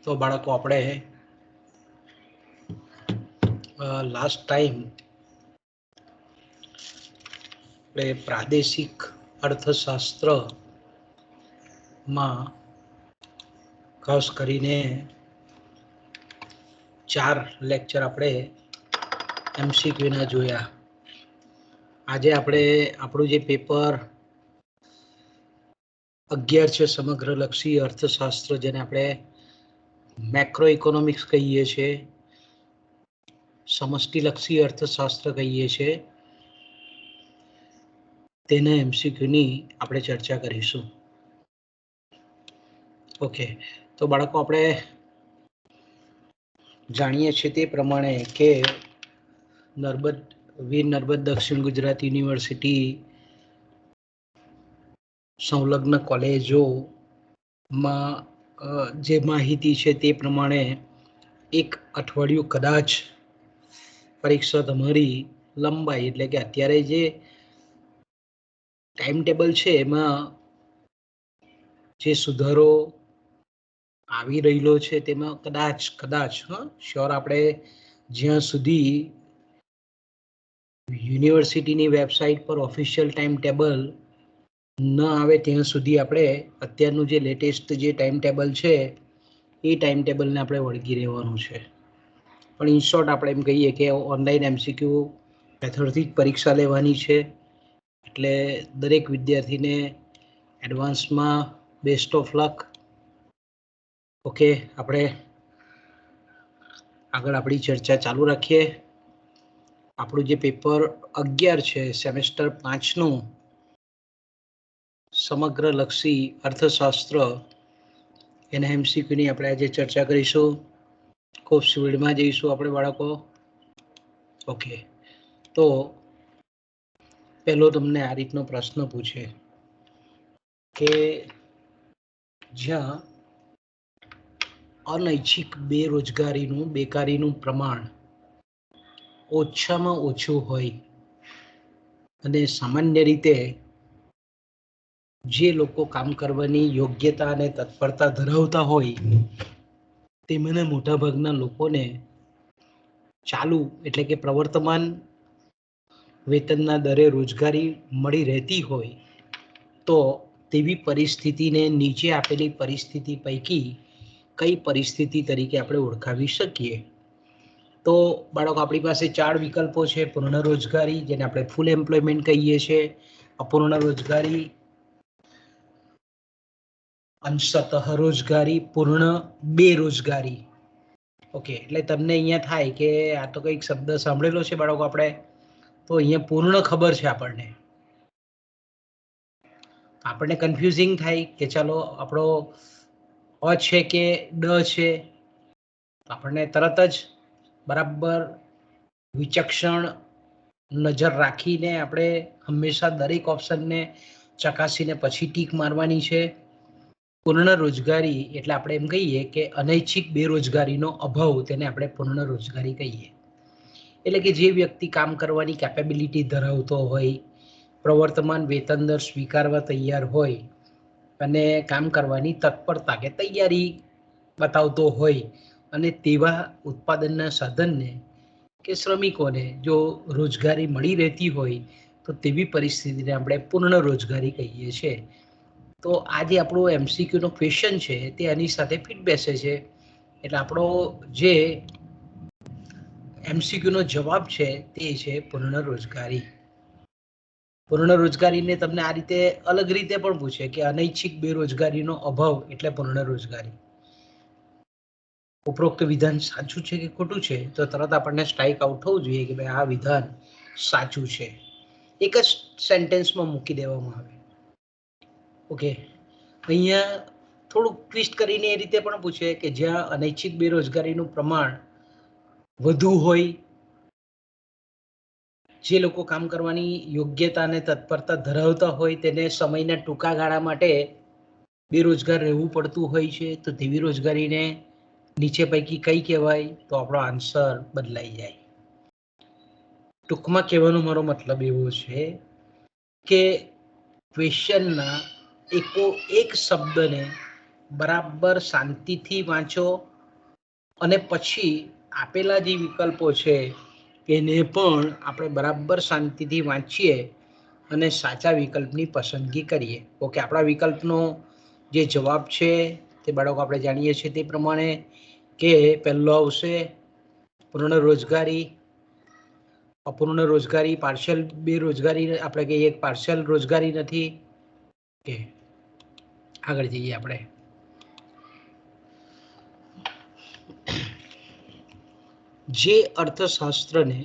તો બાળકો આપણે લાસ્ટ ટાઈમ આપણે પ્રાદેશિક અર્થશાસ્ત્રમાં ખાસ કરીને 4 લેક્ચર આપણે એમસીક્યુના જોયા. આજે આપણે આપણું જે પેપર 11 છે સમગ્રલક્ષી અર્થશાસ્ત્ર, જેને આપણે મેક્રો ઇકોનોમિક્સ કહીએ છીએ, સમષ્ટિલક્ષી અર્થશાસ્ત્ર કહીએ છીએ, તેના એમસીક્યુની આપણે ચર્ચા કરીશું. ઓકે, તો બાળકો આપણે જાણીએ છીએ તે પ્રમાણે કે વીર નર્મદ દક્ષિણ ગુજરાત યુનિવર્સિટી સંલગ્ન કોલેજોમાં જે માહિતી છે તે પ્રમાણે એક અઠવાડિયું કદાચ પરીક્ષા તમારી લંબાઈ, એટલે કે અત્યારે જે ટાઈમ ટેબલ છે એમાં જે સુધારો આવી રહેલો છે તેમાં કદાચ શ્યોર આપણે જ્યાં સુધી યુનિવર્સિટીની વેબસાઇટ પર ઓફિશિયલ ટાઈમ ટેબલ ન આવે ત્યાં સુધી આપણે અત્યારનું જે લેટેસ્ટ જે ટાઈમ ટેબલ છે એ ટાઈમ ટેબલને આપણે વળગી રહેવાનું છે. પણ ઇન શોર્ટ આપણે એમ કહીએ કે ઓનલાઈન એમસીક્યુ મેથડથી જ પરીક્ષા લેવાની છે, એટલે દરેક વિદ્યાર્થીને એડવાન્સમાં બેસ્ટ ઓફ લક. ઓકે, આપણે આગળ આપણી ચર્ચા ચાલુ રાખીએ. આપણું જે પેપર 11 છે સેમેસ્ટર 5નું સમગ્રલક્ષી અર્થશાસ્ત્ર, એના એમસીક્યુની આપણે આજે ચર્ચા કરીશું. ખૂબ સ્પીડમાં જઈશું આપણે બાળકો. ઓકે, તો પહેલો તમને આ રીતનો પ્રશ્ન પૂછે કે જ્યાં અનૈચ્છિક બેકારીનું પ્રમાણ ઓછામાં ઓછું હોય અને સામાન્ય રીતે જે લોકો કામ કરવાની યોગ્યતા અને તત્પરતા ધરાવતા હોય તેમાંના મોટાભાગના લોકોને ચાલુ એટલે કે પ્રવર્તમાન વેતનના દરે રોજગારી મળી રહેતી હોય તો તેવી પરિસ્થિતિને નીચે આપેલી પરિસ્થિતિ પૈકી કઈ પરિસ્થિતિ તરીકે આપણે ઓળખાવી શકીએ? તો બાળકો આપણી પાસે 4 વિકલ્પો છે. પૂર્ણ રોજગારી, જેને આપણે ફૂલ એમ્પ્લોયમેન્ટ કહીએ છીએ, અપૂર્ણ રોજગારી, અંશતઃ રોજગારી, પૂર્ણ બેરોજગારી. ઓકે, એટલે તમને અહીંયા થાય કે આ તો કંઈક શબ્દ સાંભળેલો છે બાળકો આપણે, તો અહીંયા પૂર્ણ ખબર છે આપણને કન્ફ્યુઝિંગ થાય કે ચાલો આપણો અ છે કે ડ છે, આપણને તરત જ બરાબર વિચક્ષણ નજર રાખીને આપણે હંમેશા દરેક ઓપ્શનને ચકાસીને પછી ટીક મારવાની છે. પૂર્ણ રોજગારી એટલે આપણે એમ કહીએ કે અનૈચ્છિક બેરોજગારીનો અભાવ, તેને આપણે પૂર્ણ રોજગારી કહીએ. એટલે કે જે વ્યક્તિ કામ કરવાની કેપેબિલિટી ધરાવતો હોય, પ્રવર્તમાન વેતન દર સ્વીકારવા તૈયાર હોય અને કામ કરવાની તત્પરતા કે તૈયારી બતાવતો હોય અને તેવા ઉત્પાદનના સાધનને કે શ્રમિકોને જો રોજગારી મળી રહેતી હોય તો તેવી પરિસ્થિતિને આપણે પૂર્ણ રોજગારી કહીએ છીએ. તો આ જે આપણો એમસીક્યુનો ક્વેશ્ચન છે તે આની સાથે ફિટ બેસે છે. એટલે આપણો જે એમસીક્યુનો જવાબ છે તે છે પૂર્ણ રોજગારી. પૂર્ણ રોજગારીને તમને આ રીતે અલગ રીતે પણ પૂછે કે અનૈચ્છિક બેરોજગારીનો અભાવ એટલે પૂર્ણ રોજગારી. ઉપરોક્ત વિધાન સાચું છે કે ખોટું છે, તો તરત આપણને સ્ટ્રાઇક આઉટ થવું જોઈએ કે ભાઈ આ વિધાન સાચું છે. એક જ સેન્ટેન્સમાં મૂકી દેવામાં આવે. ઓકે, અહીંયા થોડુંક ટ્વિસ્ટ કરીને એ રીતે પણ પૂછે કે જ્યાં અનૈચ્છિક બેરોજગારીનું પ્રમાણ વધુ હોય, જે લોકો કામ કરવાની યોગ્યતા અને તત્પરતા ધરાવતા હોય તેને સમયના ટૂંકા ગાળા માટે બેરોજગાર રહેવું પડતું હોય છે, તો તેવી રોજગારીને નીચે પૈકી કઈ કહેવાય? તો આપણો આન્સર બદલાઈ જાય. ટૂંકમાં કહેવાનો મારો મતલબ એવો છે કે ક્વેશ્ચનના એક શબ્દને બરાબર શાંતિથી વાંચો અને પછી આપેલા જે વિકલ્પો છે એને પણ આપણે બરાબર શાંતિથી વાંચીએ અને સાચા વિકલ્પની પસંદગી કરીએ. ઓકે, આપણા વિકલ્પનો જે જવાબ છે તે બાળકો આપણે જાણીએ છીએ તે પ્રમાણે કે પહેલો આવશે પૂર્ણ રોજગારી, અપૂર્ણ રોજગારી, પાર્શિયલ બેરોજગારી, આપણે કહીએ પાર્શિયલ રોજગારી નથી. કે આગળ જઈએ આપણે. જે અર્થશાસ્ત્રને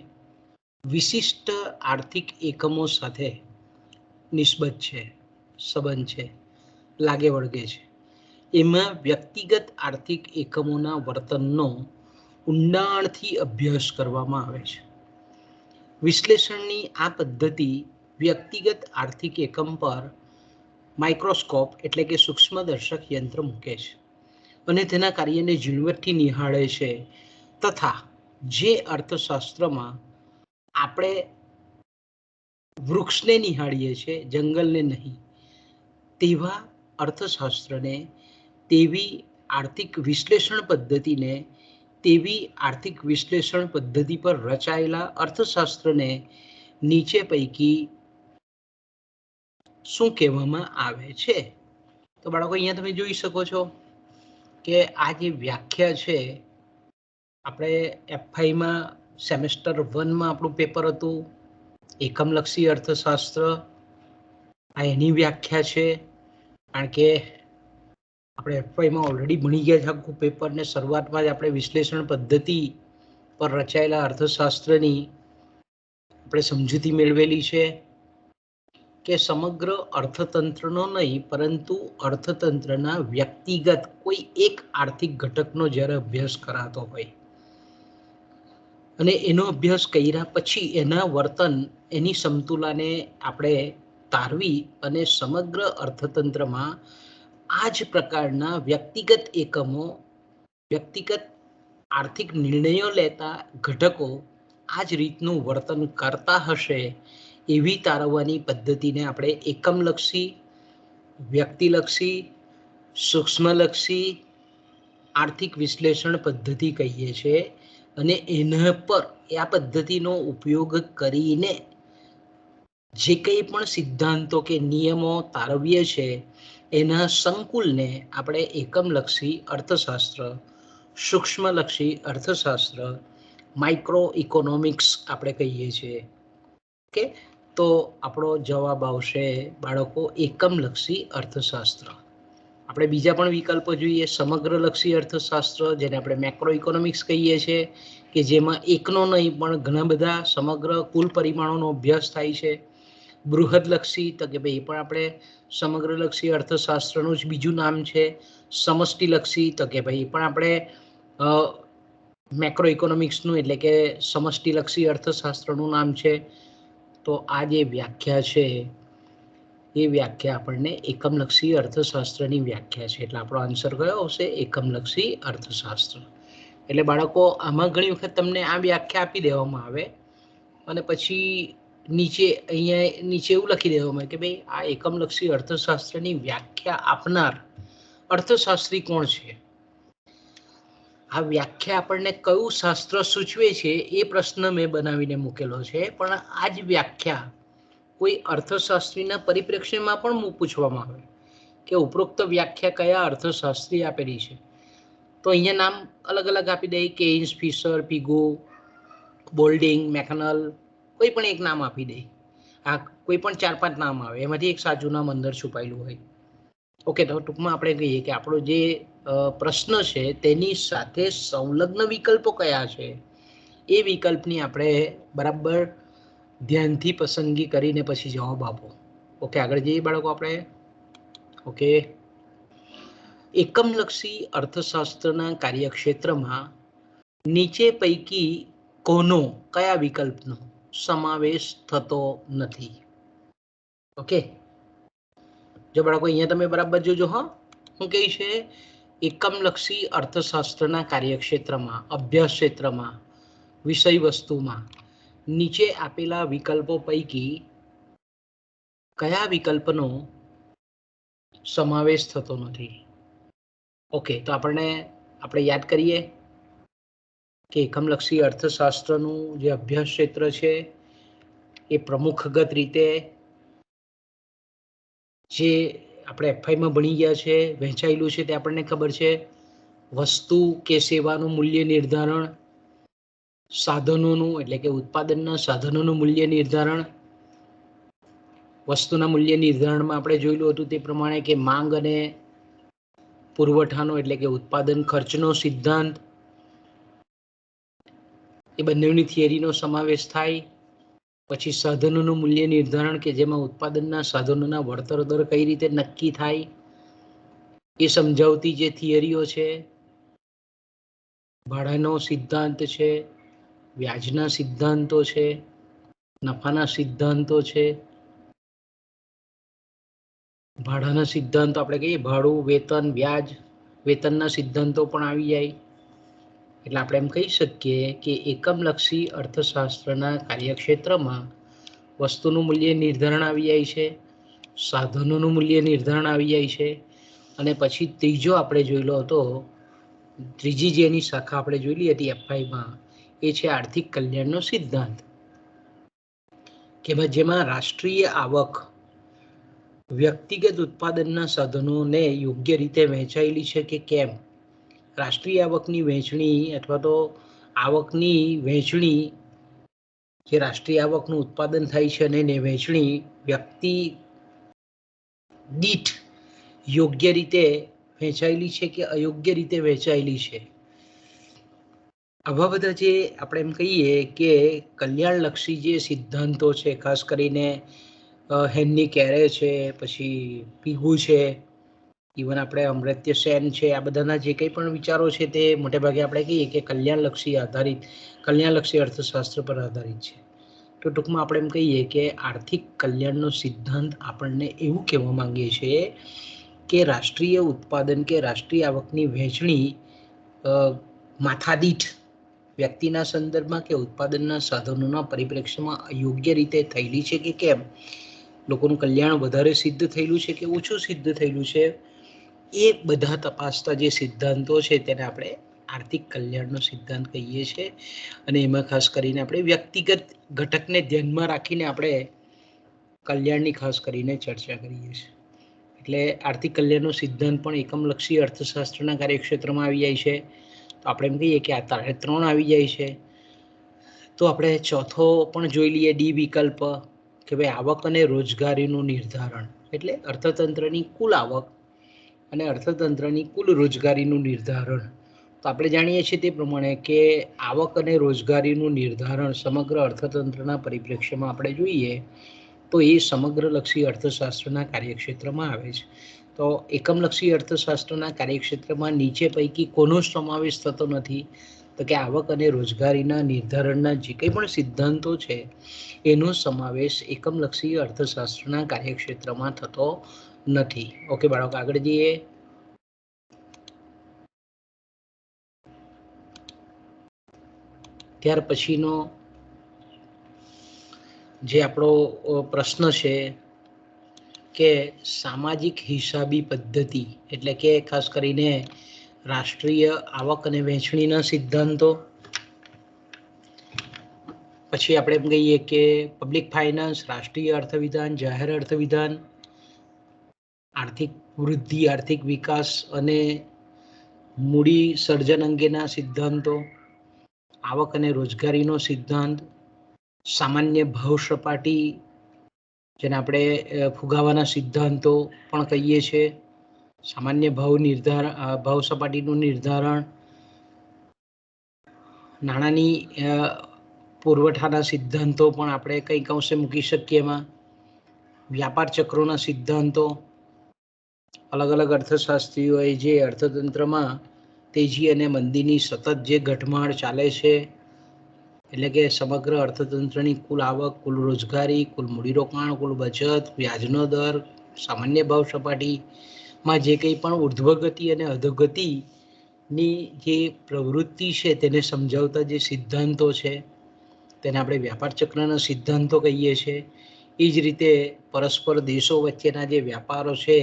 વિશિષ્ટ આર્થિક એકમો સાથે નિસ્બત છે, સંબંધ છે, લાગે વળગે છે, એમાં વ્યક્તિગત આર્થિક એકમોના વર્તનનો ઊંડાણથી અભ્યાસ કરવામાં આવે છે. વિશ્લેષણની આ પદ્ધતિ વ્યક્તિગત આર્થિક એકમ પર માઇક્રોસ્કોપ એટલે કે સૂક્ષ્મદર્શક યંત્ર મૂકે છે અને તેના કાર્યને ઝીણવટથી નિહાળે છે, તથા જે અર્થશાસ્ત્રમાં આપણે વૃક્ષને નિહાળીએ છીએ, જંગલને નહીં, તેવા અર્થશાસ્ત્રને, તેવી આર્થિક વિશ્લેષણ પદ્ધતિને, તેવી આર્થિક વિશ્લેષણ પદ્ધતિ પર રચાયેલા અર્થશાસ્ત્રને નીચે પૈકી શું કહેવામાં આવે છે? તો બાળકો અહીંયા તમે જોઈ શકો છો કે આ જે વ્યાખ્યા છે, આપણે F5માં સેમેસ્ટર 1માં આપણું પેપર હતું એકમલક્ષી અર્થશાસ્ત્ર. આ એની વ્યાખ્યા છે, કારણ કે આપણે F5માં ઓલરેડી ભણી ગયા છે આખું પેપર, ને શરૂઆતમાં જ આપણે વિશ્લેષણ પદ્ધતિ પર રચાયેલા અર્થશાસ્ત્રની આપણે સમજૂતી મેળવેલી છે કે સમગ્ર અર્થતંત્રનો નહીં, પરંતુ અર્થતંત્રના વ્યક્તિગત કોઈ એક આર્થિક ઘટકનો જ્યારે અભ્યાસ કરાતો હોય અને એનો અભ્યાસ કર્યા પછી એના વર્તન, એની સમતુલાને આપણે તારવી અને સમગ્ર અર્થતંત્રમાં આ જ પ્રકારના વ્યક્તિગત એકમો, વ્યક્તિગત આર્થિક નિર્ણયો લેતા ઘટકો આ જ રીતનું વર્તન કરતા હશે એવી તારવવાની પદ્ધતિને આપણે એકમલક્ષી, વ્યક્તિલક્ષી, સૂક્ષ્મલક્ષી આર્થિક વિશ્લેષણ પદ્ધતિ કહીએ છીએ. અને એના પર આ પદ્ધતિનો ઉપયોગ કરીને જે કંઈ પણ સિદ્ધાંતો કે નિયમો તારવીએ છે એના સંકુલને આપણે એકમલક્ષી અર્થશાસ્ત્ર, સૂક્ષ્મલક્ષી અર્થશાસ્ત્ર, માઇક્રો ઇકોનોમિક્સ આપણે કહીએ છીએ. ઓકે, તો આપણો જવાબ આવશે બાળકો એકમલક્ષી અર્થશાસ્ત્ર. આપણે બીજા પણ વિકલ્પો જોઈએ. સમગ્રલક્ષી અર્થશાસ્ત્ર, જેને આપણે મેક્રો ઇકોનોમિક્સ કહીએ છીએ, કે જેમાં એકનો નહીં પણ ઘણા બધા સમગ્ર કુલ પરિમાણોનો અભ્યાસ થાય છે. બૃહદલક્ષી, તો કે ભાઈ એ પણ આપણે સમગ્રલક્ષી અર્થશાસ્ત્રનું જ બીજું નામ છે. સમષ્ટિલક્ષી, તો કે ભાઈ એ પણ આપણે મેક્રો ઇકોનોમિક્સનું એટલે કે સમષ્ટિલક્ષી અર્થશાસ્ત્રનું નામ છે. તો આ જે વ્યાખ્યા છે એ વ્યાખ્યા આપણને એકમલક્ષી અર્થશાસ્ત્રની વ્યાખ્યા છે. એટલે આપણો આન્સર કયો આવશે? એકમલક્ષી અર્થશાસ્ત્ર. એટલે બાળકો આમાં ઘણી વખત તમને આ વ્યાખ્યા આપી દેવામાં આવે અને પછી નીચે અહીંયા નીચે એવું લખી દેવામાં આવે કે ભાઈ આ એકમલક્ષી અર્થશાસ્ત્રની વ્યાખ્યા આપનાર અર્થશાસ્ત્રી કોણ છે? આ વ્યાખ્યા આપણને કયું શાસ્ત્ર સૂચવે છે એ પ્રશ્ન મેં બનાવીને મૂકેલો છે, પણ આ જ વ્યાખ્યા કોઈ અર્થશાસ્ત્રીના પરિપ્રેક્ષ્યમાં પણ પૂછવામાં આવે કે ઉપરોક્ત વ્યાખ્યા કયા અર્થશાસ્ત્રી આપેલી છે, તો અહીંયા નામ અલગ અલગ આપી દે. કેઇન્સ, ફિશર, પીગો, બોલ્ડિંગ, મેકનલ, કોઈ પણ એક નામ આપી દે. આ કોઈ પણ 4-5 નામ આવે, એમાંથી એક સાચું નામ અંદર છુપાયેલું હોય. ઓકે, તો ટૂંકમાં આપણે કહીએ કે આપણો જે પ્રશ્ન છે તેની સાથે સંલગ્ન વિકલ્પો કયા છે એ વિકલ્પની આપણે બરાબર ધ્યાનથી પસંદગી કરીને પછી જવાબ આપો. ઓકે, આગળ જઈએ બાળકો આપણે. ઓકે, એકમલક્ષી અર્થશાસ્ત્રના કાર્યક્ષેત્રમાં નીચે પૈકી કોનો, કયા વિકલ્પનો સમાવેશ થતો નથી? ઓકે, જો બાળકો અહીંયા તમે બરાબર જોજો. હા, શું કહે છે? એકમલક્ષી અર્થશાસ્ત્રના કાર્યક્ષેત્રમાં, અભ્યાસ ક્ષેત્રમાં, વિષય વસ્તુમાં નીચે આપેલા વિકલ્પો પૈકી કયા વિકલ્પનો સમાવેશ થતો નથી? ઓકે, તો આપણે યાદ કરીએ કે એકમલક્ષી અર્થશાસ્ત્રનું જે અભ્યાસ ક્ષેત્ર છે એ પ્રમુખગત રીતે જે આપણે એફઆઈમાં ભણી ગયા છે, વહેંચાયેલું છે, તે આપણને ખબર છે. વસ્તુ કે સેવાનું મૂલ્ય નિર્ધારણ, સાધનોનું એટલે કે ઉત્પાદનના સાધનોનું મૂલ્ય નિર્ધારણ, વસ્તુના મૂલ્ય નિર્ધારણમાં આપણે જોયેલું હતું તે પ્રમાણે કે માંગ અને પુરવઠાનો એટલે કે ઉત્પાદન ખર્ચનો સિદ્ધાંત, એ બંનેની થિયરીનો સમાવેશ થાય. પછી સાધનોનું મૂલ્ય નિર્ધારણ કે જેમાં ઉત્પાદનના સાધનોના વળતર દર કઈ રીતે નક્કી થાય એ સમજાવતી જે થિયરીઓ છે. ભાડાનો સિદ્ધાંત છે, વ્યાજના સિદ્ધાંતો છે, નફાના સિદ્ધાંતો છે. ભાડાના સિદ્ધાંતો આપણે કહીએ ભાડું, વેતન, વ્યાજ, વેતનના સિદ્ધાંતો પણ આવી જાય. એટલે આપણે એમ કહી શકીએ કે એકમલક્ષી અર્થશાસ્ત્રના કાર્યક્ષેત્રમાં વસ્તુનું મૂલ્ય નિર્ધારણ આવી જાય છે, સાધનોનું મૂલ્ય નિર્ધારણ આવી જાય છે, અને પછી ત્રીજો આપણે જોયેલો હતો, ત્રીજી જેની શાખા આપણે જોયેલી હતી એફઆઈમાં, એ છે આર્થિક કલ્યાણનો સિદ્ધાંત, કે જેમાં રાષ્ટ્રીય આવક વ્યક્તિગત ઉત્પાદનના સાધનોને યોગ્ય રીતે વહેંચાયેલી છે કે કેમ, રાષ્ટ્રીય આવકની વહેંચણી અથવા તો આવકની વહેંચણી, જે રાષ્ટ્રીય આવકનું ઉત્પાદન થાય છે અને વહેંચણી વ્યક્તિ દીઠ યોગ્ય રીતે વહેંચાયેલી છે કે અયોગ્ય રીતે વહેંચાયેલી છે. આવા બધા જે આપણે એમ કહીએ કે કલ્યાણલક્ષી જે સિદ્ધાંતો છે, ખાસ કરીને હેનરી કેરે છે, પછી પીગુ છે, ઇવન આપણે અમર્ત્ય સેન છે, આ બધાના જે કંઈ પણ વિચારો છે તે મોટેભાગે આપણે કહીએ કે કલ્યાણલક્ષી અર્થશાસ્ત્ર પર આધારિત છે. તો ટૂંકમાં આપણે એમ કહીએ કે આર્થિક કલ્યાણનો સિદ્ધાંત આપણને એવું કહેવા માંગે છે કે રાષ્ટ્રીય ઉત્પાદન કે રાષ્ટ્રીય આવકની વહેંચણી માથાદીઠ વ્યક્તિના સંદર્ભમાં કે ઉત્પાદનના સાધનોના પરિપ્રેક્ષ્યમાં અયોગ્ય રીતે થયેલી છે કે કેમ, લોકોનું કલ્યાણ વધારે સિદ્ધ થયેલું છે કે ઓછું સિદ્ધ થયેલું છે, એ બધા તપાસતા જે સિદ્ધાંતો છે તેને આપણે આર્થિક કલ્યાણનો સિદ્ધાંત કહીએ છીએ. અને એમાં ખાસ કરીને આપણે વ્યક્તિગત ઘટકને ધ્યાનમાં રાખીને આપણે કલ્યાણની ખાસ કરીને ચર્ચા કરીએ છીએ. એટલે આર્થિક કલ્યાણનો સિદ્ધાંત પણ એકમલક્ષી અર્થશાસ્ત્રના કાર્યક્ષેત્રમાં આવી જાય છે. તો આપણે એમ કહીએ કે આ 3 આવી જાય છે. તો આપણે ચોથો પણ જોઈ લઈએ, ડી વિકલ્પ, કે ભાઈ આવક અને રોજગારીનું નિર્ધારણ, એટલે અર્થતંત્રની કુલ આવક અને અર્થતંત્રની કુલ રોજગારીનું નિર્ધારણ. તો આપણે જાણીએ છીએ તે પ્રમાણે કે આવક અને રોજગારીનું નિર્ધારણ સમગ્ર અર્થતંત્રના પરિપ્રેક્ષ્યમાં આપણે જોઈએ તો એ સમગ્રલક્ષી અર્થશાસ્ત્રના કાર્યક્ષેત્રમાં આવે છે. તો એકમલક્ષી અર્થશાસ્ત્રના કાર્યક્ષેત્રમાં નીચે પૈકી કોનો સમાવેશ થતો નથી? તો કે આવક અને રોજગારીના નિર્ધારણના જે કંઈ પણ સિદ્ધાંતો છે એનો સમાવેશ એકમલક્ષી અર્થશાસ્ત્રના કાર્યક્ષેત્રમાં થતો નથી. ઓકે બાળકો, આગળ જઈએ. ત્યાર પછીનો જે આપણો પ્રશ્ન છે કે સામાજિક હિસાબી પદ્ધતિ, એટલે કે ખાસ કરીને રાષ્ટ્રીય આવક અને વહેંચણીના સિદ્ધાંતો. પછી આપણે એમ કહીએ કે પબ્લિક ફાઇનાન્સ, રાષ્ટ્રીય અર્થવિધાન, જાહેર અર્થવિધાન, આર્થિક વૃદ્ધિ, આર્થિક વિકાસ અને મૂડી સર્જન અંગેના સિદ્ધાંતો, આવક અને રોજગારીનો સિદ્ધાંત, સામાન્ય ભાવ સપાટી, જેને આપણે ફુગાવાના સિદ્ધાંતો પણ કહીએ છીએ, સામાન્ય ભાવ સપાટીનું નિર્ધારણ, નાણાંની પુરવઠાના સિદ્ધાંતો પણ આપણે કંઈક અંશે મૂકી શકીએ એમાં, વ્યાપાર ચક્રોના સિદ્ધાંતો, અલગ અલગ અર્થશાસ્ત્રીઓએ જે અર્થતંત્રમાં તેજી અને મંદીની સતત જે ઘટમાળ ચાલે છે, એટલે કે સમગ્ર અર્થતંત્રની કુલ આવક, કુલ રોજગારી, કુલ મૂડીરોકાણ, કુલ બચત, વ્યાજનો દર, સામાન્ય ભાવ સપાટીમાં જે કંઈ પણ ઉર્ધ્વગતિ અને અધોગતિની જે પ્રવૃત્તિ છે તેને સમજાવતા જે સિદ્ધાંતો છે તેને આપણે વ્યાપાર ચક્રના સિદ્ધાંતો કહીએ છીએ. એ જ રીતે પરસ્પર દેશો વચ્ચેના જે વ્યાપારો છે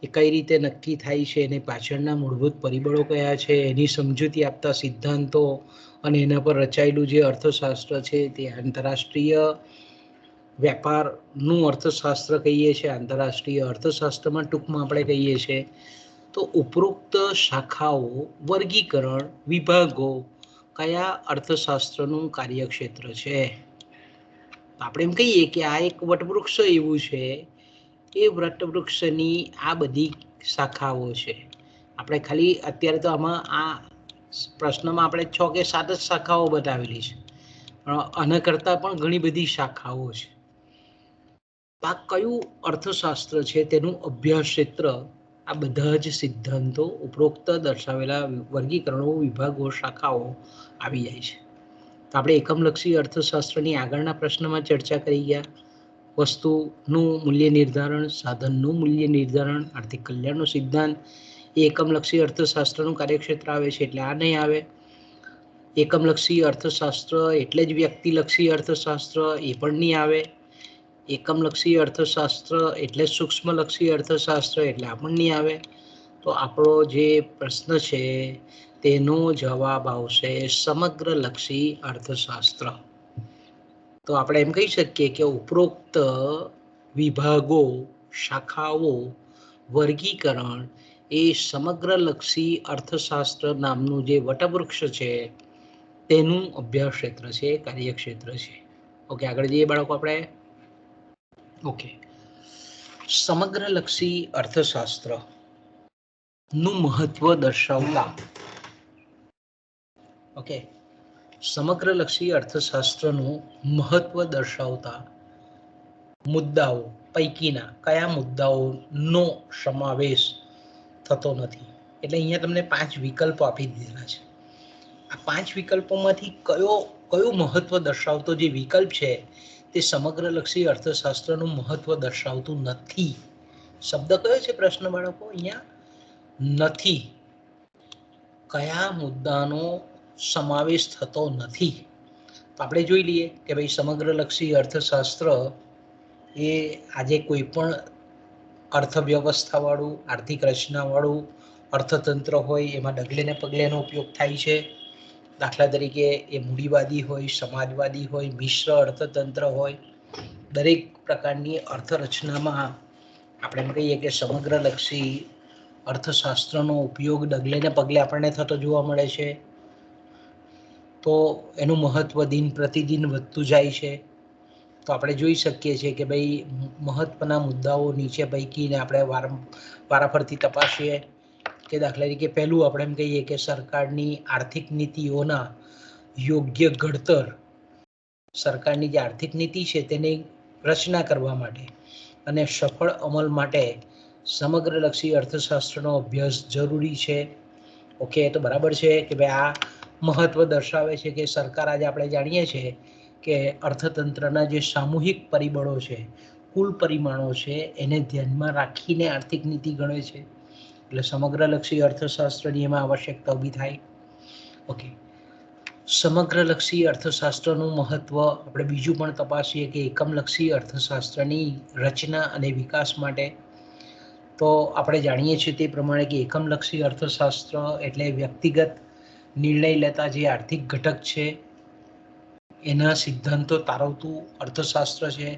એ કઈ રીતે નક્કી થાય છે, એની પાછળના મૂળભૂત પરિબળો કયા છે, એની સમજૂતી આપતા સિદ્ધાંતો અને એના પર રચાયેલું જે અર્થશાસ્ત્ર છે તે આંતરરાષ્ટ્રીય વ્યાપારનું અર્થશાસ્ત્ર કહીએ છીએ, આંતરરાષ્ટ્રીય અર્થશાસ્ત્રમાં ટૂંકમાં આપણે કહીએ છીએ. તો ઉપરોક્ત શાખાઓ, વર્ગીકરણ, વિભાગો કયા અર્થશાસ્ત્રનું કાર્યક્ષેત્ર છે? આપણે એમ કહીએ કે આ એક વટવૃક્ષ એવું છે, એ વટવૃક્ષની આ બધી શાખાઓ છે. આપણે ખાલી અત્યારે તો આમાં આ પ્રશ્નમાં આપણે 6 કે 7 જ શાખાઓ બતાવેલી છે, પણ આના કરતાં પણ ઘણી બધી શાખાઓ છે. આ કયું અર્થશાસ્ત્ર છે, તેનું અભ્યાસ ક્ષેત્ર આ બધા જ સિદ્ધાંતો, ઉપરોક્ત દર્શાવેલા વર્ગીકરણો, વિભાગો, શાખાઓ આવી જાય છે. તો આપણે એકમલક્ષી અર્થશાસ્ત્રની આગળના પ્રશ્નમાં ચર્ચા કરી ગયા. વસ્તુનું મૂલ્ય નિર્ધારણ, સાધનનું મૂલ્ય નિર્ધારણ, આર્થિક કલ્યાણનો સિદ્ધાંત એ એકમલક્ષી અર્થશાસ્ત્રનું કાર્યક્ષેત્ર આવે છે, એટલે આ નહીં આવે. એકમલક્ષી અર્થશાસ્ત્ર એટલે જ વ્યક્તિલક્ષી અર્થશાસ્ત્ર એ પણ નહીં આવે. એકમલક્ષી અર્થશાસ્ત્ર એટલે સૂક્ષ્મલક્ષી અર્થશાસ્ત્ર એટલે આ પણ નહીં આવે. તો આપણો જે પ્રશ્ન છે તેનો જવાબ આવશે સમગ્રલક્ષી અર્થશાસ્ત્ર. તો આપણે એમ કહી શકીએ કે ઉપરોક્ત વિભાગો, શાખાઓ, વર્ગીકરણ એ સમગ્રલક્ષી અર્થશાસ્ત્ર નામનું જે વટવૃક્ષ છે તેનું અભ્યાસ ક્ષેત્ર છે, કાર્યક્ષેત્ર છે. ઓકે, આગળ જઈએ બાળકો આપણે. ઓકે, સમગ્રલક્ષી અર્થશાસ્ત્ર નું મહત્વ દર્શાવતા, ઓકે, સમગ્રલક્ષી અર્થશાસ્ત્રનું મહત્વ દર્શાવતા મુદ્દાઓ પૈકીના કયા મુદ્દાઓનો સમાવેશ થતો નથી? એટલે અહીંયા તમને 5 વિકલ્પો આપી દીધેલા છે. આ 5 વિકલ્પોમાંથી કયો મહત્વ દર્શાવતો જે વિકલ્પ છે તે સમગ્રલક્ષી અર્થશાસ્ત્રનું મહત્વ દર્શાવતું નથી? શબ્દ કયો છે પ્રશ્ન બાળકો? અહીંયા નથી. કયા મુદ્દાનો સમાવેશ થતો નથી? તો આપણે જોઈ લઈએ કે ભાઈ સમગ્રલક્ષી અર્થશાસ્ત્ર એ આજે કોઈ પણ અર્થવ્યવસ્થાવાળું, આર્થિક રચનાવાળું અર્થતંત્ર હોય એમાં ડગલે ને પગલે એનો ઉપયોગ થાય છે. દાખલા તરીકે એ મૂડીવાદી હોય, સમાજવાદી હોય, મિશ્ર અર્થતંત્ર હોય, દરેક પ્રકારની અર્થરચનામાં આપણે એમ કહીએ કે સમગ્રલક્ષી અર્થશાસ્ત્રનો ઉપયોગ ડગલે ને પગલે આપણને થતો જોવા મળે છે. તો એનું મહત્વ દિન પ્રતિદિન વધતું જાય છે. તો આપણે જોઈ શકીએ છીએ કે ભાઈ મહત્વના મુદ્દાઓ નીચે પૈકીને આપણે વારાફરતી તપાસીએ કે દાખલા તરીકે પહેલું આપણે એમ કહીએ કે સરકારની આર્થિક નીતિઓના યોગ્ય ઘડતર, સરકારની જે આર્થિક નીતિ છે તેની રચના કરવા માટે અને સફળ અમલ માટે સમગ્રલક્ષી અર્થશાસ્ત્રનો અભ્યાસ જરૂરી છે. ઓકે, તો બરાબર છે કે ભાઈ આ મહત્વ દર્શાવે છે કે સરકાર, આજે આપણે જાણીએ છીએ કે અર્થતંત્રના જે સામૂહિક પરિબળો છે, કુલ પરિમાણો છે, એને ધ્યાનમાં રાખીને આર્થિક નીતિ ગણે છે. એટલે સમગ્રલક્ષી અર્થશાસ્ત્રની એમાં આવશ્યકતા ઊભી થાય. ઓકે, સમગ્રલક્ષી અર્થશાસ્ત્રનું મહત્વ આપણે બીજું પણ તપાસીએ કે એકમલક્ષી અર્થશાસ્ત્રની રચના અને વિકાસ માટે. તો આપણે જાણીએ છીએ તે પ્રમાણે કે એકમલક્ષી અર્થશાસ્ત્ર એટલે વ્યક્તિગત નિર્ણય લેતા જે આર્થિક ઘટક છે એના સિદ્ધાંતો તારવતું અર્થશાસ્ત્ર છે.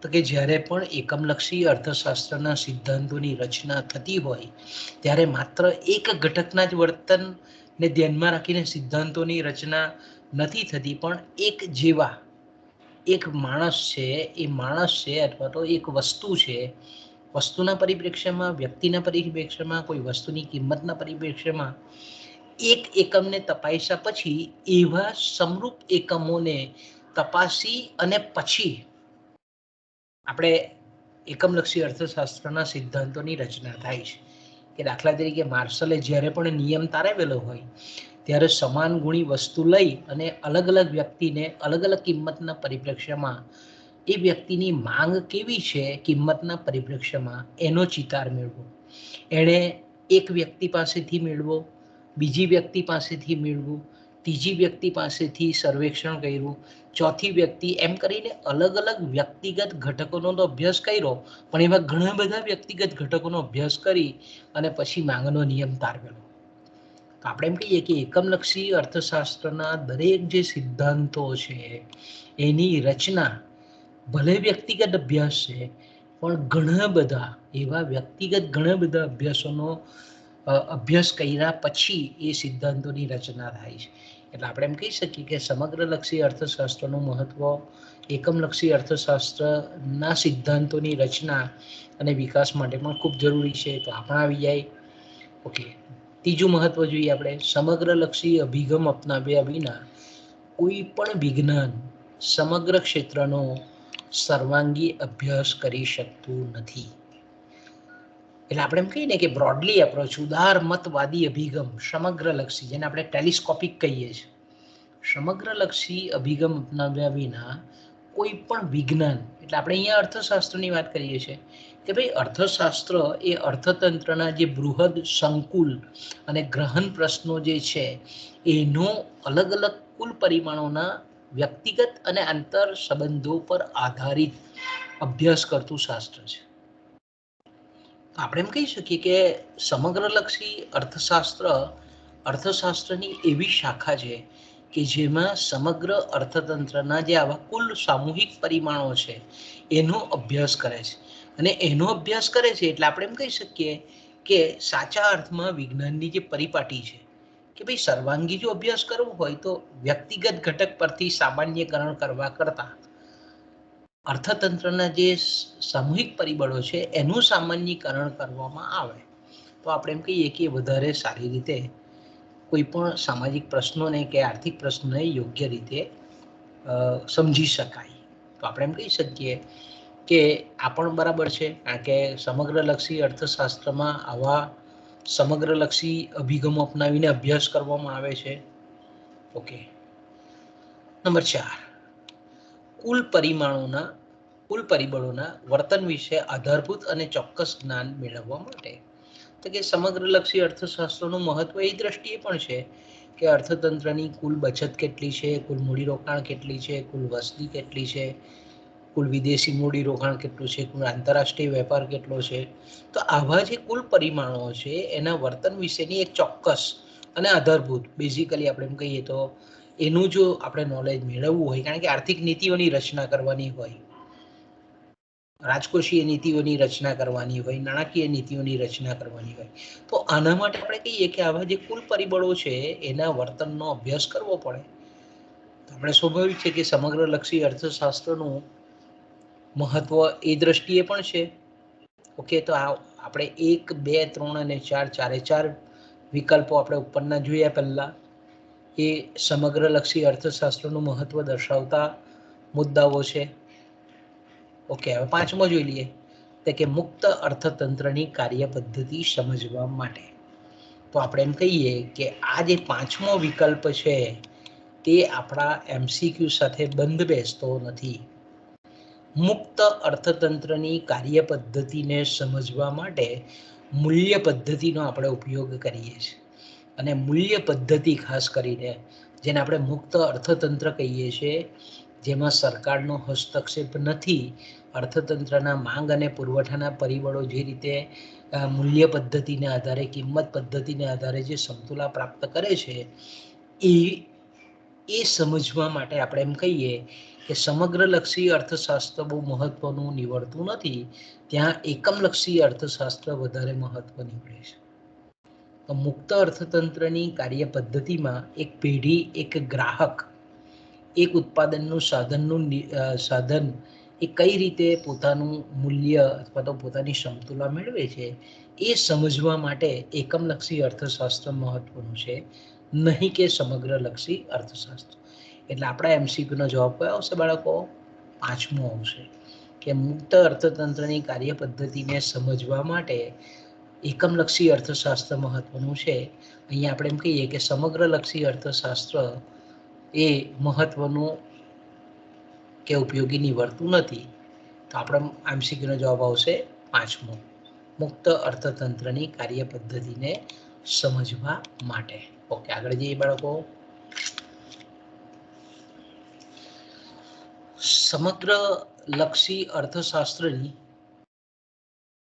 તો કે જ્યારે પણ એકમલક્ષી અર્થશાસ્ત્રના સિદ્ધાંતોની રચના થતી હોય ત્યારે માત્ર એક ઘટકના જ વર્તનને ધ્યાનમાં રાખીને સિદ્ધાંતોની રચના નથી થતી, પણ એક જેવા એક માણસ છે, એ માણસ છે અથવા તો એક વસ્તુ છે, વસ્તુના પરિપ્રેક્ષ્યમાં, વ્યક્તિના પરિપ્રેક્ષ્યમાં, કોઈ વસ્તુની કિંમતના પરિપ્રેક્ષ્યમાં એક એકમને તપાસ્યા પછી એવા સમરૂપ એકમોને તપાસી અને પછી આપણે એકમલક્ષી અર્થશાસ્ત્રના સિદ્ધાંતોની રચના થાય છે. કે દાખલા તરીકે માર્શલે જ્યારે પણ નિયમ તારવેલો હોય ત્યારે સમાન ગુણી વસ્તુ લઈ અને અલગ અલગ વ્યક્તિને અલગ અલગ કિંમતના પરિપ્રેક્ષ્યમાં એ વ્યક્તિની માંગ કેવી છે કિંમતના પરિપ્રેક્ષ્યમાં એનો ચિતાર મેળવો. એણે એક વ્યક્તિ પાસેથી મેળવો, બીજી વ્યક્તિ પાસેથી મેળવું, ત્રીજી વ્યક્તિ પાસેથી સર્વેક્ષણ કર્યું, ચોથી વ્યક્તિ, એમ કરીને અલગ અલગ વ્યક્તિગત ઘટકોનો તો અભ્યાસ કર્યો, પણ એવા ઘણા બધા વ્યક્તિગત ઘટકોનો અભ્યાસ કરી અને પછી માંગનો નિયમ તારવેલો. તો આપણે એમ કહીએ કે એકમલક્ષી અર્થશાસ્ત્રના દરેક જે સિદ્ધાંતો છે એની રચના ભલે વ્યક્તિગત અભ્યાસ છે, પણ ઘણા બધા એવા વ્યક્તિગત ઘણા બધા અભ્યાસોનો અભ્યાસ કર્યા પછી એ સિદ્ધાંતોની રચના થાય છે. એટલે આપણે એમ કહી શકીએ કે સમગ્રલક્ષી અર્થશાસ્ત્રનું મહત્વ એકમલક્ષી અર્થશાસ્ત્રના સિદ્ધાંતોની રચના અને વિકાસ માટે પણ ખૂબ જરૂરી છે. તો આપણે આવી જાય. ઓકે, ત્રીજું મહત્વ જોઈએ આપણે, સમગ્રલક્ષી અભિગમ અપનાવ્યા વિના કોઈ પણ વિજ્ઞાન સમગ્ર ક્ષેત્રનો સર્વાંગી અભ્યાસ કરી શકતું નથી. એટલે આપણે એમ કહીએ ને કે બ્રોડલી એપ્રોચ, ઉદારમતવાદી અભિગમ, સમગ્રલક્ષી, જેને આપણે ટેલિસ્કોપિક કહીએ છીએ, સમગ્રલક્ષી અભિગમ અપનાવ્યા વિના કોઈ પણ વિજ્ઞાન, એટલે આપણે અહીંયા અર્થશાસ્ત્રની વાત કરીએ છીએ કે ભાઈ અર્થશાસ્ત્ર એ અર્થતંત્રના જે બૃહદ સંકુલ અને ગ્રહણ પ્રશ્નો જે છે એનો અલગ અલગ કુલ પરિમાણોના વ્યક્તિગત અને આંતર સંબંધો પર આધારિત અભ્યાસ કરતું શાસ્ત્ર છે. આપણે એમ કહી શકીએ કે સમગ્રલક્ષી અર્થશાસ્ત્રની એવી શાખા છે કે જેમાં સમગ્ર અર્થતંત્રના જે આવા કુલ સામૂહિક પરિમાણો છે એનો અભ્યાસ કરે છે. અને એનો અભ્યાસ કરે છે એટલે આપણે એમ કહી શકીએ કે સાચા અર્થમાં વિજ્ઞાનની જે પરિપાટી છે કે ભાઈ સર્વાંગી જો અભ્યાસ કરવો હોય તો વ્યક્તિગત ઘટક પરથી સામાન્યકરણ કરવા કરતા અર્થતંત્રના જે સામૂહિક પરિબળો છે એનું સામાન્યકરણ કરવામાં આવે તો આપણે એમ કહીએ કે વધારે સારી રીતે કોઈ પણ સામાજિક પ્રશ્નોને કે આર્થિક પ્રશ્નોને યોગ્ય રીતે સમજી શકાય. તો આપણે એમ કહી શકીએ કે આ પણ બરાબર છે, કારણ કે સમગ્રલક્ષી અર્થશાસ્ત્રમાં આવા સમગ્રલક્ષી અભિગમો અપનાવીને અભ્યાસ કરવામાં આવે છે. ઓકે, નંબર 4, કુલ પરિબળોના વર્તન વિશે આધારભૂત અને ચોક્કસ જ્ઞાન મેળવવા માટે. તો કે સમગ્રલક્ષી અર્થશાસ્ત્રનું મહત્વ એ દ્રષ્ટિએ પણ છે કે અર્થતંત્રની કુલ બચત કેટલી છે, કુલ મૂડીરોકાણ કેટલી છે, કુલ વસ્તી કેટલી છે, કુલ વિદેશી મૂડીરોકાણ કેટલું છે, કુલ આંતરરાષ્ટ્રીય વેપાર કેટલો છે. તો આવા જે કુલ પરિમાણો છે એના વર્તન વિશેની એક ચોક્કસ અને આધારભૂત, બેઝિકલી આપણે એમ કહીએ તો એનું જો આપણે નોલેજ મેળવવું હોય, કારણ કે આર્થિક નીતિઓની રચના કરવાની હોય, રાજકોષીય નીતિઓની રચના કરવાની હોય, નાણાકીય નીતિઓની રચના કરવાની હોય, તો આના માટે આપણે કહીએ કે આવા જે કુલ પરિબળો છે એના વર્તનનો અભ્યાસ કરવો પડે. તો આપણે સ્વાભાવિક છે કે સમગ્રલક્ષી અર્થશાસ્ત્રનું મહત્વ એ દ્રષ્ટિએ પણ છે. ઓકે, તો આપણે 1, 2, 3 અને 4 ચારે ચાર વિકલ્પો આપણે ઉપરના જોયા પહેલા એ સમગ્રલક્ષી અર્થશાસ્ત્રનું મહત્વ દર્શાવતા મુદ્દાઓ છે. ઓકે, હવે 5મો જોઈ લઈએ કે મુક્ત અર્થતંત્રની કાર્ય પદ્ધતિ સમજવા માટે. તો આપણે એમ કહીએ કે આ જે 5મો વિકલ્પ છે તે આપણા MCQ સાથે બંધ બેસતો નથી. મુક્ત અર્થતંત્રની કાર્ય પદ્ધતિને સમજવા માટે મૂલ્ય પદ્ધતિનો આપણે ઉપયોગ કરીએ છીએ. અને મૂલ્ય પદ્ધતિ ખાસ કરીને જેને આપણે મુક્ત અર્થતંત્ર કહીએ છીએ, જેમાં સરકારનો હસ્તક્ષેપ નથી, અર્થતંત્રના માંગ અને પુરવઠાના પરિબળો જે રીતે મૂલ્ય પદ્ધતિને આધારે, કિંમત પદ્ધતિને આધારે જે સમતુલા પ્રાપ્ત કરે છે એ સમજવા માટે આપણે એમ કહીએ કે સમગ્રલક્ષી અર્થશાસ્ત્ર બહુ મહત્વનું નીવડતું નથી, ત્યાં એકમલક્ષી અર્થશાસ્ત્ર વધારે મહત્વ નીવડે છે. તો મુક્ત અર્થતંત્રની કાર્ય પદ્ધતિમાં એક પેઢી, એક ગ્રાહક, એક ઉત્પાદનનું સાધન એ કઈ રીતે પોતાનું મૂલ્ય અથવા તો પોતાની સમતુલા મેળવે છે એ સમજવા માટે એકમલક્ષી અર્થશાસ્ત્ર મહત્વનું છે, નહીં કે સમગ્રલક્ષી અર્થશાસ્ત્ર. એટલે આપણા MCQનો જવાબ કયો આવશે બાળકો? 5મો આવશે કે મુક્ત અર્થતંત્રની કાર્ય પદ્ધતિને સમજવા માટે એકમલક્ષી અર્થશાસ્ત્ર મહત્વનું છે. અહીંયા આપણે એમ કહીએ કે સમગ્રલક્ષી અર્થશાસ્ત્ર એ મહત્વનું કે ઉપયોગી નીવડતું નથી. તો આપણા MCQનો જવાબ આવશે 5મો, મુક્ત અર્થતંત્રની કાર્ય પદ્ધતિને સમજવા માટે. ઓકે, આગળ જઈએ બાળકો. સમગ્ર લક્ષી અર્થશાસ્ત્રની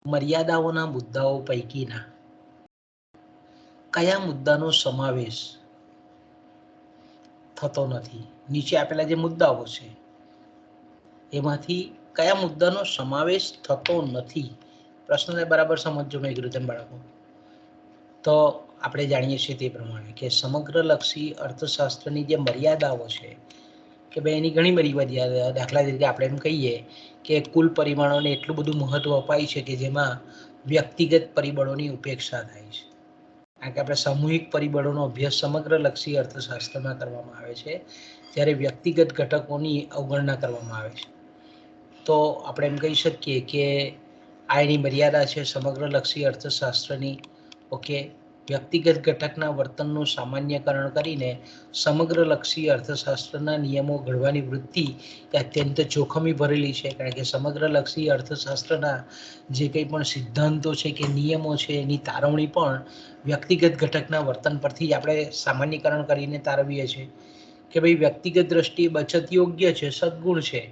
મર્યાદાઓના મુદ્દાઓ પૈકીના કયા મુદ્દાનો સમાવેશ થતો નથી? નીચે આપેલા જે મુદ્દાઓ છે એમાંથી કયા મુદ્દાનો સમાવેશ થતો નથી? પ્રશ્નને બરાબર સમજજો મેં કીધું તેમ બાળકો. તો આપણે જાણીએ છીએ તે પ્રમાણે કે સમગ્ર લક્ષી અર્થશાસ્ત્રની જે મર્યાદાઓ છે કે ભાઈ એની ઘણી બધી મર્યાદા, દાખલા તરીકે આપણે એમ કહીએ કે કુલ પરિમાણોને એટલું બધું મહત્વ અપાય છે કે જેમાં વ્યક્તિગત પરિબળોની ઉપેક્ષા થાય છે. કારણ કે આપણે સામૂહિક પરિબળોનો અભ્યાસ સમગ્ર લક્ષી અર્થશાસ્ત્રમાં કરવામાં આવે છે, જ્યારે વ્યક્તિગત ઘટકોની અવગણના કરવામાં આવે છે. તો આપણે એમ કહી શકીએ કે આ એની મર્યાદા છે સમગ્ર લક્ષી અર્થશાસ્ત્રની. ઓકે, વ્યક્તિગત ઘટકના વર્તનનું સામાન્યકરણ કરીને સમગ્ર લક્ષી અર્થશાસ્ત્રના નિયમો ઘડવાની વૃત્તિ એ અત્યંત જોખમી ભરેલી છે, કારણ કે સમગ્ર લક્ષી અર્થશાસ્ત્રના જે કંઈ પણ સિદ્ધાંતો છે કે નિયમો છે એની તારવણી પણ વ્યક્તિગત ઘટકના વર્તન પરથી જ આપણે સામાન્યકરણ કરીને તારવીએ છીએ કે ભાઈ વ્યક્તિગત દ્રષ્ટિએ બચત યોગ્ય છે, સદગુણ છે,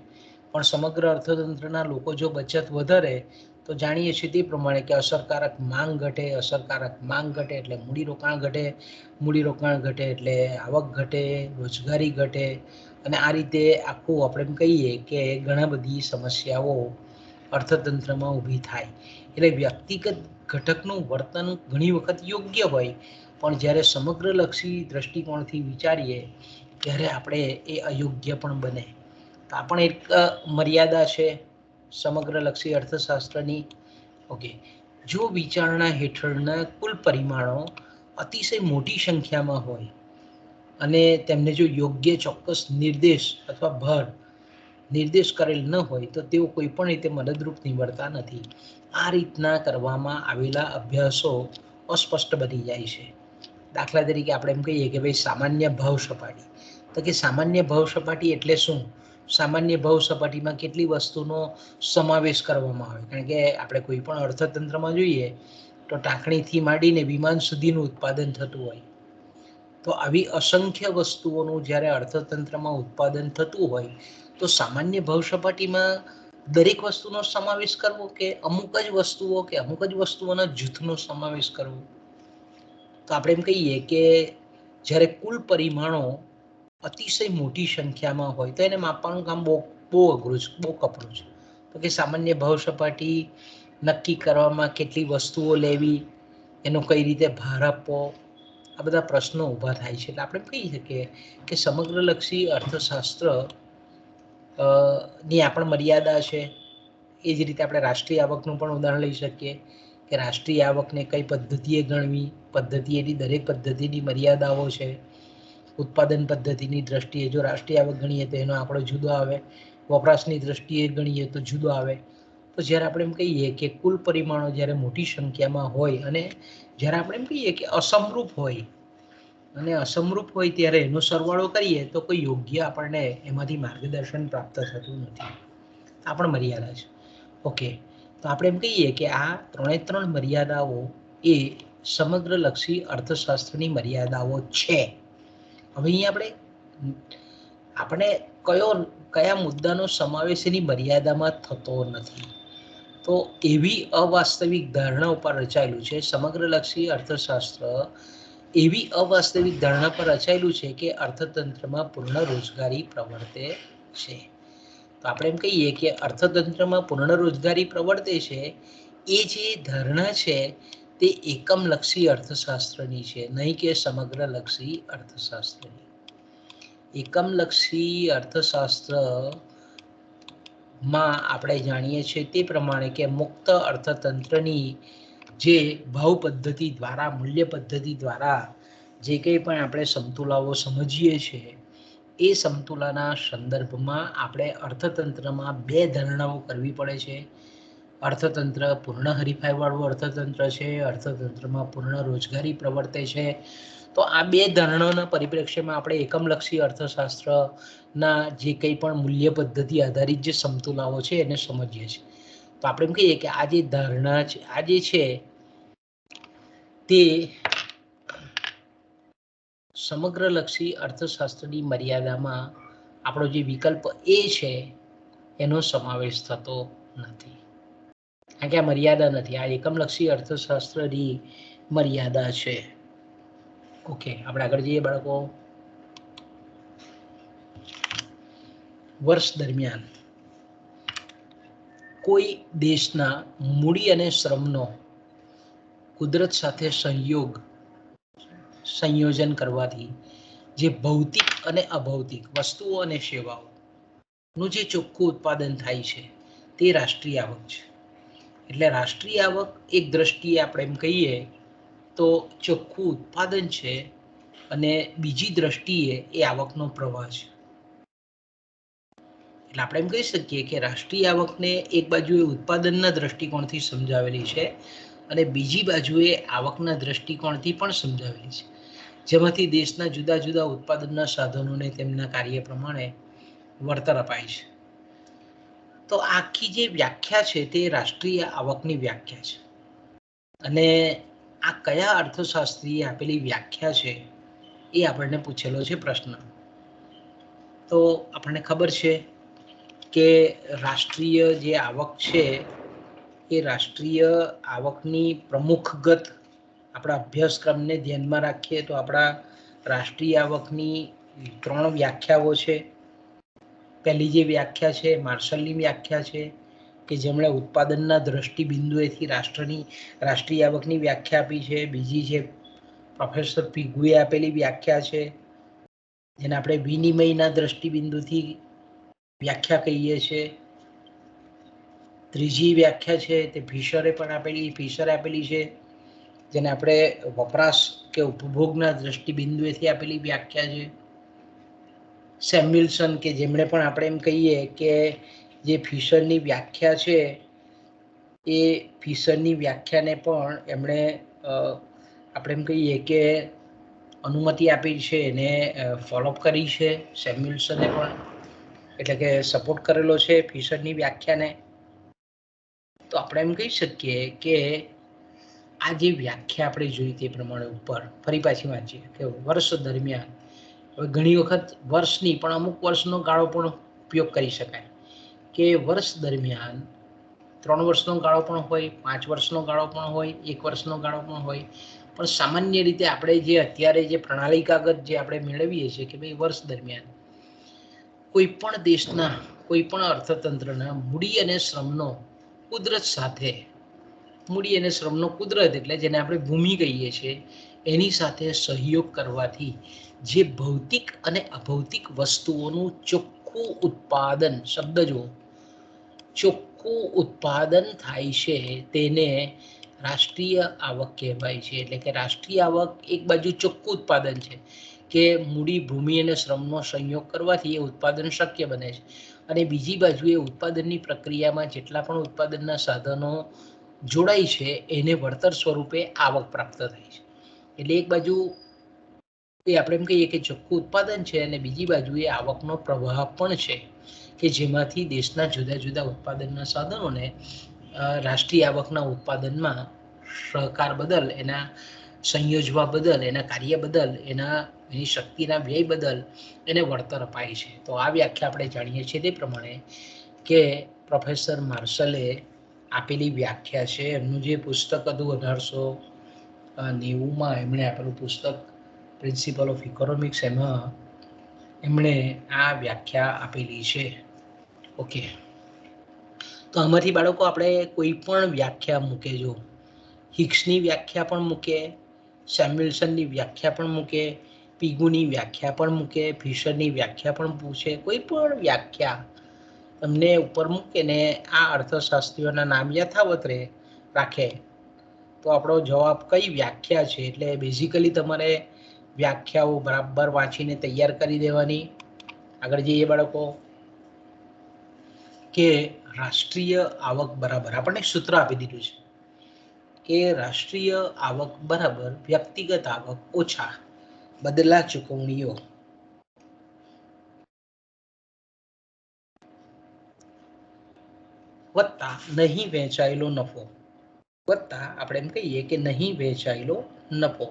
પણ સમગ્ર અર્થતંત્રના લોકો જો બચત વધારે તો જાણીએ છીએ તે પ્રમાણે કે અસરકારક માંગ ઘટે, અસરકારક માંગ ઘટે એટલે મૂડીરોકાણ ઘટે, મૂડીરોકાણ ઘટે એટલે આવક ઘટે, રોજગારી ઘટે, અને આ રીતે આખું આપણે એમ કહીએ કે ઘણા બધી સમસ્યાઓ અર્થતંત્રમાં ઊભી થાય. એટલે વ્યક્તિગત ઘટકનું વર્તન ઘણી વખત યોગ્ય હોય, પણ જ્યારે સમગ્રલક્ષી દ્રષ્ટિકોણથી વિચારીએ ત્યારે આપણે એ અયોગ્ય પણ બને. તો આ પણ એક મર્યાદા છે સમગ્રલક્ષી અર્થશાસ્ત્રની. ઓકે, જો વિચારણા હેઠળના કુલ પરિમાણો અતિશય મોટી સંખ્યામાં હોય અને તેમને જો યોગ્ય ચોક્કસ નિર્દેશ અથવા ભર નિર્દેશ કરેલ ન હોય તો તેઓ કોઈ પણ રીતે મદદરૂપ નીવડતા નથી. આ રીતના કરવામાં આવેલા અભ્યાસો અસ્પષ્ટ બની જાય છે. દાખલા તરીકે આપણે એમ કહીએ કે ભાઈ સામાન્ય ભાવ સપાટી, તો કે સામાન્ય ભાવ સપાટી એટલે શું? સામાન્ય ભાવ સપાટીમાં કેટલી વસ્તુનો સમાવેશ કરવામાં આવે? કારણ કે આપણે કોઈ પણ અર્થતંત્રમાં જોઈએ તો ટાંકણીથી માંડીને વિમાન સુધીનું ઉત્પાદન થતું હોય. તો આવી અસંખ્ય વસ્તુઓનું જ્યારે અર્થતંત્રમાં ઉત્પાદન થતું હોય તો સામાન્ય ભાવ સપાટીમાં દરેક વસ્તુનો સમાવેશ કરવો કે અમુક જ વસ્તુઓ કે અમુક જ વસ્તુઓના જૂથનો સમાવેશ કરવો? તો આપણે એમ કહીએ કે જ્યારે કુલ પરિમાણો અતિશય મોટી સંખ્યામાં હોય તો એને માપવાનું કામ બહુ અઘરું છે, બહુ કપરું છે. તો કે સામાન્ય ભાવ સપાટી નક્કી કરવામાં કેટલી વસ્તુઓ લેવી, એનો કઈ રીતે ભાર આપવો, આ બધા પ્રશ્નો ઊભા થાય છે. એટલે આપણે કહી શકીએ કે સમગ્રલક્ષી અર્થશાસ્ત્ર ની આ પણ મર્યાદા છે. એ જ રીતે આપણે રાષ્ટ્રીય આવકનું પણ ઉદાહરણ લઈ શકીએ કે રાષ્ટ્રીય આવકને કઈ પદ્ધતિએ ગણવી, પદ્ધતિએની દરેક પદ્ધતિની મર્યાદાઓ છે. ઉત્પાદન પદ્ધતિની દ્રષ્ટિએ જો રાષ્ટ્રીય આવક ગણીએ તો એનો આંકડો જુદો આવે, વપરાશની દ્રષ્ટિએ ગણીએ તો જુદો આવે. તો જ્યારે આપણે એમ કહીએ કે કુલ પરિમાણો જ્યારે મોટી સંખ્યામાં હોય અને જ્યારે આપણે એમ કહીએ કે અસમરૂપ હોય અને અસમરૂપ હોય ત્યારે એનો સરવાળો કરીએ તો કોઈ યોગ્ય આપણને એમાંથી માર્ગદર્શન પ્રાપ્ત થતું નથી. આ પણ મર્યાદા છે. ઓકે, તો આપણે એમ કહીએ કે આ ત્રણ મર્યાદાઓ એ સમગ્રલક્ષી અર્થશાસ્ત્રની મર્યાદાઓ છે. હવે અહીંયા આપણે કયા મુદ્દાનો સમાવેશ એની મર્યાદામાં થતો નથી? તો એવી અવાસ્તવિક ધારણા ઉપર રચાયેલું છે સમગ્રલક્ષી અર્થશાસ્ત્ર. એવી અવાસ્તવિક ધારણા પર રચાયેલું છે કે અર્થતંત્રમાં પૂર્ણ રોજગારી પ્રવર્તે છે. તો આપણે એમ કહીએ કે અર્થતંત્રમાં પૂર્ણ રોજગારી પ્રવર્તે છે, એ જે ધારણા છે તે એકમલક્ષી અર્થશાસ્ત્રની છે, નહીં કે સમગ્રલક્ષી અર્થશાસ્ત્રની. એકમલક્ષી અર્થશાસ્ત્ર માં આપણે જાણીએ છીએ તે પ્રમાણે કે મુક્ત અર્થતંત્રની જે ભાવ પદ્ધતિ દ્વારા, મૂલ્ય પદ્ધતિ દ્વારા જે કંઈ પણ આપણે સમતુલાઓ સમજીએ છીએ એ સમતુલાના સંદર્ભમાં આપણે અર્થતંત્રમાં બે ધારણાઓ કરવી પડે છે. અર્થતંત્ર પૂર્ણ હરીફાઈવાળું અર્થતંત્ર છે, અર્થતંત્રમાં પૂર્ણ રોજગારી પ્રવર્તે છે. તો આ બે ધારણાઓના પરિપ્રેક્ષ્યમાં આપણે એકમલક્ષી અર્થશાસ્ત્રના જે કંઈ પણ મૂલ્ય પદ્ધતિ આધારિત જે સમતુલાઓ છે એને સમજીએ છીએ. તો આપણે એમ કહીએ કે આ જે ધારણા છે, આ જે છે તે સમગ્રલક્ષી અર્થશાસ્ત્રની મર્યાદામાં આપણો જે વિકલ્પ એ છે એનો સમાવેશ થતો નથી, કારણ કે આ મર્યાદા નથી, આ એકમલક્ષી અર્થશાસ્ત્રની મર્યાદા છે. ઓકે, આપણે આગળ જઈએ બાળકો. વર્ષ દરમિયાન કોઈ દેશના મૂડી અને શ્રમનો કુદરત સાથે સંયોજન કરવાથી જે ભૌતિક અને અભૌતિક વસ્તુઓ અને સેવાઓનું જે ચોખ્ખું ઉત્પાદન થાય છે તે રાષ્ટ્રીય આવક છે. એટલે રાષ્ટ્રીય આવક એક દ્રષ્ટિએ આપણે એમ કહીએ તો ચોખ્ખું ઉત્પાદન છે, અને બીજી દ્રષ્ટિએ એ આવકનો પ્રવાહ છે. એટલે આપણે એમ કહી શકીએ કે રાષ્ટ્રીય આવકને એક બાજુએ ઉત્પાદનના દ્રષ્ટિકોણથી સમજાવેલી છે, અને બીજી બાજુએ આવકના દ્રષ્ટિકોણથી પણ સમજાવેલી છે, જેમાંથી દેશના જુદા જુદા ઉત્પાદનના સાધનોને તેમના કાર્ય પ્રમાણે વળતર અપાય છે. તો આખી જે વ્યાખ્યા છે તે રાષ્ટ્રીય આવકની વ્યાખ્યા છે, અને આ કયા અર્થશાસ્ત્રીએ આપેલી વ્યાખ્યા છે એ આપણને પૂછેલો છે પ્રશ્ન. તો આપણને ખબર છે કે રાષ્ટ્રીય જે આવક છે એ રાષ્ટ્રીય આવકની પ્રમુખગત આપણા અભ્યાસક્રમને ધ્યાનમાં રાખીએ તો આપણા રાષ્ટ્રીય આવકની 3 વ્યાખ્યાઓ છે. પહેલી જે વ્યાખ્યા છે માર્શલની વ્યાખ્યા છે, કે જેમણે ઉત્પાદનના દ્રષ્ટિબિંદુએથી રાષ્ટ્રીય આવકની વ્યાખ્યા આપી છે. બીજી છે પ્રોફેસર પિગુએ આપેલી વ્યાખ્યા છે, જેને આપણે વિનિમયના દ્રષ્ટિબિંદુથી વ્યાખ્યા કહીએ છીએ. ત્રીજી વ્યાખ્યા છે તે ફિશરે આપેલી છે, જેને આપણે વપરાશ કે ઉપભોગના દ્રષ્ટિબિંદુએથી આપેલી વ્યાખ્યા છે. સેમ્યુલ્સન કે જેમણે પણ આપણે એમ કહીએ કે જે ફિશરની વ્યાખ્યા છે એ ફિશરની વ્યાખ્યાને પણ એમણે આપણે એમ કહીએ કે અનુમતિ આપી છે, એને ફોલોઅપ કરી છે સેમ્યુલ્સને પણ, એટલે કે સપોર્ટ કરેલો છે ફિશરની વ્યાખ્યાને. તો આપણે એમ કહી શકીએ કે આ જે વ્યાખ્યા આપણે જોઈ તે પ્રમાણે ઉપર ફરી પાછી વાંચીએ કે વર્ષ દરમિયાન, હવે ઘણી વખત વર્ષની પણ અમુક વર્ષનો ગાળો પણ ઉપયોગ કરી શકાય, કે વર્ષ દરમિયાન 3 વર્ષનો ગાળો પણ હોય, 5 વર્ષનો ગાળો પણ હોય, 1 વર્ષનો ગાળો પણ હોય, પણ સામાન્ય રીતે આપણે જે અત્યારે જે પ્રણાલિકાગત જે આપણે મેળવીએ છીએ કે ભાઈ વર્ષ દરમિયાન કોઈ પણ દેશના કોઈ પણ અર્થતંત્રના મૂડી અને શ્રમનો કુદરત સાથે, મૂડી અને શ્રમનો કુદરત એટલે જેને આપણે ભૂમિ કહીએ છીએ, એની સાથે સહયોગ કરવાથી જે ભૌતિક અને અભૌતિક વસ્તુઓનું ચોખ્ખું ઉત્પાદન, શબ્દ જુઓ, ચોખ્ખું ઉત્પાદન થાય છે તેને રાષ્ટ્રીય આવક કહેવાય છે. એટલે કે રાષ્ટ્રીય આવક એક બાજુ ચોખ્ખું ઉત્પાદન છે, કે મૂડી, ભૂમિ અને શ્રમનો સંયોગ કરવાથી એ ઉત્પાદન શક્ય બને છે, અને બીજી બાજુ એ ઉત્પાદનની પ્રક્રિયામાં જેટલા પણ ઉત્પાદનના સાધનો જોડાય છે એને વળતર સ્વરૂપે આવક પ્રાપ્ત થાય છે. એટલે એક બાજુ એ આપણે એમ કહીએ કે ચોખ્ખું ઉત્પાદન છે, અને બીજી બાજુ એ આવકનો પ્રવાહ પણ છે, કે જેમાંથી દેશના જુદા જુદા ઉત્પાદનના સાધનોને રાષ્ટ્રીય આવકના ઉત્પાદનમાં સહકાર બદલ, એના સંયોજવા બદલ, એના કાર્ય બદલ, એની શક્તિના વ્યય બદલ એને વળતર અપાય છે. તો આ વ્યાખ્યા આપણે જાણીએ છીએ તે પ્રમાણે કે પ્રોફેસર માર્શલે આપેલી વ્યાખ્યા છે. એમનું જે પુસ્તક હતું 1890માં એમણે આપેલું પુસ્તક પ્રિન્સિપલ ઓફ ઇકોનોમિક્સ, એમાં એમણે આ વ્યાખ્યા આપેલી છે. ઓકે, તો આમાંથી બાળકો આપણે કોઈ પણ વ્યાખ્યા મૂકે, જો હિક્સની વ્યાખ્યા પણ મૂકે, સેમ્યુલ્સનની વ્યાખ્યા પણ મૂકે, પિગુની વ્યાખ્યા પણ મૂકે, ફિશરની વ્યાખ્યા પણ પૂછે, કોઈ પણ વ્યાખ્યા તમને ઉપર મૂકે ને આ અર્થશાસ્ત્રીઓના નામ યથાવત રાખે તો આપણો જવાબ કઈ વ્યાખ્યા છે. એટલે બેઝિકલી તમારે વ્યાખ્યાઓ બરાબર વાંચીને તૈયાર કરી દેવાની. આગળ જઈએ બાળકો, કે રાષ્ટ્રીય આવક બરાબર આપણને સૂત્ર આપી દીધું છે કે રાષ્ટ્રીય આવક બરાબર વ્યક્તિગત આવક ઓછા બદલા ચૂકવણીઓ વત્તા નહીં વહેંચાયેલો નફો, વત્તા આપણે એમ કહીએ કે નહીં વહેંચાયેલો નફો,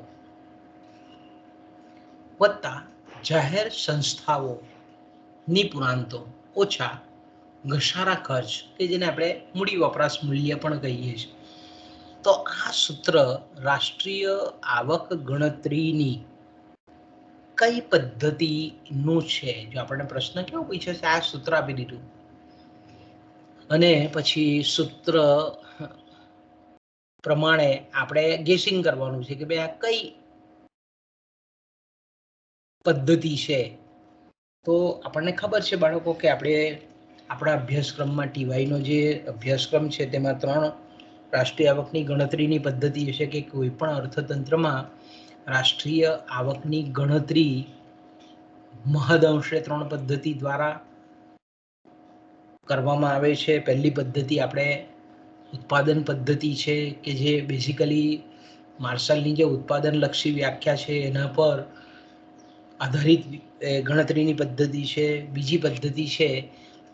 વત્તા જાહેર સંસ્થાઓ નિપુણાંતો ઓછા ઘસારા ખર્ચ કે જેને આપણે મૂડી વપરાશ મૂલ્ય પણ કહીએ છીએ. તો આ સૂત્ર રાષ્ટ્રીય આવક ગણતરીની કઈ પદ્ધતિનું છે? જો આપણને પ્રશ્ન કેવો પૂછ્યો છે, આ સૂત્ર આપી દીધું અને પછી સૂત્ર પ્રમાણે આપણે ગેસિંગ કરવાનું છે કે ભાઈ આ કઈ પદ્ધતિ છે. તો આપણને ખબર છે બાળકો કે આપણે આપણા અભ્યાસક્રમમાં ટીવાયનો જે અભ્યાસક્રમ છે તેમાં 3 રાષ્ટ્રીય આવકની ગણતરીની પદ્ધતિ છે કે કોઈ પણ અર્થતંત્રમાં રાષ્ટ્રીય આવકની ગણતરી મહદઅંશે 3 પદ્ધતિ દ્વારા કરવામાં આવે છે. પહેલી પદ્ધતિ આપણે ઉત્પાદન પદ્ધતિ છે કે જે બેઝિકલી માર્શલની જે ઉત્પાદન લક્ષી વ્યાખ્યા છે એના પર આધારિત ગણતરીની પદ્ધતિ છે. બીજી પદ્ધતિ છે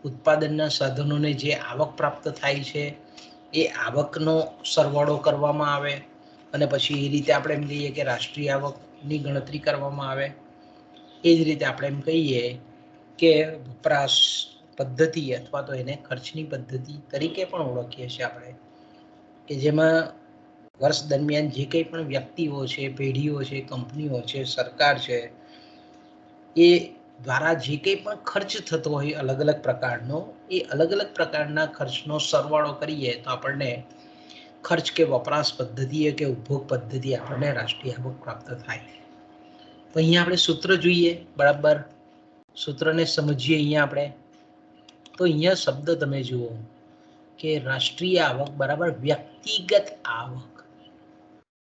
ઉત્પાદનના સાધનોને જે આવક પ્રાપ્ત થાય છે એ આવકનો સરવાળો કરવામાં આવે અને પછી એ રીતે આપણે એમ કહીએ કે રાષ્ટ્રીય આવકની ગણતરી કરવામાં આવે. એ જ રીતે આપણે એમ કહીએ કે વપરાશ પદ્ધતિ અથવા તો એને ખર્ચની પદ્ધતિ તરીકે પણ ઓળખીએ છીએ આપણે, કે જેમાં વર્ષ દરમિયાન જે કંઈ પણ વ્યક્તિઓ છે, પેઢીઓ છે, કંપનીઓ છે, સરકાર છે, એ દ્વારા જે કંઈ પણ ખર્ચ થતો હોય અલગ અલગ પ્રકારનો, એ અલગ અલગ પ્રકારના ખર્ચનો સરવાળો કરીએ તો આપણને ખર્ચ કે વપરાશ પદ્ધતિ કે ઉપભોગ પદ્ધતિ આપણને રાષ્ટ્રીય આવક પ્રાપ્ત થાય. તો અહીંયા આપણે સૂત્ર જોઈએ, બરાબર સૂત્રને સમજીએ. અહીંયા આપણે તો અહીંયા શબ્દ તમે જુઓ કે રાષ્ટ્રીય આવક બરાબર વ્યક્તિગત આવક.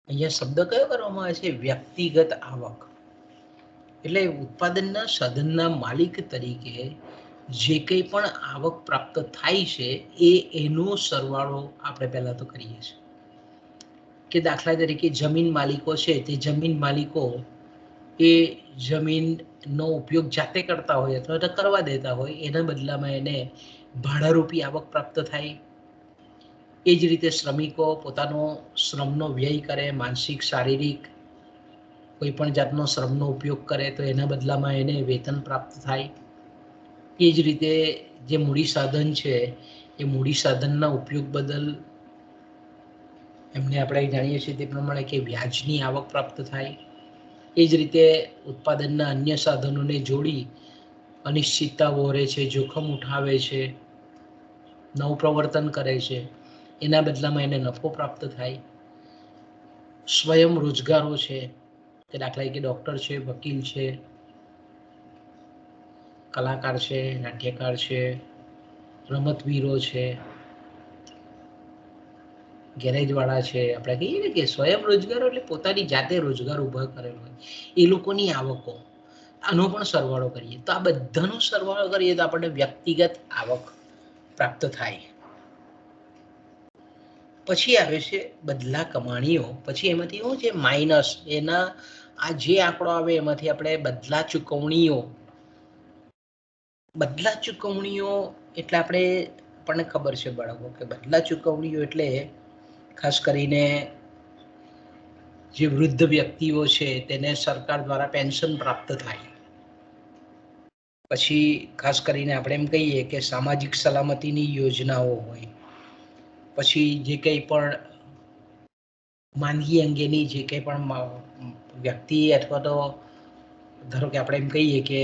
અહીંયા શબ્દ કયો કરવામાં આવે છે? વ્યક્તિગત આવક. એટલે ઉત્પાદનના સાધનના માલિક તરીકે જે કંઈ પણ આવક પ્રાપ્ત થાય છે એનો સરવાળો આપણે પહેલા તો કરીએ છીએ. કે દાખલા તરીકે જમીન માલિકો છે, તે જમીન માલિકો એ જમીનનો ઉપયોગ જાતે કરતા હોય અથવા તો કરવા દેતા હોય, એના બદલામાં એને ભાડારૂપી આવક પ્રાપ્ત થાય. એ જ રીતે શ્રમિકો પોતાનો શ્રમનો વ્યય કરે, માનસિક, શારીરિક કોઈ પણ જાતનો શ્રમનો ઉપયોગ કરે તો એના બદલામાં એને વેતન પ્રાપ્ત થાય. એ જ રીતે જે મૂડી સાધન છે એ મૂડી સાધનના ઉપયોગ બદલ એમને આપણે જાણીએ છીએ તે પ્રમાણે કે વ્યાજની આવક પ્રાપ્ત થાય. એ જ રીતે ઉત્પાદનના અન્ય સાધનોને જોડી અનિશ્ચિતતા વહોરે છે, જોખમ ઉઠાવે છે, નવપ્રવર્તન કરે છે, એના બદલામાં એને નફો પ્રાપ્ત થાય. સ્વયં રોજગારો છે, કે દાખલા તરીકે ડૉક્ટર છે, વકીલ છે, કલાકાર છે, નાટ્યકાર છે, રમતવીરો છે, ગેરેજવાળા છે, આપણે કહીએ ને કે સ્વયં રોજગારો એટલે પોતાની જાતે રોજગાર ઊભા કરેલો હોય એ લોકોની આવકો, આનો પણ સરવાળો કરીએ તો આ બધાનો સરવાળો કરીએ તો આપણને વ્યક્તિગત આવક પ્રાપ્ત થાય. પછી આવે છે બદલા કમાણીઓ. પછી એમાંથી શું છે? માઇનસ. એના આ જે આંકડો આવે એમાંથી આપણે બદલા ચૂકવણીઓ. બદલા ચૂકવણીઓ એટલે આપણને ખબર છે બાળકો કે બદલા ચૂકવણીઓ એટલે ખાસ કરીને જે વૃદ્ધ વ્યક્તિઓ છે તેને સરકાર દ્વારા પેન્શન પ્રાપ્ત થાય. પછી ખાસ કરીને આપણે એમ કહીએ કે સામાજિક સલામતીની યોજનાઓ હોય. પછી જે કંઈ પણ માંદગી અંગેની જે કંઈ પણ વ્યક્તિ અથવા તો ધારો કે આપણે એમ કહીએ કે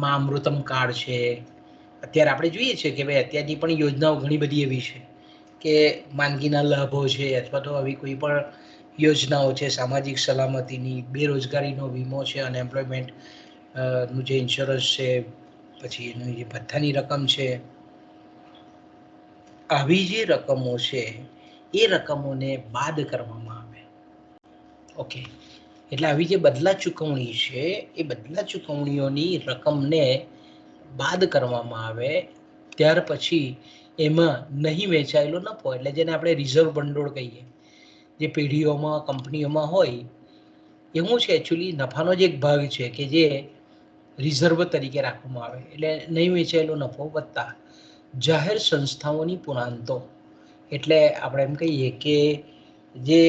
મા અમૃતમ કાર્ડ છે. અત્યારે આપણે જોઈએ છીએ કે ભાઈ અત્યારની પણ યોજનાઓ ઘણી બધી એવી છે કે માંદગીના લાભો છે અથવા તો આવી કોઈ પણ યોજનાઓ છે, સામાજિક સલામતીની, બેરોજગારીનો વીમો છે, અનએમ્પ્લોયમેન્ટ નું જે ઇન્સ્યોરન્સ છે, પછી એની જે ભથ્થાની રકમ છે, આવી જે રકમો છે એ રકમોને બાદ કરવામાં આવે. ઓકે, એટલે આવી જે બદલા ચૂકવણી છે એ બદલા ચૂકવણીઓની રકમને બાદ કરવામાં આવે. ત્યાર પછી એમાં નહીં વેચાયેલો નફો, એટલે જેને આપણે રિઝર્વ ભંડોળ કહીએ, જે પેઢીઓમાં કંપનીઓમાં હોય એ શું છે? એકચ્યુઅલી નફાનો જ એક ભાગ છે કે જે રિઝર્વ તરીકે રાખવામાં આવે. એટલે નહીં વેચાયેલો નફો વત્તા જાહેર સંસ્થાઓની પુરાંતો, એટલે આપણે એમ કહીએ કે જે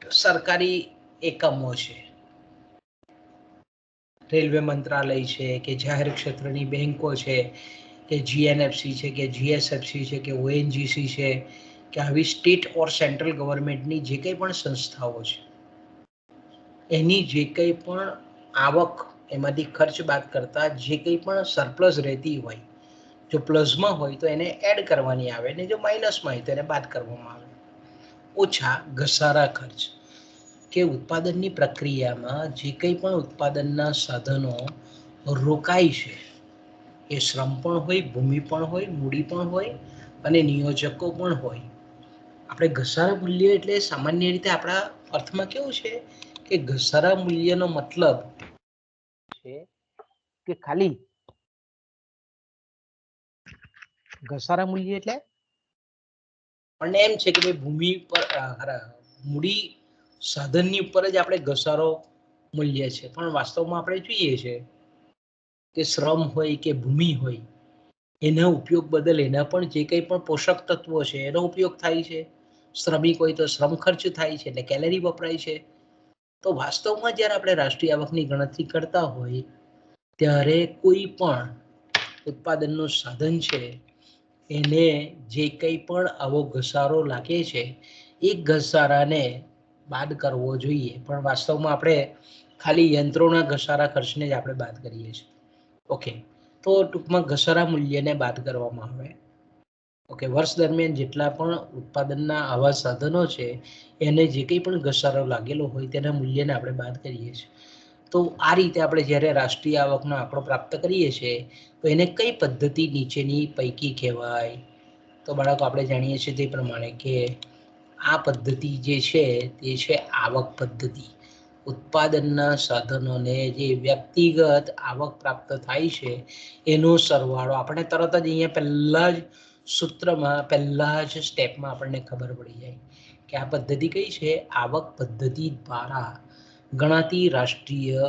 સરકારી એકમો છે, રેલવે મંત્રાલય છે, કે જાહેર ક્ષેત્રની બેંકો છે, કે જીએનએફસી છે કે જીએસએફસી છે કે ઓએનજીસી છે કે આવી સ્ટેટ ઓર સેન્ટ્રલ ગવર્મેન્ટની જે કંઈ પણ સંસ્થાઓ છે એની જે કંઈ પણ આવક એમાંથી ખર્ચ બાદ કરતા જે કંઈ પણ સરપ્લસ રહેતી હોય, જો પ્લસમાં હોય તો એને એડ કરવાની આવે ને જો માઇનસમાં હોય તો એને બાદ કરવામાં આવે. ઓછા ઘસારા ખર્ચ કે ઉત્પાદનની પ્રક્રિયામાં જે કંઈ પણ ઉત્પાદનના સાધનો રોકાય છે, એ શ્રમ પણ હોય, ભૂમિ પણ હોય, મૂડી પણ હોય અને નિયોજકો પણ હોય. આપણે ઘસારા મૂલ્ય એટલે સામાન્ય રીતે આપણા અર્થમાં કેવું છે કે ઘસારા મૂલ્યનો મતલબ છે કે ખાલી ઘસારા મૂલ્ય એટલે પણ એમ છે કે ભાઈ ભૂમિ પર મૂડી સાધનની ઉપર જ આપણે ઘસારો મૂલ્ય છે, પણ વાસ્તવમાં આપણે જોઈએ છે કે શ્રમ હોય કે ભૂમિ હોય એના ઉપયોગ બદલ એના પણ જે કંઈ પણ પોષક તત્વો છે એનો ઉપયોગ થાય છે. શ્રમિક હોય તો શ્રમ ખર્ચ થાય છે એટલે કેલરી વપરાય છે. તો વાસ્તવમાં જ્યારે આપણે રાષ્ટ્રીય આવકની ગણતરી કરતા હોય ત્યારે કોઈ પણ ઉત્પાદનનું સાધન છે એને જે કંઈ પણ આવો ઘસારો લાગે છે એ ઘસારાને બાદ કરવો જોઈએ, પણ વાસ્તવમાં આપણે ખાલી યંત્રોના ઘસારા ખર્ચને જ આપણે બાદ કરીએ છીએ. ઓકે, તો ટૂંકમાં ઘસારા મૂલ્યને બાદ કરવામાં આવે. ઓકે, વર્ષ દરમિયાન જેટલા પણ ઉત્પાદનના આવા સાધનો છે એને જે કંઈ પણ ઘસારો લાગેલો હોય તેના મૂલ્યને આપણે બાદ કરીએ છીએ. તો આ રીતે આપણે જ્યારે રાષ્ટ્રીય આવકનો આંકડો પ્રાપ્ત કરીએ છીએ તો એને કઈ પદ્ધતિ નીચેની પૈકી કહેવાય? તો બાળકો આપણે જાણીએ છીએ તે પ્રમાણે કે આ પદ્ધતિ જે છે તે છે આવક પદ્ધતિ. ઉત્પાદનના સાધનોને જે વ્યક્તિગત આવક પ્રાપ્ત થાય છે એનો સરવાળો આપણે તરત જ અહીંયા પહેલા જ સૂત્રમાં પહેલા જ સ્ટેપમાં આપણને ખબર પડી જાય કે આ પદ્ધતિ કઈ છે? આવક પદ્ધતિ દ્વારા ગણાતી રાષ્ટ્રીય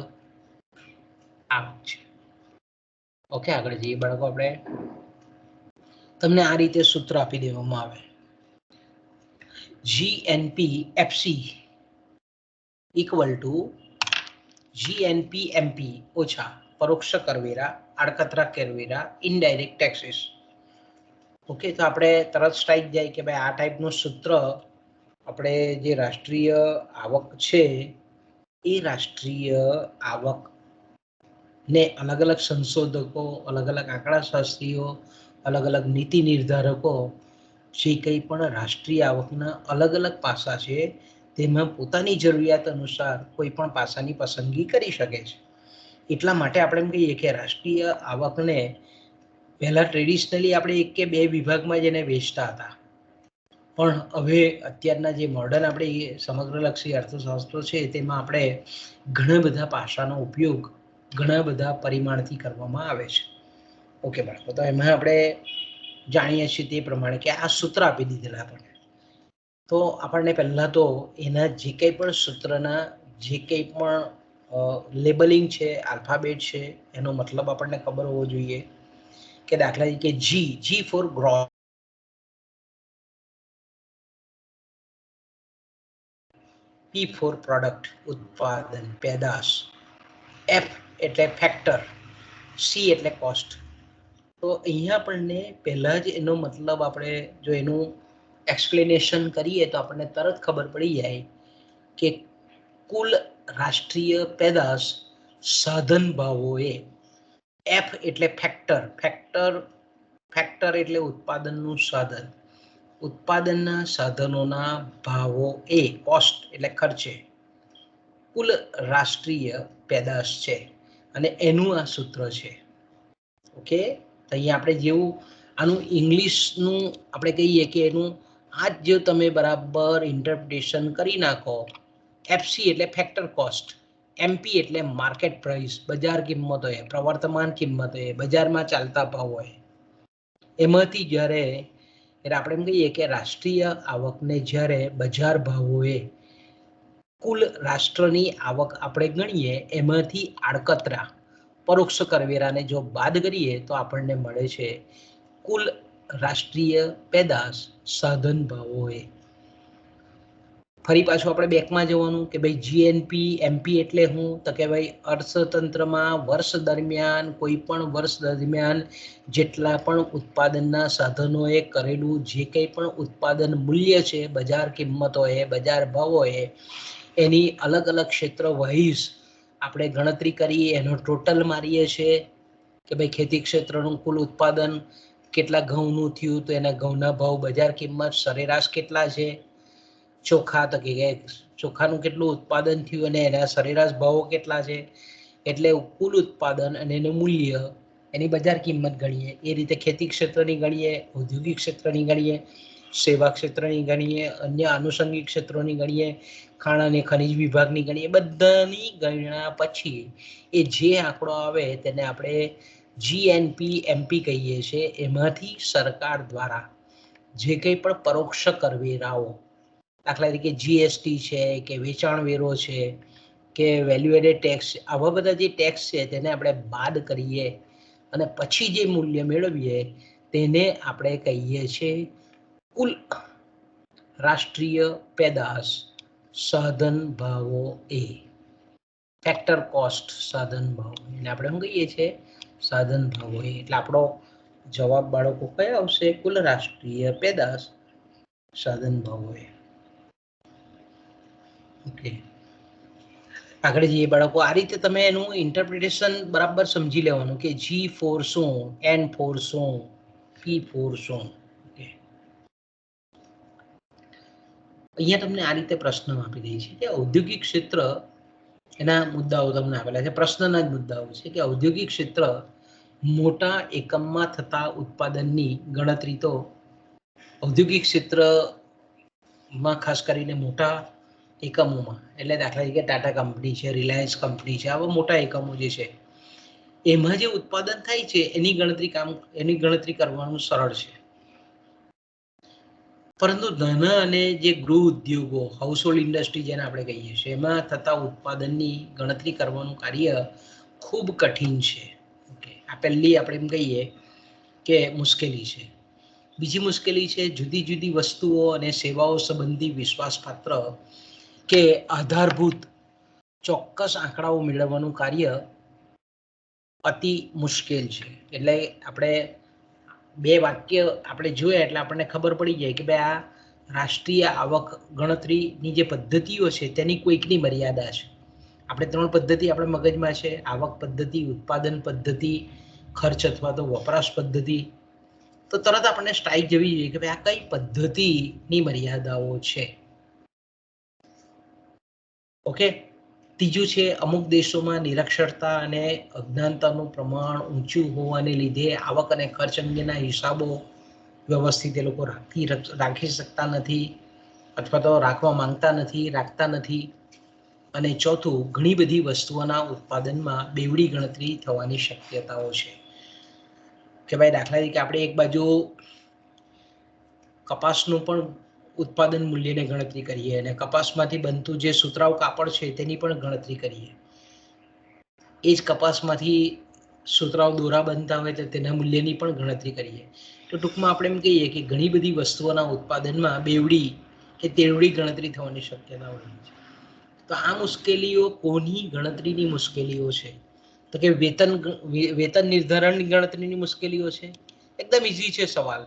આવક છે. ઓકે, આગળ જઈએ બાળકો. આપણે તમને આ રીતે સૂત્ર આપી દેવામાં આવે, GNP-FC ઇક્વલ ટુ GNP-MP ઓછા પરોક્ષ કરવેરા, આડકતરા કરવેરા, ઇનડાયરેક્ટ ટેક્સીસ. ઓકે, તો આપણે તરત સ્ટ્રાઇક જાય કે ભાઈ આ ટાઈપનું સૂત્ર આપણે જે રાષ્ટ્રીય આવક છે એ રાષ્ટ્રીય આવક ને અલગ અલગ સંશોધકો, અલગ અલગ આંકડાશાસ્ત્રીઓ, અલગ અલગ નીતિ નિર્ધારકો જે કંઈ પણ રાષ્ટ્રીય આવકના અલગ અલગ પાસા છે તેમાં પોતાની જરૂરિયાત અનુસાર કોઈ પણ પાસાની પસંદગી કરી શકે છે. એટલા માટે આપણે એમ કહીએ કે રાષ્ટ્રીય આવકને પહેલા ટ્રેડિશનલી આપણે એક કે બે વિભાગમાં જ એને વેચતા હતા, પણ હવે અત્યારના જે મોડર્ન આપણે સમગ્રલક્ષી અર્થશાસ્ત્રો છે તેમાં આપણે ઘણા બધા પાસાનો ઉપયોગ ઘણા બધા પરિમાણથી કરવામાં આવે છે. ઓકે બાળકો, તો એમાં આપણે જાણીએ છીએ તે પ્રમાણે કે આ સૂત્ર આપી દીધેલા આપણને, તો આપણને પહેલાં તો એના જે કંઈ પણ સૂત્રના જે કંઈ પણ લેબલિંગ છે, આલ્ફાબેટ છે, એનો મતલબ આપણને ખબર હોવો જોઈએ. કે દાખલા તરીકે G for gross, P for product ઉત્પાદન પેદાશ, F એટલે ફેક્ટર, C એટલે કોસ્ટ. તો અહીંયા આપણને પહેલા જ એનો મતલબ આપણે જો એનું એક્સપ્લેનેશન કરીએ તો આપણને તરત ખબર પડી જાય કે કુલ રાષ્ટ્રીય પેદાશ સાધન ભાવોએ, F એટલે ફેક્ટર એટલે ઉત્પાદનનું સાધન, ઉત્પાદનના સાધનોના ભાવો એ કોસ્ટ એટલે ખર્ચે કુલ રાષ્ટ્રીય પેદાશ છે અને એનું આ સૂત્ર છે. ઓકે, તો અહીંયા આપણે જેવું આનું ઇંગ્લિશનું આપણે કહીએ કે એનું આ જ જો તમે બરાબર ઇન્ટરપ્રિટેશન કરી નાખો, FC એટલે ફેક્ટર કોસ્ટ, MP એટલે માર્કેટ પ્રાઇસ, બજાર કિંમત હોય, પ્રવર્તમાન કિંમત હોય, બજારમાં ચાલતા ભાવ હોય, એમાંથી જ્યારે આપણે એમ કહીએ કે રાષ્ટ્રીય આવકને જ્યારે બજાર ભાવોએ કુલ રાષ્ટ્રની આવક આપણે ગણીએ એમાંથી આડકતરા પરોક્ષ કરવેરાને જો બાદ કરીએ તો આપણને મળે છે કુલ રાષ્ટ્રીય પેદાશ સાધન ભાવોએ. ફરી પાછું આપણે બેકમાં જવાનું કે ભાઈ જીએનપી એમપી એટલે શું, તો કે ભાઈ અર્થતંત્રમાં વર્ષ દરમિયાન કોઈ પણ વર્ષ દરમિયાન જેટલા પણ ઉત્પાદનના સાધનોએ કરેલું જે કંઈ પણ ઉત્પાદન મૂલ્ય છે, બજાર કિંમત હોય, બજાર ભાવ હોય, એની અલગ અલગ ક્ષેત્ર વાઇઝ આપણે ગણતરી કરી એનો ટોટલ મારીએ છીએ કે ભાઈ ખેતી ક્ષેત્રનું કુલ ઉત્પાદન કેટલા ઘઉંનું થયું તો એના ઘઉંના ભાવ, બજાર કિંમત, સરેરાશ કેટલા છે, ચોખા તો કે ચોખાનું કેટલું ઉત્પાદન થયું અને એના સરેરાશ ભાવો કેટલા છે, એટલે કુલ ઉત્પાદન અને એનું મૂલ્ય, એની બજાર કિંમત ગણીએ. એ રીતે ખેતી ક્ષેત્રની ગણીએ, ઔદ્યોગિક ક્ષેત્રની ગણીએ, સેવા ક્ષેત્રની ગણીએ, અન્ય આનુષંગિક ક્ષેત્રોની ગણીએ, ખાણ અને ખનિજ વિભાગની ગણીએ. બધાની ગણના પછી એ જે આંકડો આવે તેને આપણે જીએનપી એમપી કહીએ છીએ. એમાંથી સરકાર દ્વારા જે કંઈ પણ પરોક્ષ કરવેરાઓ, દાખલા તરીકે જીએસટી છે કે વેચાણ વેરો છે કે વેલ્યુ એડેડ ટેક્સ, આવા બધા જે ટેક્સ છે તેને આપણે બાદ કરીએ અને પછી જે મૂલ્ય મેળવીએ તેને આપણે કહીએ છીએ કુલ રાષ્ટ્રીય પેદાશ સાધન ભાવો, એ ફેક્ટર કોસ્ટ સાધન ભાવ, એને આપણે શું કહીએ છીએ? સાધન ભાવો. એટલે આપણો જવાબ બાળકો કયો આવશે? કુલ રાષ્ટ્રીય પેદાશ સાધન ભાવો. ઓકે, આગળ જઈએ બાળકો. આ રીતે તમે એનું ઇન્ટરપ્રિટેશન બરાબર સમજી લેવાનું કે G4 શું, N4 શું, P4 શું. અહીંયા તમને આ રીતે પ્રશ્ન આપી દે છે કે ઔદ્યોગિક ક્ષેત્ર, એના મુદ્દાઓ તમને આપેલા છે, પ્રશ્નના જ મુદ્દાઓ છે કે ઔદ્યોગિક ક્ષેત્ર મોટા એકમમાં થતા ઉત્પાદનની ગણતરી તો ઔદ્યોગિક ક્ષેત્રમાં ખાસ કરીને મોટા એકમોમાં, એટલે દાખલા તરીકે ટાટા કંપની છે, રિલાયન્સ કંપની છે, આવા મોટા એકમો જે છે એમાં જે ઉત્પાદન થાય છે એની ગણતરી કરવાનું સરળ છે. પરંતુ નાના અને જે ગૃહ ઉદ્યોગો, હાઉસહોલ્ડ ઇન્ડસ્ટ્રી જેને આપણે કહીએ છીએ, એમાં થતા ઉત્પાદનની ગણતરી કરવાનું કાર્ય ખૂબ કઠિન છે. આ પહેલી આપણે એમ કહીએ કે મુશ્કેલી છે. બીજી મુશ્કેલી છે જુદી જુદી વસ્તુઓ અને સેવાઓ સંબંધી વિશ્વાસપાત્ર કે આધારભૂત ચોક્કસ આંકડાઓ મેળવવાનું કાર્ય અતિ મુશ્કેલ છે. એટલે આપણે બે વાક્ય આપણે જોયા એટલે આપણને ખબર પડી જાય કે ભાઈ આ રાષ્ટ્રીય આવક ગણતરીની જે પદ્ધતિઓ છે તેની કોઈકની મર્યાદા છે. આપણે 3 પદ્ધતિ આપણા મગજમાં છે: આવક પદ્ધતિ, ઉત્પાદન પદ્ધતિ, ખર્ચ અથવા તો વપરાશ પદ્ધતિ. તો તરત આપણને સ્ટ્રાઇક જવી જોઈએ કે ભાઈ આ કઈ પદ્ધતિની મર્યાદાઓ છે. ઓકે. ત્રીજું છે અમુક દેશોમાં નિરક્ષરતા અને અજ્ઞાનતાનું પ્રમાણ ઊંચું હોવાને લીધે આવક અને ખર્ચ અંગેના હિસાબો વ્યવસ્થિત એ લોકો રાખી શકતા નથી અથવા તો રાખવા માંગતા નથી, રાખતા નથી. અને ચોથું, ઘણી બધી વસ્તુઓના ઉત્પાદનમાં બેવડી ગણતરી થવાની શક્યતાઓ છે. કે ભાઈ દાખલા તરીકે આપણે એક બાજુ કપાસનું પણ ઉત્પાદન મૂલ્યની ગણતરી કરીએ અને કપાસમાંથી બનતું જે સુતરાઉ કાપડ છે તેની પણ ગણતરી કરીએ. એ જ કપાસમાંથી સુતરાઉ દોરા બનતા હોય તો તેના મૂલ્યની પણ ગણતરી કરીએ. તો ટૂંકમાં આપણે એમ કહીએ કે ઘણી બધી વસ્તુઓના ઉત્પાદનમાં બેવડી કે તેવડી ગણતરી થવાની શક્યતાઓ હોય છે. તો આ મુશ્કેલીઓ કોની ગણતરીની મુશ્કેલીઓ છે? તો કે વેતન નિર્ધારણની ગણતરીની મુશ્કેલીઓ છે. એકદમ ઈઝી છે સવાલ,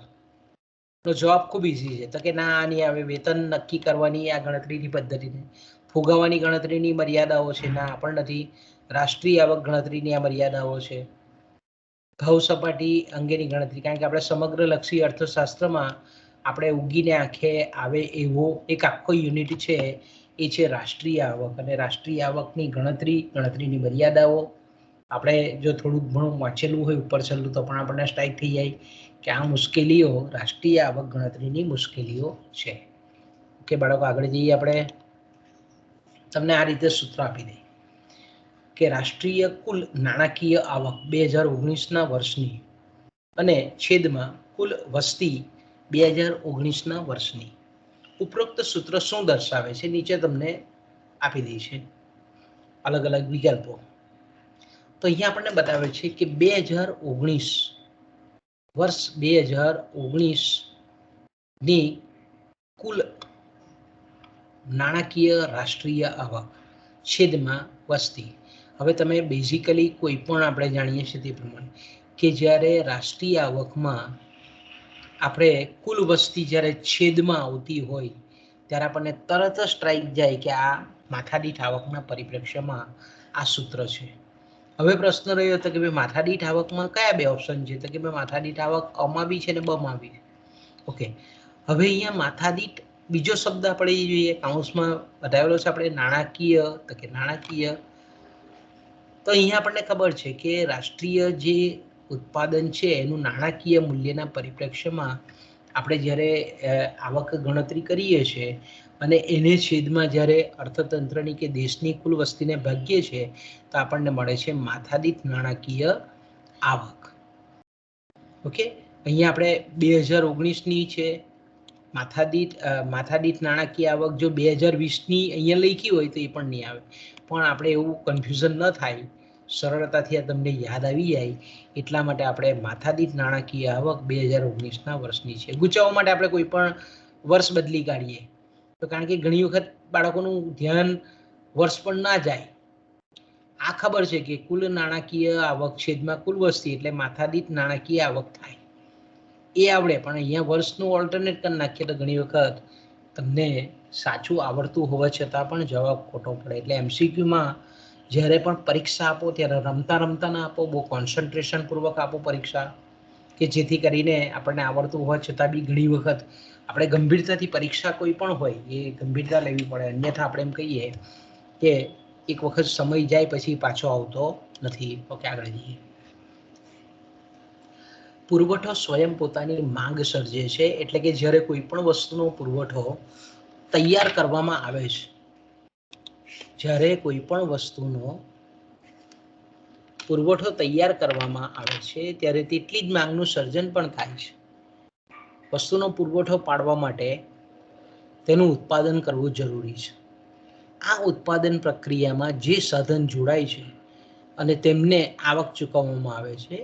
તો જવાબ ખૂબ ઈઝી છે. તો કે ના, આની આવે વેતન નક્કી કરવાની આ ગણતરીની પદ્ધતિ નહીં. ફુગાવાની ગણતરીની મર્યાદાઓ છે, ના પણ નથી. રાષ્ટ્રીય આવક ગણતરીની આ મર્યાદાઓ છે. ઘઉં સપાટી અંગેની ગણતરી, કારણ કે આપણે સમગ્ર લક્ષી અર્થશાસ્ત્રમાં આપણે ઉગીને આંખે આવે એવો એક આખો યુનિટ છે, એ છે રાષ્ટ્રીય આવક. અને રાષ્ટ્રીય આવકની ગણતરીની મર્યાદાઓ આપણે જો થોડુંક ઘણું વાંચેલું હોય ઉપર છેલ્લું તો પણ આપણને સ્ટ્રાઇક થઈ જાય કે આ મુશ્કેલીઓ રાષ્ટ્રીય આવક ગણતરીની મુશ્કેલીઓ છે. ઓકે બાળકો, આગળ જઈએ. આપણે તમને આ રીતે સૂત્ર આપી દઈએ કે રાષ્ટ્રીય કુલ નાણાકીય આવક 2019ના વર્ષની અને છેદમાં કુલ વસ્તી 2019ના વર્ષની. ઉપરોક્ત સૂત્ર શું દર્શાવે છે? નીચે તમને આપી દે છે અલગ અલગ વિકલ્પો. તો અહીંયા આપણને બતાવે છે કે 2019 વર્ષ 2019 ની કુલ નાણાકીય રાષ્ટ્રીય આવક છેદમાં વસ્તી. હવે તમે બેઝિકલી કોઈ પણ આપણે જાણીએ છીએ તે પ્રમાણે કે જ્યારે રાષ્ટ્રીય આવકમાં આપણે કુલ વસ્તી જ્યારે છેદમાં આવતી હોય ત્યારે આપણને તરત જ સ્ટ્રાઇક જાય કે આ માથાદીઠ આવકના પરિપ્રેક્ષ્યમાં આ સૂત્ર છે. હવે પ્રશ્ન રહ્યો હતો કે ભાઈ માથાદીઠ આવકમાં કયા બે ઓપ્શન છે? તો કે ભાઈ માથાદીઠ આવક અમાં બી છે ને બમાં બી. ઓકે, હવે અહીંયા માથાદીઠ બીજો શબ્દ આપણે જોઈએ કાઉન્સમાં બતાવેલો છે આપણે નાણાકીય, તો કે નાણાકીય. તો અહીંયા આપણને ખબર છે કે રાષ્ટ્રીય જે ઉત્પાદન છે એનું નાણાકીય મૂલ્યના પરિપ્રેક્ષ્યમાં આપણે જ્યારે આવક ગણતરી કરીએ છીએ અને એને છેદમાં જ્યારે અર્થતંત્રની કે દેશની કુલ વસ્તીને ભાગીએ છીએ તો આપણને મળે છે માથાદીઠ નાણાકીય આવક. ઓકે, અહીંયા આપણે 2019ની છે માથાદીઠ નાણાકીય આવક. જો 2020ની અહીંયા લખી હોય તો એ પણ નહીં આવે, પણ આપણે એવું કન્ફ્યુઝન ન થાય, સરળતાથી આ તમને યાદ આવી જાય એટલા માટે આપણે માથાદીઠ નાણાકીય આવક 2019ના વર્ષની છે. ગુચાવવા માટે આપણે કોઈ પણ વર્ષ બદલી કાઢીએ તો કારણ કે ઘણી વખત બાળકોનું ધ્યાન વર્ષ પણ ના જાય. આ ખબર છે કે કુલ નાણાકીય આવક છેદમાં કુલ વસ્તી એટલે માથાદીઠ નાણાકીય આવક થાય એ આવડે, પણ અહીંયા વર્ષનું ઓલ્ટરનેટ કરી નાખીએ તો ઘણી વખત તમને સાચું આવડતું હોવા છતાં પણ જવાબ ખોટો પડે. એટલે MCQમાં જ્યારે પણ પરીક્ષા આપો ત્યારે રમતા રમતા ના આપો, બહુ કોન્સન્ટ્રેશન પૂર્વક આપો પરીક્ષા, કે જેથી કરીને આપણને આવડતું હોવા છતાં બી ઘણી વખત આપણે ગંભીરતાથી પરીક્ષા કોઈ પણ હોય એ ગંભીરતા લેવી પડે, અન્યથા આપણે એમ કહીએ કે એક વખત સમય જાય પછી પાછો આવતો નથી. ઓકે, આગળ જઈએ. પુરવઠો સ્વયં પોતાની માંગ સર્જે છે, એટલે કે જ્યારે કોઈ પણ વસ્તુનો પુરવઠો તૈયાર કરવામાં આવે છે, જ્યારે કોઈ પણ વસ્તુનો પુરવઠો તૈયાર કરવામાં આવે છે ત્યારે તેટલી જ માંગનું સર્જન પણ થાય છે. વસ્તુનો પુરવઠો પાડવા માટે તેનું ઉત્પાદન કરવું જરૂરી છે. આ ઉત્પાદન પ્રક્રિયામાં જે સાધન જોડાય છે અને તેમને આવક ચૂકવવામાં આવે છે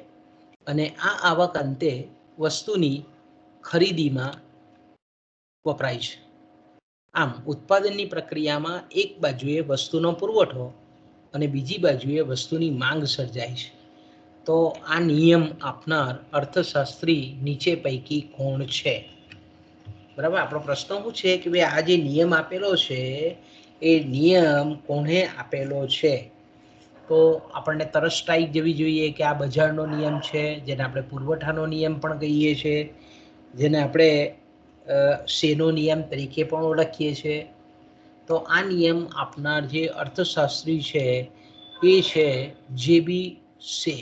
અને આ આવક અંતે વસ્તુની ખરીદીમાં વપરાય છે. આમ ઉત્પાદનની પ્રક્રિયામાં એક બાજુએ વસ્તુનો પુરવઠો અને બીજી બાજુએ વસ્તુની માંગ સર્જાય છે. તો આ નિયમ આપનાર અર્થશાસ્ત્રી નીચે પૈકી કોણ છે? બરાબર, આપણો પ્રશ્ન શું છે કે ભાઈ આ જે નિયમ આપેલો છે એ નિયમ કોણે આપેલો છે? તો આપણને તરત સ્ટ્રાઇક જવી જોઈએ કે આ બજારનો નિયમ છે, જેને આપણે પુરવઠાનો નિયમ પણ કહીએ છીએ, જેને આપણે શેનો નિયમ તરીકે પણ ઓળખીએ છીએ. તો આ નિયમ આપનાર જે અર્થશાસ્ત્રી છે એ છે JB સે.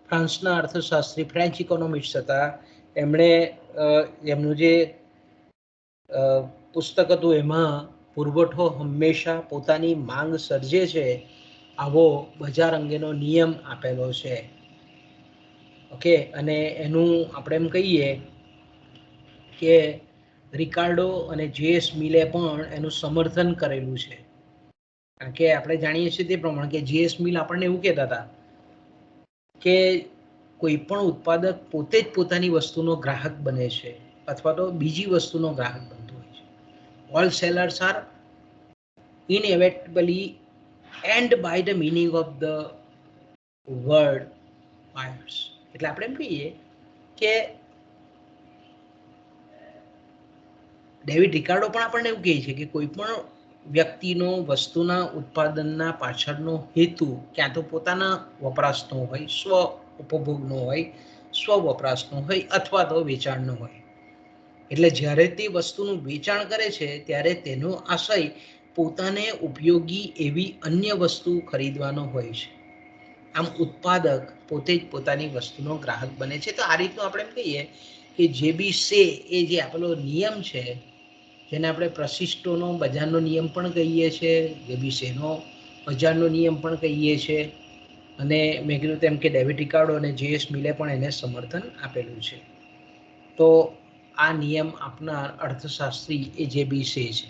ફ્રાન્સના અર્થશાસ્ત્રી, ફ્રેન્ચ ઇકોનોમિસ્ટ હતા. એમણે એમનું જે પુસ્તક હતું એમાં પુરવઠો હંમેશા પોતાની માંગ સર્જે છે આવો બજાર અંગેનો નિયમ આપેલો છે. ઓકે, અને એનું આપણે એમ કહીએ કે રિકાર્ડો અને JS મિલે પણ એનું સમર્થન કરેલું છે. કારણ કે આપણે જાણીએ છીએ તે પ્રમાણે કે JS મિલ આપણને એવું કહેતા હતા કે કોઈ પણ ઉત્પાદક પોતે જ પોતાની વસ્તુનો ગ્રાહક બને છે અથવા તો બીજી વસ્તુનો ગ્રાહક બનતો હોય છે. All sellers are inevitably end by the meaning of the word buyers. એટલે આપણે એમ કહીએ કે ડેવિડ રિકાર્ડો પણ આપણને એવું કહે છે કે કોઈ પણ વ્યક્તિનો વસ્તુના ઉત્પાદનના પાછળનો હેતુ ક્યાં તો પોતાના વપરાશનો હોય, સ્વ ઉપભોગનો હોય, સ્વ વપરાશનો હોય અથવા તો વેચાણનો હોય. એટલે જ્યારે તે વસ્તુનું વેચાણ કરે છે ત્યારે તેનો આશય પોતાને ઉપયોગી એવી અન્ય વસ્તુ ખરીદવાનો હોય છે. આમ ઉત્પાદક પોતે જ પોતાની વસ્તુનો ગ્રાહક બને છે. તો આ રીતનું આપણે એમ કહીએ કે JB સે એ જે આપેલો નિયમ છે જેને આપણે પ્રશિષ્ટોનો બજારનો નિયમ પણ કહીએ છીએ, JB સેનો બજારનો નિયમ પણ કહીએ છીએ, અને મેં કીધું તેમ કે ડેવિડ રિકાર્ડો અને JS મિલે પણ એને સમર્થન આપેલું છે. તો આ નિયમ આપનાર અર્થશાસ્ત્રી એ JB સે છે.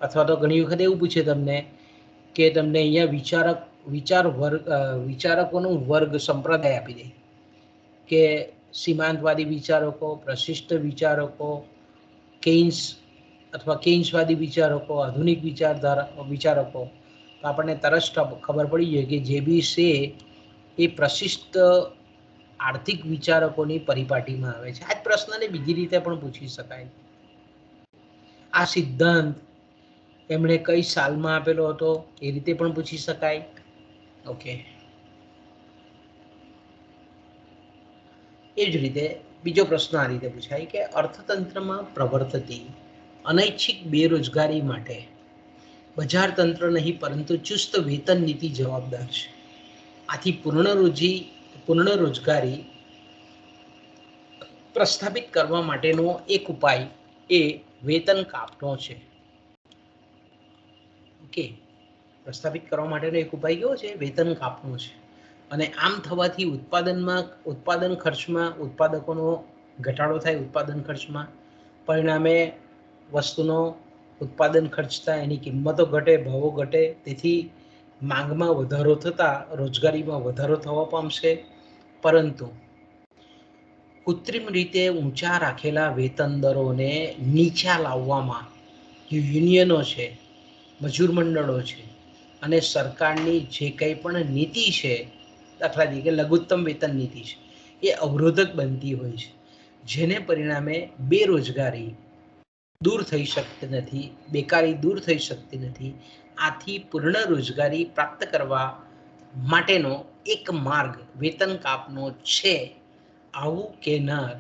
અથવા તો ઘણી વખત એવું પૂછે તમને કે તમને અહીંયા વિચારકોનો વર્ગ સંપ્રદાય આપી દે કે સીમાંતવાદી વિચારકો, પ્રશિષ્ટ વિચારકો, કેઇન્સ અથવા કેન્સવાદી વિચારકો, આધુનિક વિચારકો, તો આપણને તરત ખબર પડી જાય કે જે બી છે એ પ્રશિષ્ટ આર્થિક વિચારકોની પરિપાટીમાં આવે છે. આ જ પ્રશ્નને બીજી રીતે પણ પૂછી શકાય. આ સિદ્ધાંત એમણે કઈ સાલમાં આપેલો હતો એ રીતે પણ પૂછી શકાય. ઓકે, એ જ રીતે બીજો પ્રશ્ન આ રીતે પૂછાય કે અર્થતંત્રમાં પ્રવર્તતી અનૈચ્છિક બેરોજગારી માટે બજાર તંત્ર નહીં પરંતુ ચુસ્ત વેતન નીતિ જવાબદાર છે. આથી પૂર્ણ રોજગારી પ્રસ્થાપિત કરવા માટેનો એક ઉપાય એ વેતન કાપનો છે. ઓકે, પ્રસ્થાપિત કરવા માટેનો એક ઉપાય કેવો છે? વેતન કાપનો છે. અને આમ થવાથી ઉત્પાદન ખર્ચમાં ઉત્પાદકોનો ઘટાડો થાય, ઉત્પાદન ખર્ચમાં પરિણામે વસ્તુનો ઉત્પાદન ખર્ચ થાય, એની કિંમતો ઘટે, ભાવો ઘટે, તેથી માંગમાં વધારો થતાં રોજગારીમાં વધારો થવા પામશે. પરંતુ કૃત્રિમ રીતે ઊંચા રાખેલા વેતન દરોને નીચા લાવવામાં જે યુનિયનો છે, મજૂર મંડળો છે અને સરકારની જે કંઈ પણ નીતિ છે, દાખલા તરીકે લઘુત્તમ વેતન નીતિ છે, એ અવરોધક બનતી હોય છે. જેને પરિણામે બેરોજગારી દૂર થઈ શકતી નથી, બેકારી દૂર થઈ શકતી નથી. આથી પૂર્ણ રોજગારી પ્રાપ્ત કરવા માટેનો એક માર્ગ વેતન કાપનો છે. આવું કહેનાર,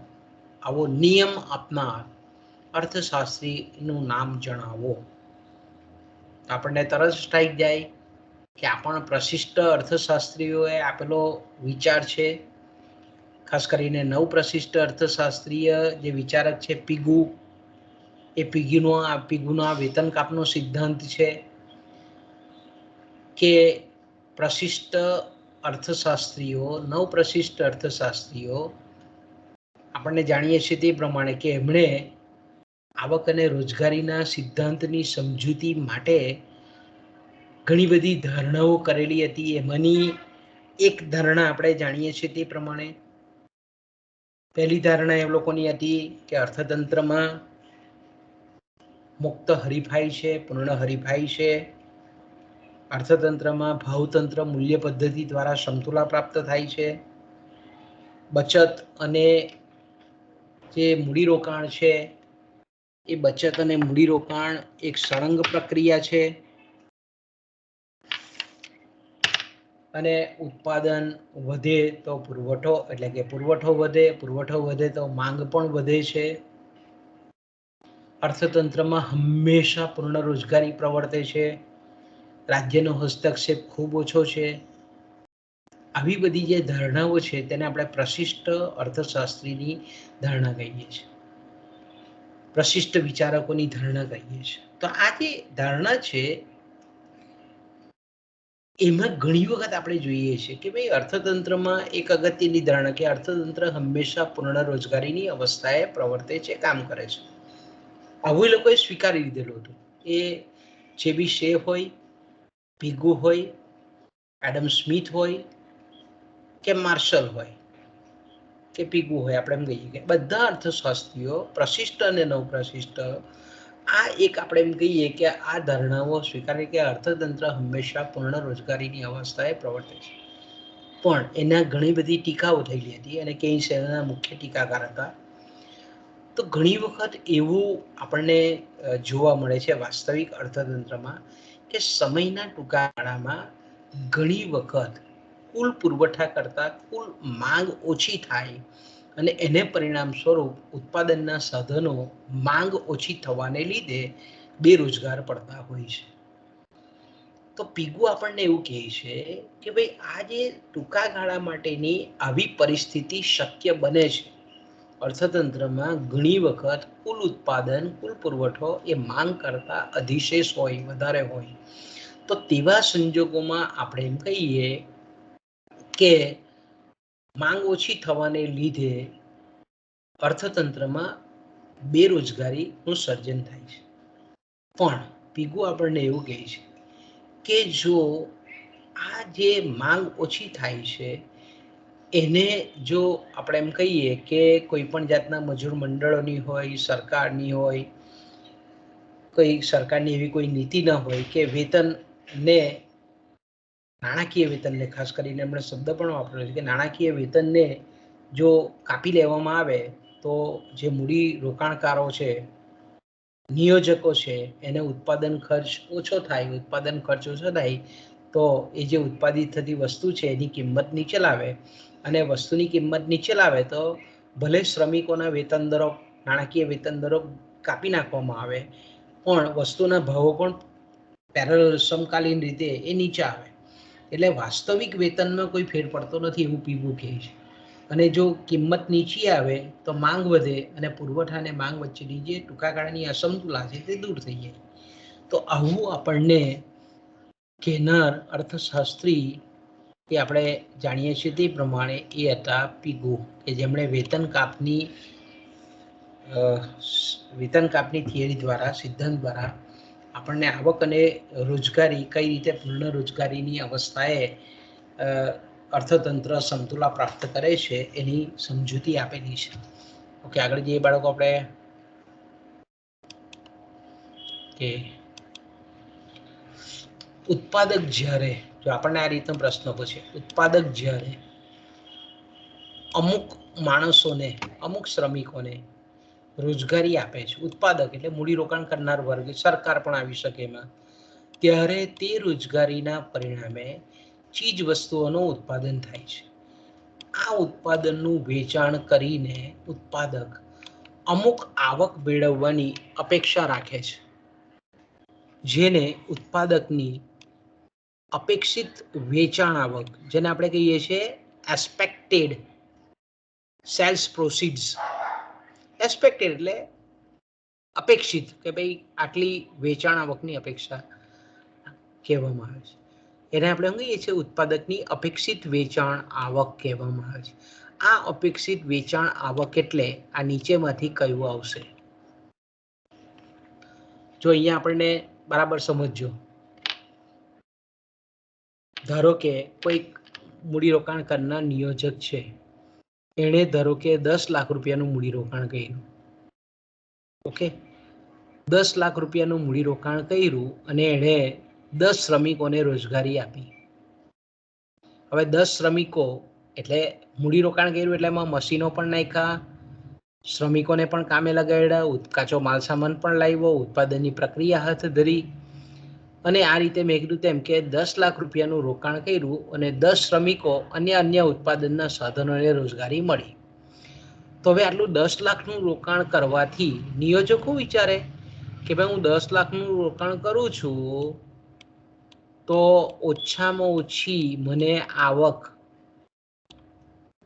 આવો નિયમ આપનાર અર્થશાસ્ત્રીનું નામ જણાવો. આપણને તરત સ્ટ્રાઈક જાય કે આ પણ પ્રશિષ્ટ અર્થશાસ્ત્રીઓએ આપેલો વિચાર છે. ખાસ કરીને નવ પ્રશિષ્ટ અર્થશાસ્ત્રીય જે વિચારક છે પીગુ, એ પીગુનો આ વેતન કાપનો સિદ્ધાંત છે કે પ્રશિષ્ટ અર્થશાસ્ત્રીઓ, નવ પ્રશિષ્ટ અર્થશાસ્ત્રીઓ આપણને જાણીએ છીએ તે પ્રમાણે કે એમણે આવક અને રોજગારીના સિદ્ધાંતની સમજૂતી માટે ઘણી બધી ધારણાઓ કરેલી હતી. એમાંની એક ધારણા આપણે જાણીએ છીએ તે પ્રમાણે, પહેલી ધારણા એ લોકોની હતી કે અર્થતંત્રમાં મુક્ત હરીફાઈ છે, પૂર્ણ હરીફાઈ છે. અર્થતંત્રમાં ભાવતંત્ર મૂલ્ય પદ્ધતિ દ્વારા સમતુલા પ્રાપ્ત થાય છે. બચત અને જે મૂડીરોકાણ છે, એ બચત અને મૂડીરોકાણ એક સળંગ પ્રક્રિયા છે. અને ઉત્પાદન વધે તો પુરવઠો, એટલે કે પુરવઠો વધે તો માંગ પણ વધે છે. અર્થતંત્રમાં હંમેશા પૂર્ણ રોજગારી પ્રવર્તે છે. રાજ્યનો હસ્તક્ષેપ ખૂબ ઓછો છે. આવી બધી જે ધારણાઓ છે તેને આપણે પ્રશિષ્ટ અર્થશાસ્ત્રીની ધારણા કહીએ છીએ, પ્રશિષ્ટ વિચારકોની ધારણા કહીએ છીએ. તો આ જે ધારણા છે એમાં ઘણી વખત આપણે જોઈએ છીએ કે ભાઈ અર્થતંત્રમાં એક અગત્યની ધારણા કે અર્થતંત્ર હંમેશા પૂર્ણ રોજગારીની અવસ્થાએ પ્રવર્તે છે, કામ કરે છે. આવું એ લોકોએ સ્વીકારી લીધેલું હતું. એ જે બી શે હોય, પીગુ હોય, એડમ સ્મિથ હોય કે માર્શલ હોય કે પીગુ હોય, આપણે એમ કહીએ કે બધા અર્થશાસ્ત્રીઓ પ્રશિષ્ટ અને નવપ્રશિષ્ટ આ એક આપણે એમ કહીએ કે આ ધારણાઓ સ્વીકારે કે અર્થતંત્ર હંમેશા પૂર્ણ રોજગારીની અવસ્થાએ પ્રવર્તે છે. પણ એના ઘણી બધી ટીકાઓ થયેલી હતી અને કેન્સ એના મુખ્ય ટીકાકાર હતા. તો ઘણી વખત એવું આપણને જોવા મળે છે વાસ્તવિક અર્થતંત્રમાં કે સમયના ટૂંકા ગાળામાં ઘણી વખત કુલ પુરવઠા કરતાં કુલ માંગ ઓછી થાય અને એને પરિણામ સ્વરૂપ ઉત્પાદનના સાધનો માંગ ઓછી થવાને લીધે બેરોજગાર પડતા હોય છે. તો પીગુ આપણને એવું કહે છે કે ભાઈ આ જે ટૂંકા ગાળા માટેની આવી પરિસ્થિતિ શક્ય બને છે. અર્થતંત્રમાં ઘણી વખત કુલ ઉત્પાદન, કુલ પુરવઠો એ માંગ કરતા અધિશેષ હોય, વધારે હોય. તો તેવા સંજોગોમાં આપણે એમ કહીએ કે માંગ ઓછી થવાને લીધે અર્થતંત્રમાં બેરોજગારીનું સર્જન થાય છે. પણ પીગુ આપણને એવું કહે છે કે જો આ જે માંગ ઓછી થાય છે એને જો આપણે એમ કહીએ કે કોઈ પણ જાતના મજૂર મંડળોની હોય, સરકારની હોય કોઈ સરકારની એવી કોઈ નીતિ ન હોય કે વેતનને, નાણાકીય વેતનને, ખાસ કરીને એમણે શબ્દ પણ વાપર્યો છે કે નાણાકીય વેતનને જો કાપી લેવામાં આવે તો જે મૂડી રોકાણકારો છે, નિયોજકો છે, એને ઉત્પાદન ખર્ચ ઓછો થાય. ઉત્પાદન ખર્ચ ઓછો થાય તો એ જે ઉત્પાદિત થતી વસ્તુ છે એની કિંમત નીચે લાવે, અને વસ્તુની કિંમત નીચે લાવે તો ભલે શ્રમિકોના વેતન દરો, નાણાકીય વેતન દરો કાપી નાખવામાં આવે, પણ વસ્તુના ભાવો પણ પેરેલલ, સમકાલીન રીતે એ નીચે આવે. એટલે વાસ્તવિક વેતનમાં કોઈ ફેર પડતો નથી, એવું પીવું કહે છે. અને જો કિંમત નીચી આવે તો માંગ વધે અને પુરવઠા અને માંગ વચ્ચેની જે ટૂંકા ગાળાની અસમતુલા છે તે દૂર થઈ જાય. તો આવું આપણને કેનાર અર્થશાસ્ત્રી એ આપણે જાણીએ છીએ તે પ્રમાણે એ હતા પીગુ, કે જેમણે વેતન કાપની થિયરી દ્વારા, સિદ્ધાંત દ્વારા આપણને આવક અને રોજગારી કઈ રીતે પૂર્ણ રોજગારીની અવસ્થાએ અર્થતંત્ર સમતુલા પ્રાપ્ત કરે છે એની સમજૂતી આપેલી છે. ઓકે, આગળ જઈએ બાળકો આપણે કે ઉત્પાદક જ્યારે, જો આપણને આ રીતનો પ્રશ્ન પૂછે, ઉત્પાદક જ્યારે અમુક માણસોને, અમુક શ્રમિકોને રોજગારી આપે છે, ઉત્પાદક એટલે મૂડીરોકાણ કરનાર વર્ગ, સરકાર પણ આવી શકે એમાં, ત્યારે તે રોજગારીના પરિણામે ચીજ વસ્તુઓનું ઉત્પાદન થાય છે. આ ઉત્પાદનનું વેચાણ કરીને ઉત્પાદક અમુક આવક મેળવવાની અપેક્ષા રાખે છે, જેને ઉત્પાદકની અપેક્ષિત વેચાણ આવક, જેને આપણે કહીએ છીએ એક્સપેક્ટેડ સેલ્સ પ્રોસીડ્સ. એક્સપેક્ટેડ એટલે અપેક્ષિત, કે ભાઈ આટલી વેચાણ આવકની અપેક્ષા કહેવામાં આવે છે. એને આપણે શું કહીએ છીએ? ઉત્પાદકની અપેક્ષિત વેચાણ આવક કહેવામાં આવે છે. આ અપેક્ષિત વેચાણ આવક એટલે આ નીચેમાંથી કયું આવશે? જો અહીંયા આપણને બરાબર સમજજો. ધારો કે કોઈ મૂડીરોકાણ કરનાર નિયોજક છે, એણે ધારો કે 10 લાખ રૂપિયાનું મૂડીરોકાણ કર્યું. ઓકે, 10 લાખ રૂપિયાનું મૂડીરોકાણ કર્યું અને એણે 10 શ્રમિકોને રોજગારી આપી. હવે 10 શ્રમિકો એટલે મૂડીરોકાણ કર્યું એટલે એમાં મશીનો પણ નાખ્યા, શ્રમિકોને પણ કામે લગાડ્યા, કાચો માલ સામાન પણ લાવ્યો, ઉત્પાદનની પ્રક્રિયા હાથ ધરી, અને આ રીતે મેં કીધું તેમ કે 10 લાખ રૂપિયાનું રોકાણ કર્યું અને 10 શ્રમિકો અને અન્ય ઉત્પાદનના સાધનોને રોજગારી મળી. તો હવે આટલું 10 લાખનું રોકાણ કરવાથી નિયોજકો વિચારે કે ભાઈ હું 10 લાખનું રોકાણ કરું છું તો ઓછામાં ઓછી મને આવક,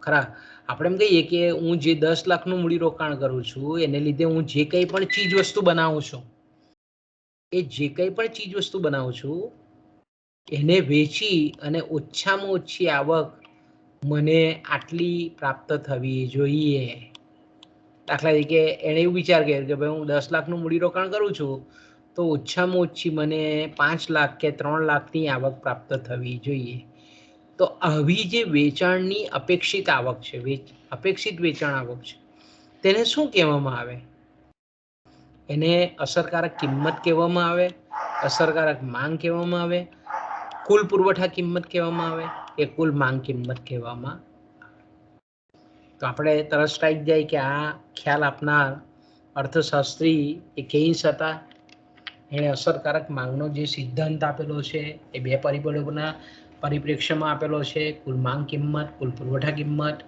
ખરા આપણે એમ કહીએ કે હું જે 10 લાખનું મૂડીરોકાણ કરું છું એને લીધે હું જે કંઈ પણ ચીજ વસ્તુ બનાવું છું, એ જે કંઈ પણ ચીજ વસ્તુ બનાવું છું એને વેચી અને ઓછામાં ઓછી આવક મને આટલી પ્રાપ્ત થવી જોઈએ. દાખલા તરીકે એને એવું વિચાર કર્યો કે ભાઈ હું 10 લાખનું મૂડીરોકાણ કરું છું તો ઓછામાં ઓછી મને 5 લાખ કે 3 લાખની આવક પ્રાપ્ત થવી જોઈએ. તો આવી જે વેચાણની અપેક્ષિત આવક છે, અપેક્ષિત વેચાણ આવક છે, તેને શું કહેવામાં આવે? એને અસરકારક કિંમત કહેવામાં આવે, અસરકારક માંગ કહેવામાં આવે, કુલ પુરવઠા કિંમત કહેવામાં આવે કે કુલ માંગ કિંમત કહેવામાં આવે. તો આપણે તરત સ્ટ્રાઈક જાય કે આ ખ્યાલ આપનાર અર્થશાસ્ત્રી એ કેઇન્સ હતા. એણે અસરકારક માંગનો જે સિદ્ધાંત આપેલો છે એ 2 પરિબળોના પરિપ્રેક્ષ્યમાં આપેલો છે, કુલ માંગ કિંમત, કુલ પુરવઠા કિંમત.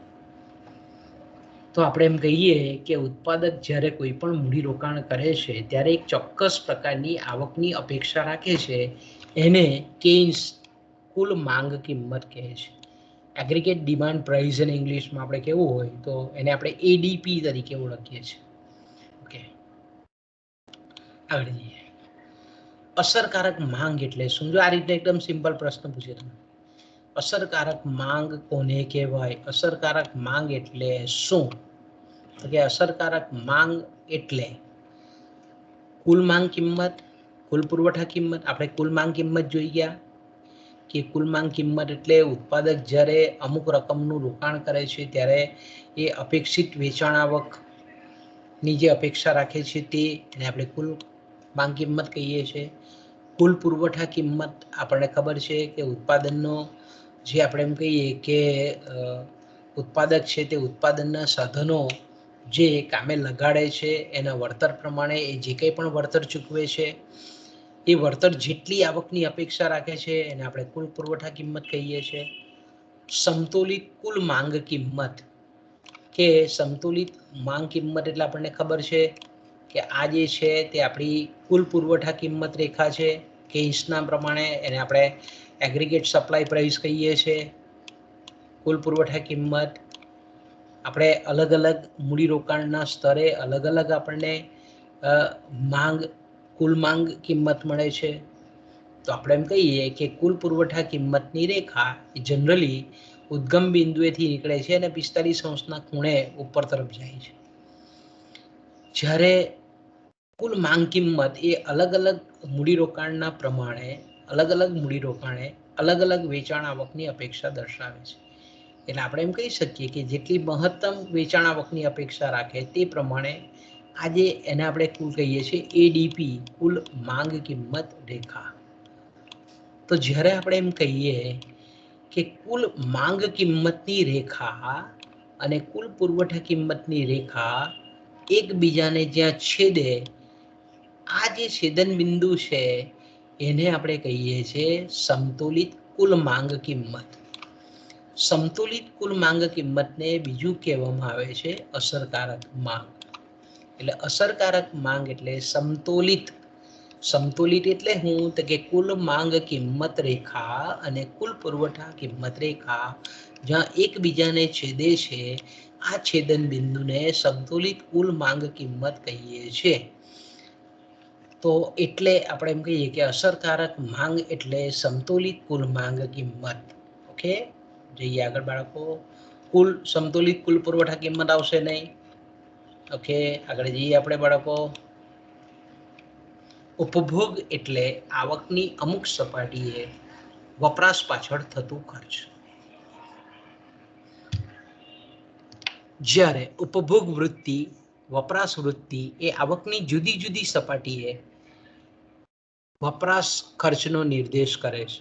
તો આપણે એમ કહીએ કે ઉત્પાદક જ્યારે કોઈ પણ મૂડીરોકાણ કરે છે ત્યારે એક ચોક્કસ પ્રકારની આવકની અપેક્ષા રાખે છે, એને કેઇન્સ કુલ માંગ કિંમત કહે છે. એગ્રીગેટ ડિમાન્ડ પ્રાઇસ અને ઇંગ્લિશમાં આપણે કેવું હોય તો એને આપણે એડીપી તરીકે ઓળખીએ છીએ. ઓકે, આગળ જઈએ. અસરકારક માંગ એટલે શું? જો આ રીતે એકદમ સિમ્પલ પ્રશ્ન પૂછે તમે, અસરકારક માંગ કોને કહેવાય? અસરકારક માંગ એટલે શું? તો કે અસરકારક માંગ એટલે કુલ માંગ કિંમત, કુલ પુરવઠા કિંમત. આપણે કુલ માંગ કિંમત જોઈ ગયા કે કુલ માંગ કિંમત એટલે ઉત્પાદક જ્યારે અમુક રકમનું રોકાણ કરે છે ત્યારે એ અપેક્ષિત વેચાણ આવકની જે અપેક્ષા રાખે છે તે, એને આપણે કુલ માંગ કિંમત કહીએ છીએ. કુલ પુરવઠા કિંમત આપણને ખબર છે કે ઉત્પાદનનો જે આપણે એમ કહીએ કે ઉત્પાદક છે તે ઉત્પાદનના સાધનો જે કામે લગાડે છે એના વળતર પ્રમાણે એ જે કંઈ પણ વળતર ચૂકવે છે એ વળતર જેટલી આવકની અપેક્ષા રાખે છે એને આપણે કુલ પુરવઠા કિંમત કહીએ છીએ. સમતોલિત કુલ માંગ કિંમત કે સમતુલિત માંગ કિંમત એટલે આપણને ખબર છે કે આ જે છે તે આપણી કુલ પુરવઠા કિંમત રેખા છે. કેસના પ્રમાણે એને આપણે એગ્રીગેટ સપ્લાય પ્રાઇસ કહીએ છીએ. કુલ પુરવઠા કિંમત આપણે અલગ અલગ મૂડીરોકાણના સ્તરે અલગ અલગ આપણને માંગ કુલ માંગ કિંમત મળે છે. તો આપણે એમ કહીએ કે કુલ પુરવઠા કિંમતની રેખા જનરલી ઉદ્ગમ બિંદુએથી નીકળે છે અને 45°ના ખૂણે ઉપર તરફ જાય છે. જ્યારે કુલ માંગ કિંમત એ અલગ અલગ મૂડીરોકાણના પ્રમાણે અલગ અલગ મૂડીરોકાણે અલગ અલગ વેચાણ આવકની અપેક્ષા દર્શાવે છે. એટલે આપણે એમ કહી શકીએ કે જેટલી મહત્તમ વેચાણ આવકની અપેક્ષા રાખે તે પ્રમાણે આજે એને આપણે કુલ કહીએ છીએ એડીપી કુલ માંગ કિંમત રેખા. તો જ્યારે આપણે એમ કહીએ કે કુલ માંગ કિંમતની રેખા અને કુલ પુરવઠા કિંમતની રેખા એકબીજાને જ્યાં છેદે આ જે છેદન બિંદુ છે એને આપણે કહીએ છીએ સમતુલિત કુલ માંગ કિંમત. સમતુલિત કુલ માંગ કિંમતને બીજું કહેવામાં આવે છે અસરકારક માંગ. એટલે અસરકારક માંગ એટલે સમતોલિત. સમતુલિત એટલે હું તો કે કુલ માંગ કિંમત રેખા અને કુલ પુરવઠા કિંમત રેખા જ્યાં એકબીજાને છેદે છે આ છેદન બિંદુને સંતુલિત કુલ માંગ કિંમત કહીએ છીએ. તો એટલે આપણે એમ કહીએ કે અસરકારક માંગ એટલે સંતુલિત કુલ માંગ કિંમત. ઓકે, જઈએ આગળ બાળકો. કુલ સંતુલિત કુલ પુરવઠા કિંમત આવશે નહીં. ઓકે, આગળ જઈએ આપણે બાળકો. ઉપભોગ એટલે આવકની અમુક સપાટીએ વપરાશ પાછળ થતું ખર્ચ. જ્યારે ઉપભોગ વૃત્તિ વપરાશ વૃત્તિ એ આવકની જુદી જુદી સપાટીએ વપરાશ ખર્ચનો નિર્દેશ કરે છે.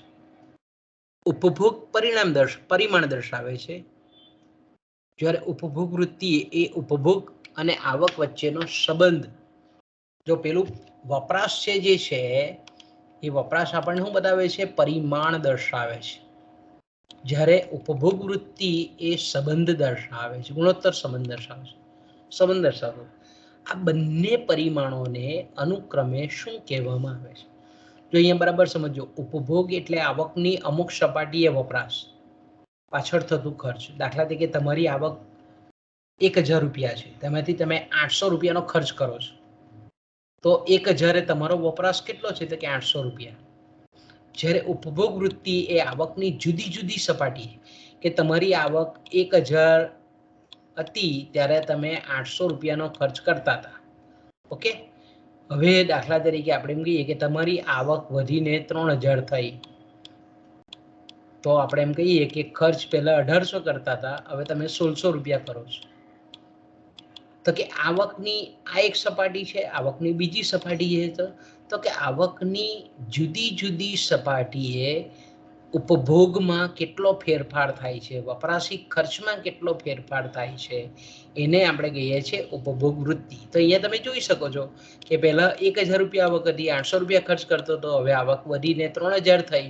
ઉપભોગ પરિમાણ દર્શાવે છે, જ્યારે ઉપભોગ વૃત્તિ એ ઉપભોગ અને આવક વચ્ચેનો સંબંધ. જો પેલું વપરાશ છે જે છે એ વપરાશ આપણને શું બતાવે છે? પરિમાણ દર્શાવે છે. જ્યારે ઉપભોગ વૃત્તિ એ સંબંધ દર્શાવે છે, ગુણોત્તર સંબંધ દર્શાવે છે. સંબંધ દર્શાવે આ બંને પરિમાણોને અનુક્રમે શું કહેવામાં આવે છે? જો અહીંયા બરાબર સમજો. ઉપભોગ એટલે આવકની અમુક સપાટીએ વપરાશ પાછળ થતું ખર્ચ. દાખલા તરીકે તમારી આવક 1000 રૂપિયા છે, તેમાંથી તમે 800 રૂપિયાનો ખર્ચ કરો છો, તો 1000 તમારો વપરાશ કેટલો છે? તો કે 800 રૂપિયા. જ્યારે ઉપભોગ વૃત્તિ એ આવકની જુદી જુદી સપાટી કે તમારી આવક 1000 હતી ત્યારે તમે 800 રૂપિયાનો ખર્ચ કરતા હતા. ઓકે, હવે દાખલા તરીકે આપણે એમ કહીએ કે તમારી આવક વધીને 3000 થઈ, તો આપણે એમ કહીએ કે ખર્ચ પહેલા 1800 કરતા હતા, હવે તમે 1600 રૂપિયા કરો છો. તો કે આવકની આ એક સપાટી છે, આવકની બીજી સપાટી છે. તો કે આવકની જુદી જુદી સપાટીએ ઉપભોગમાં કેટલો ફેરફાર થાય છે, વપરાશી ખર્ચમાં કેટલો ફેરફાર થાય છે, એને આપણે કહીએ છીએ ઉપભોગ વૃત્તિ. તો અહીંયા તમે જોઈ શકો છો કે પહેલા 1000 રૂપિયા આવક હતી, 800 રૂપિયા ખર્ચ કરતો હતો, હવે આવક વધીને 3000 થઈ.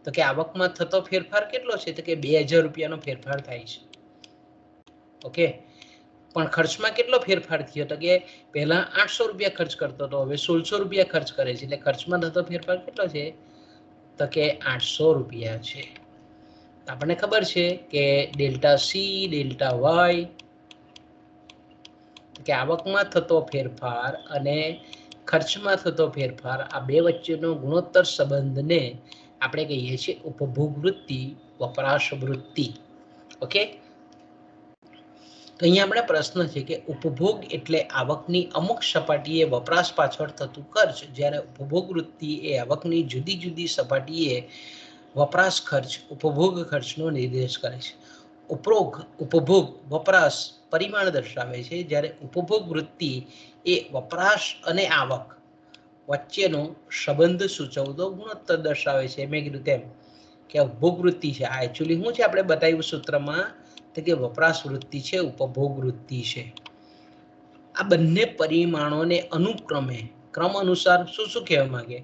તો કે આવકમાં થતો ફેરફાર કેટલો છે? તો કે 2000 રૂપિયાનો ફેરફાર થાય છે. ઓકે, પણ ખર્ચમાં કેટલો ફેરફાર થયો? તો કે પહેલા 800 રૂપિયા ખર્ચ કરતો હતો, હવે 1600 રૂપિયા ખર્ચ કરે છે. એટલે ખર્ચમાં થતો ફેરફાર કેટલો છે? તો કે 800 રૂપિયા છે. આપણને ખબર છે કે ડેલ્ટા સી ડેલ્ટા વાય કે આવકમાં થતો ફેરફાર અને ખર્ચમાં થતો ફેરફાર, આ બે વચ્ચેનો ગુણોત્તર સંબંધને આપણે કહીએ છીએ ઉપભોગ વૃત્તિ, વપરાશ વૃત્તિ. ઓકે, તો અહીંયા આપણે પ્રશ્ન છે કે ઉપભોગ એટલે આવકની અમુક સપાટીએ વપરાશ પાછળ થતું ખર્ચ, જ્યારે ઉપભોગ વૃત્તિ એ આવકની જુદી જુદી સપાટીએ વપરાશ ખર્ચ, ઉપભોગ ખર્ચનો નિર્દેશ કરે છે. ઉપભોગ વપરાશ પરિમાણ દર્શાવે છે, જ્યારે ઉપભોગ વૃત્તિ એ વપરાશ અને આવક વચ્ચેનો સંબંધ સૂચવતો ગુણોત્તર દર્શાવે છે. મેં કીધું તેમ કે ઉપભોગ વૃત્તિ છે. આ એકચ્યુઅલી શું છે આપણે બતાવ્યું સૂત્રમાં, તો કે વપરાશ વૃત્તિ છે, ઉપભોગ વૃત્તિ છે. આ બંને પરિમાણોને અનુક્રમે ક્રમ અનુસાર શું શું કહેવા માંગે?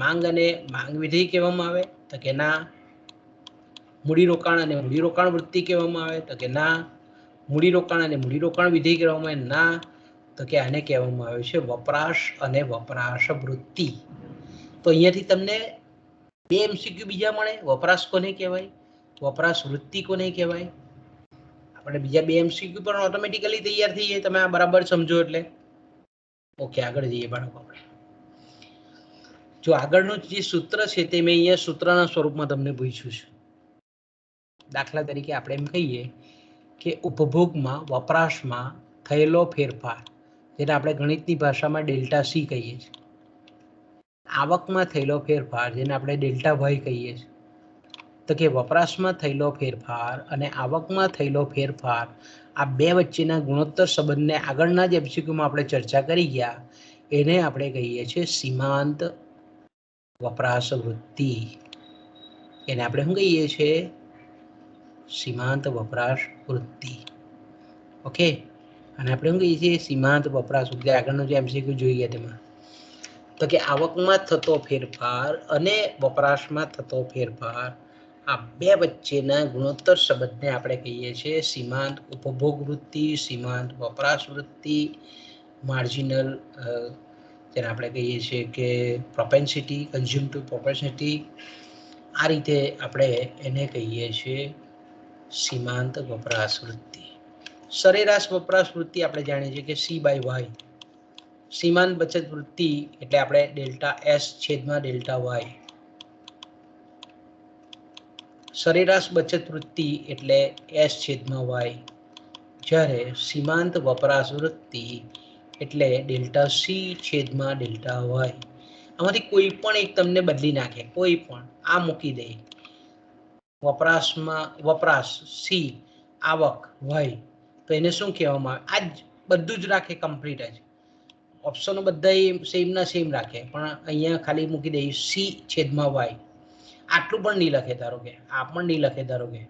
માંગ અને માંગ વિધેય કહેવામાં આવે તો કે ના. મૂડીરોકાણ અને મૂડીરોકાણ વૃત્તિ કહેવામાં આવે તો કે ના. મૂડીરોકાણ અને મૂડીરોકાણ વિધેય કહેવામાં આવે ના. તો કે આને કહેવામાં આવે છે વપરાશ અને વપરાશ વૃત્તિ. તો અહીંયાથી તમને બે એમસીક્યુ બીજા મળે. વપરાશ કોને કહેવાય, વપરાશ વૃત્તિ કોને કહેવાય. આપણે બીજા બે એમસીક્યુ પણ ઓટોમેટિકલી તૈયાર થઈ જાય, તમે આ બરાબર સમજો એટલે. ઓકે, આગળ જઈએ બાળકો આપણે. જો આગળનું જે સૂત્ર છે તે મેં અહીંયા સૂત્રના સ્વરૂપમાં તમને પૂછ્યું છે. દાખલા તરીકે આપણે એમ કહીએ કે ઉપભોગમાં વપરાશમાં થયેલો ફેરફાર, જેને આપણે ગણિતની ભાષામાં ડેલ્ટા સી કહીએ છીએ. આવકમાં થયેલો ફેરફાર, જેને આપણે ડેલ્ટા વાય કહીએ છીએ. તો કે વપરાશમાં થયેલો ફેરફાર અને આવકમાં થયેલો ફેરફાર, આ બે વચ્ચેના ગુણોત્તર સંબંધને આગળના જ એમસીક્યુમાં આપણે ચર્ચા કરી ગયા, એને આપણે કહીએ છીએ સીમાંત વપરાશ વૃત્તિ. એને આપણે શું કહીએ છીએ? સીમાંત વપરાશ વૃત્તિ. ઓકે, અને આપણે શું કહીએ છીએ? સીમાંત વપરાશ વૃત્તિ. આગળનું જે એમસીક્યુ જોઈએ તેમાં તો કે આવકમાં થતો ફેરફાર અને વપરાશમાં થતો ફેરફાર, આ બે વચ્ચેના ગુણોત્તર સંબંધને આપણે કહીએ છીએ સીમાંત ઉપભોગ વૃત્તિ, સીમાંત વપરાશ વૃત્તિ, માર્જિનલ, જેને આપણે કહીએ છીએ કે પ્રોપેન્સિટી, કન્ઝ્યુમટિવ પ્રોપેન્સિટી. આ રીતે આપણે એને કહીએ છીએ સીમાંત વપરાશ વૃત્તિ. સરેરાશ વપરાશ વૃત્તિ આપણે જાણીએ છીએ કે સી બાય વાય. સીમાંત બચત વૃત્તિ એટલે આપણે ડેલ્ટા એસ છેદમાં ડેલ્ટા વાય. સરેરાશ બચત વૃત્તિ એટલે એસ છેદમાં વાય. જ્યારે સીમાંત વપરાશ વૃત્તિ એટલે ડેલ્ટા સી છેદમાં ડેલ્ટા વાય. આમાંથી કોઈ પણ એક તમને બદલી નાખે, કોઈ પણ આ મૂકી દે. વપરાશ સી, આવક વાય, તો એને શું કહેવામાં આવે? આ જ બધું જ રાખે, કમ્પ્લીટ જ. ઓપ્શનો બધા સેમ ના સેમ રાખે, પણ અહીંયા ખાલી મૂકી દે સી છેદમાં વાય. આટલું પણ નહીં લખે, ધારો કે આ પણ નહીં લખે, ધારો કે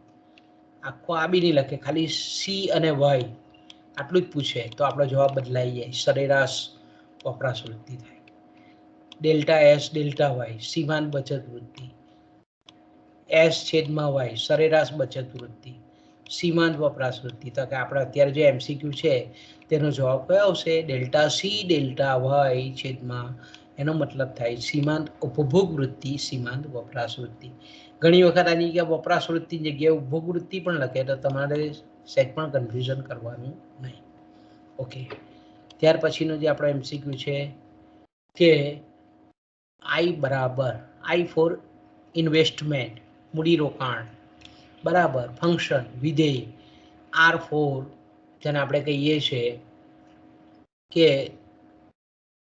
આખો આ બી નહીં લખે, ખાલી સી અને વાય આટલું જ પૂછે, તો આપણો જવાબ બદલાઈ જાય. સરેરાશ વપરાશ વૃત્તિ થાય. ડેલ્ટા એસ ડેલ્ટા વાય સીમાંત બચત વૃત્તિ. એસ છેદમાં વાય સરેરાશ બચત વૃત્તિ. સીમાંત વપરાશ વૃત્તિ. તો કે આપણે અત્યારે જે એમસીક્યુ છે તેનો જવાબ કયો આવશે? ડેલ્ટા સી ડેલ્ટા વાય છેદમાં, એનો મતલબ થાય સીમાંત ઉપભોગ વૃત્તિ, સીમાંત વપરાશ વૃત્તિ. ઘણી વખત આની જગ્યાએ વપરાશ વૃત્તિની જગ્યાએ ઉપભોગ વૃત્તિ પણ લખે, તો તમારે સેટ પણ કન્ફ્યુઝન કરવાનું નહીં. ઓકે, ત્યાર પછીનો જે આપણો એમસીક્યુ છે કે આઈ બરાબર, આઈ ફોર ઇન્વેસ્ટમેન્ટ, મૂડીરોકાણ, બરાબર ફંક્શન વિધેય, આર ફોર, જેને આપણે કહીએ છીએ કે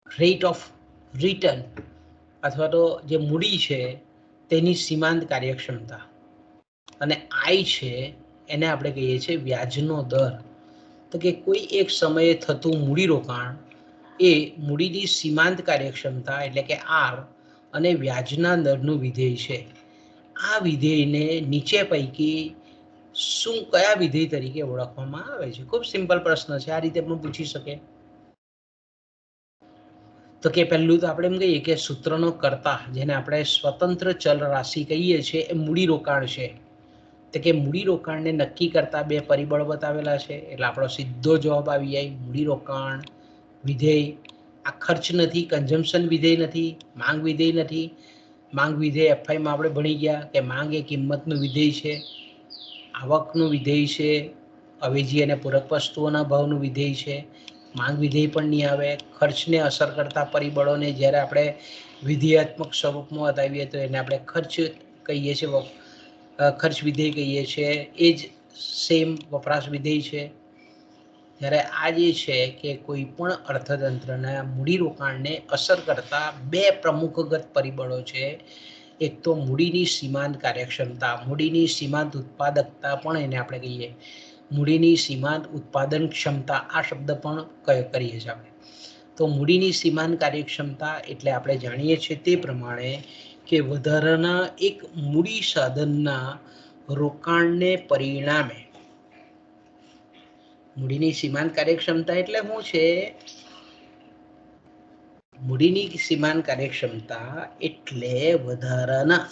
રેટ ઓફ રિટર્ન, અથવા તો જે મૂડી છે તેની સીમાંત કાર્યક્ષમતા, અને આઈ છે એને આપણે કહીએ છીએ વ્યાજનો દર. તો કે કોઈ એક સમયે થતું મૂડીરોકાણ એ મૂડીની સીમાંત કાર્યક્ષમતા એટલે કે આર અને વ્યાજના દરનું વિધેય છે. આ વિધેયને નીચે પૈકી શું કયા વિધેય તરીકે ઓળખવામાં આવે છે? ખૂબ સિમ્પલ પ્રશ્ન છે, આ રીતે પણ પૂછી શકે. તો કે પહેલું તો આપણે એમ કહીએ કે સૂત્રનો કર્તા, જેને આપણે સ્વતંત્ર ચલ રાશિ કહીએ છીએ, એ મૂડીરોકાણ છે. તો કે મૂડીરોકાણને નક્કી કરતા બે પરિબળ બતાવેલા છે, એટલે આપણો સીધો જવાબ આવી જાય મૂડીરોકાણ વિધેય. આ ખર્ચ નથી, કન્ઝમ્પશન વિધેય નથી, માંગ વિધેય નથી. માંગ વિધેય એફઆઈમાં આપણે ભણી ગયા કે માંગ એ કિંમતનું વિધેય છે, આવકનું વિધેય છે, અવેજી અને પૂરક વસ્તુઓના ભાવનું વિધેય છે. માંગ વિધેય પણ નહીં આવે. ખર્ચને અસર કરતા પરિબળોને જ્યારે આપણે વિધેયાત્મક સ્વરૂપમાં બતાવીએ તો એને આપણે ખર્ચ કહીએ છીએ, ખર્ચ વિધેય કહીએ છીએ. એ જ સેમ વપરાશ વિધેય છે. જ્યારે આ જે છે કે કોઈ પણ અર્થતંત્રના મૂડીરોકાણને અસર કરતા બે પ્રમુખગત પરિબળો છે. એક તો મૂડીની સીમાંત કાર્યક્ષમતા, મૂડીની સીમાંત ઉત્પાદકતા પણ એને આપણે કહીએ, મૂડીની સીમાંત ઉત્પાદન ક્ષમતા, આ શબ્દ પણ કરીએ છીએ આપણે. તો મૂડીની સીમાંત કાર્યક્ષમતા એટલે આપણે જાણીએ છીએ તે પ્રમાણે કે વધારાના એક મૂડી સાધનના રોકાણને પરિણામે મૂડીની સીમાંત કાર્યક્ષમતા એટલે શું છે? મૂડીની સીમાંત કાર્યક્ષમતા એટલે વધારાના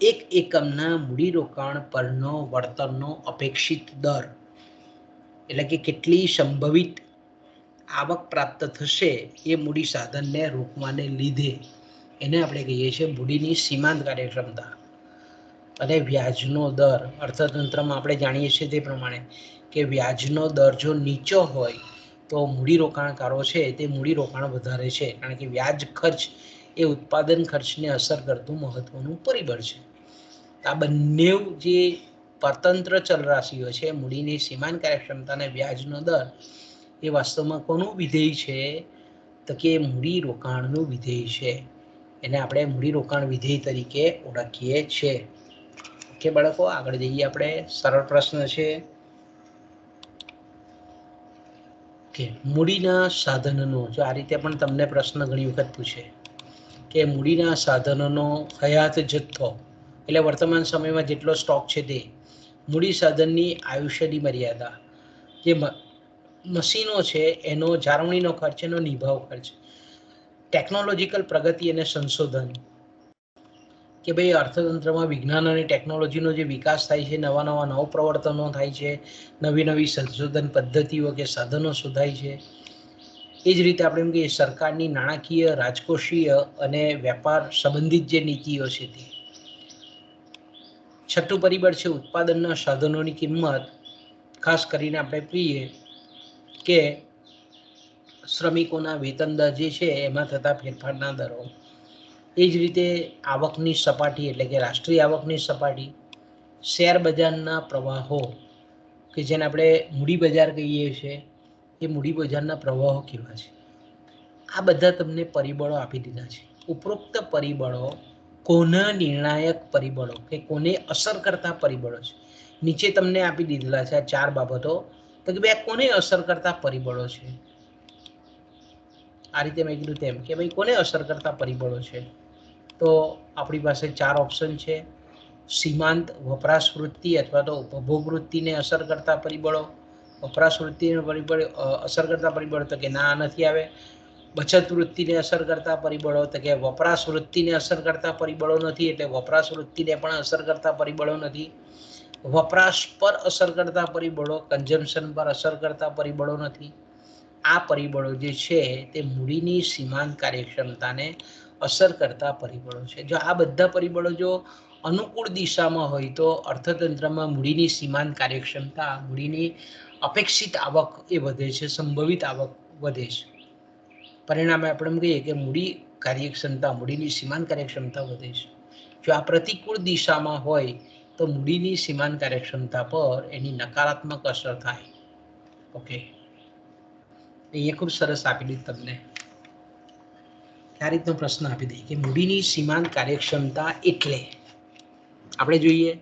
એક એકમના મૂડીરોકાણ પરનો વળતરનો અપેક્ષિત દર, એટલે કે કેટલી સંભવિત આવક પ્રાપ્ત થશે એ મૂડી સાધનને રોકવાને લીધે, એને આપણે કહીએ છીએ મૂડીની સીમાંત કાર્યક્ષમતા. અને વ્યાજનો દર, અર્થતંત્રમાં આપણે જાણીએ છીએ તે પ્રમાણે કે વ્યાજનો દર જો નીચો હોય તો મૂડીરોકાણકારો છે તે મૂડીરોકાણ વધારે છે, કારણ કે વ્યાજ ખર્ચ એ ઉત્પાદન ખર્ચને અસર કરતું મહત્વનું પરિબળ છે. આ બંને જે પરતંત્ર ચલરાશિઓ છે, મૂડીની સીમાંત કાર્યક્ષમતા અને વ્યાજનો દર, એ વાસ્તવમાં કોનું વિધેય છે? તો કે મૂડીરોકાણનું વિધેય છે. એને આપણે મૂડીરોકાણ વિધેય તરીકે ઓળખીએ છીએ. ઓકે બાળકો, આગળ જઈએ આપણે. સરળ પ્રશ્ન છે કે મૂડીના સાધનનો, જો આ રીતે પણ તમને પ્રશ્ન ઘણી વખત પૂછે કે મૂડીના સાધનોનો હયાત જથ્થો, એટલે વર્તમાન સમયમાં જેટલો સ્ટોક છે તે, મૂડી સાધનની આયુષ્યની મર્યાદા, જે મશીનો છે એનો જાળવણીનો ખર્ચ, એનો નિભાવ ખર્ચ, ટેકનોલોજીકલ પ્રગતિ અને સંશોધન, કે ભાઈ અર્થતંત્રમાં વિજ્ઞાન અને ટેકનોલોજીનો જે વિકાસ થાય છે, નવા નવા નવપ્રવર્તનો થાય છે, નવી નવી સંશોધન પદ્ધતિઓ કે સાધનો શોધાય છે. એ જ રીતે આપણે એમ કહીએ સરકારની નાણાકીય, રાજકોષીય અને વેપાર સંબંધિત જે નીતિઓ છે તે. છઠ્ઠું પરિબળ છે ઉત્પાદનના સાધનોની કિંમત, ખાસ કરીને આપણે કહીએ કે શ્રમિકોના વેતન દર જે છે એમાં થતા ફેરફારના દરો. એ જ રીતે આવકની સપાટી, એટલે કે રાષ્ટ્રીય આવકની સપાટી, શેર બજારના પ્રવાહો, કે જેને આપણે મૂડી બજાર કહીએ છીએ, એ મૂડી બજારના પ્રવાહો કેવા છે. આ બધા તમને પરિબળો આપી દીધા છે. ઉપરોક્ત પરિબળો કોના નિર્ણાયક પરિબળો, કે કોને અસર કરતા પરિબળો છે? નીચે તમને આપી દીધેલા છે આ 4 બાબતો, તો કે ભાઈ કોને અસર કરતા પરિબળો છે? આ રીતે મેં કીધું તેમ કે ભાઈ કોને અસર કરતા પરિબળો છે? તો આપણી પાસે 4 ઓપ્શન છે. સીમાંત વપરાશ વૃત્તિ અથવા તો ઉપભોગ વૃત્તિને અસર કરતા પરિબળો, વપરાશ વૃત્તિને પરિબળ અસર કરતા પરિબળો, તો કે ના નથી આવે. બચત વૃત્તિને અસર કરતા પરિબળો, તો કે વપરાશ વૃત્તિને અસર કરતા પરિબળો નથી, એટલે વપરાશ વૃત્તિને પણ અસર કરતા પરિબળો નથી. વપરાશ પર અસર કરતા પરિબળો, કન્ઝમ્પશન પર અસર કરતા પરિબળો નથી. આ પરિબળો જે છે તે મૂડીની સીમાંત કાર્યક્ષમતાને અસર કરતા પરિબળો છે. જો આ બધા પરિબળો જો અનુકૂળ દિશામાં હોય તો અર્થતંત્રમાં મૂડીની સીમાંત કાર્યક્ષમતા, મૂડીની અપેક્ષિત આવક એ વધે છે, સંભવિત આવક વધે છે. પરિણામે આપણે એમ કહીએ કે મૂડી કાર્યક્ષમતા, મૂડીની સીમાંત કાર્યક્ષમતા વધે છે. જો આ પ્રતિકૂળ દિશામાં હોય તો મૂડીની સીમાંત કાર્યક્ષમતા પર એની નકારાત્મક અસર થાય. ઓકે, એ ખૂબ સરસ આપી દીધું તમને. આ રીતનો પ્રશ્ન આપી દઈએ કે મૂડીની સીમાંત કાર્યક્ષમતા એટલે આપણે જોઈએ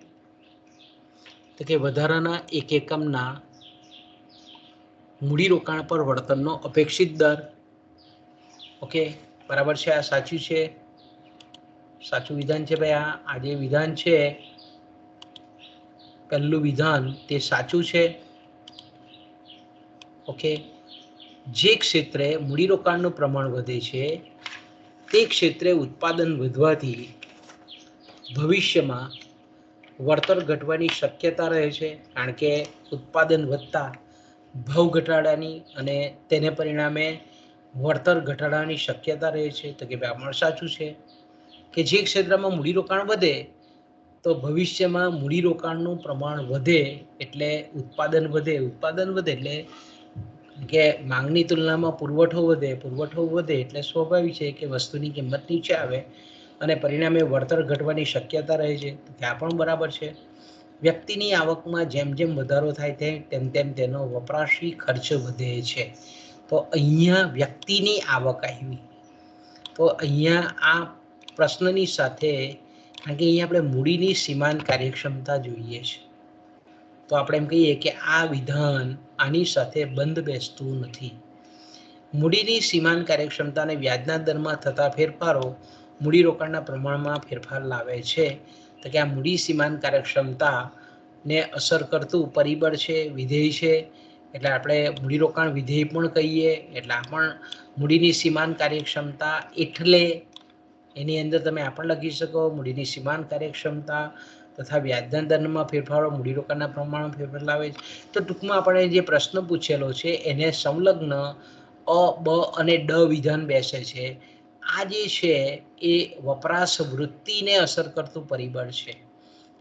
તો કે વધારાના એક એકમના મૂડીરોકાણ પર વળતરનો અપેક્ષિત દર. ઓકે, બરાબર છે, આ સાચું છે, સાચું વિધાન છે ભાઈ. આ જે વિધાન છે, પહેલું વિધાન તે સાચું છે. ઓકે, જે ક્ષેત્રે મૂડીરોકાણનું પ્રમાણ વધે છે તે ક્ષેત્રે ઉત્પાદન વધવાથી ભવિષ્યમાં વળતર ઘટવાની શક્યતા રહે છે, કારણ કે ઉત્પાદન વધતા ભાવ ઘટાડાની અને તેને પરિણામે વળતર ઘટાડવાની શક્યતા રહે છે. તો કે ભાઈ આ સાચું છે કે જે ક્ષેત્રમાં મૂડીરોકાણ વધે તો ભવિષ્યમાં મૂડીરોકાણનું પ્રમાણ વધે એટલે ઉત્પાદન વધે, ઉત્પાદન વધે એટલે કે માંગની તુલનામાં પુરવઠો વધે, પુરવઠો વધે એટલે સ્વાભાવિક છે કે વસ્તુની કિંમત નીચે આવે અને પરિણામે વળતર ઘટવાની શક્યતા રહે છે. ત્યાં પણ બરાબર છે. વ્યક્તિની આવકમાં જેમ જેમ વધારો થાય તેમ તેમ તેનો વપરાશી ખર્ચ વધે છે. તો અહીંયા વ્યક્તિની આવક આવી, તો અહીંયા આ પ્રશ્નની સાથે, કારણ કે અહીંયા આપણે મૂડીની સીમાંત કાર્યક્ષમતા જોઈએ છે, તો આપણે એમ કહીએ કે આ વિધાન આની સાથે બંધ બેસતું નથી. મૂડીની સીમાંત કાર્યક્ષમતા અને વ્યાજના દરમાં થતા ફેરફારો મૂડીરોકાણના પ્રમાણમાં ફેરફાર લાવે છે. તો કે આ મૂડી સીમાંત કાર્યક્ષમતાને અસર કરતું પરિબળ છે, વિધેય છે. એટલે આપણે મૂડીરોકાણ વિધેય પણ કહીએ. એટલે આ પણ મૂડીની સીમાંત કાર્યક્ષમતા એટલે એની અંદર તમે આ પણ લખી શકો, મૂડીની સીમાંત કાર્યક્ષમતા તથા વ્યાજના દરમાં ફેરફારો મૂડીરોકાણના પ્રમાણમાં ફેરફાર લાવે છે. તો ટૂંકમાં આપણે જે પ્રશ્ન પૂછેલો છે એને સંલગ્ન અ, બ અને ડ વિધાન બેસે છે. આ જે છે એ વપરાશ વૃત્તિને અસર કરતું પરિબળ છે,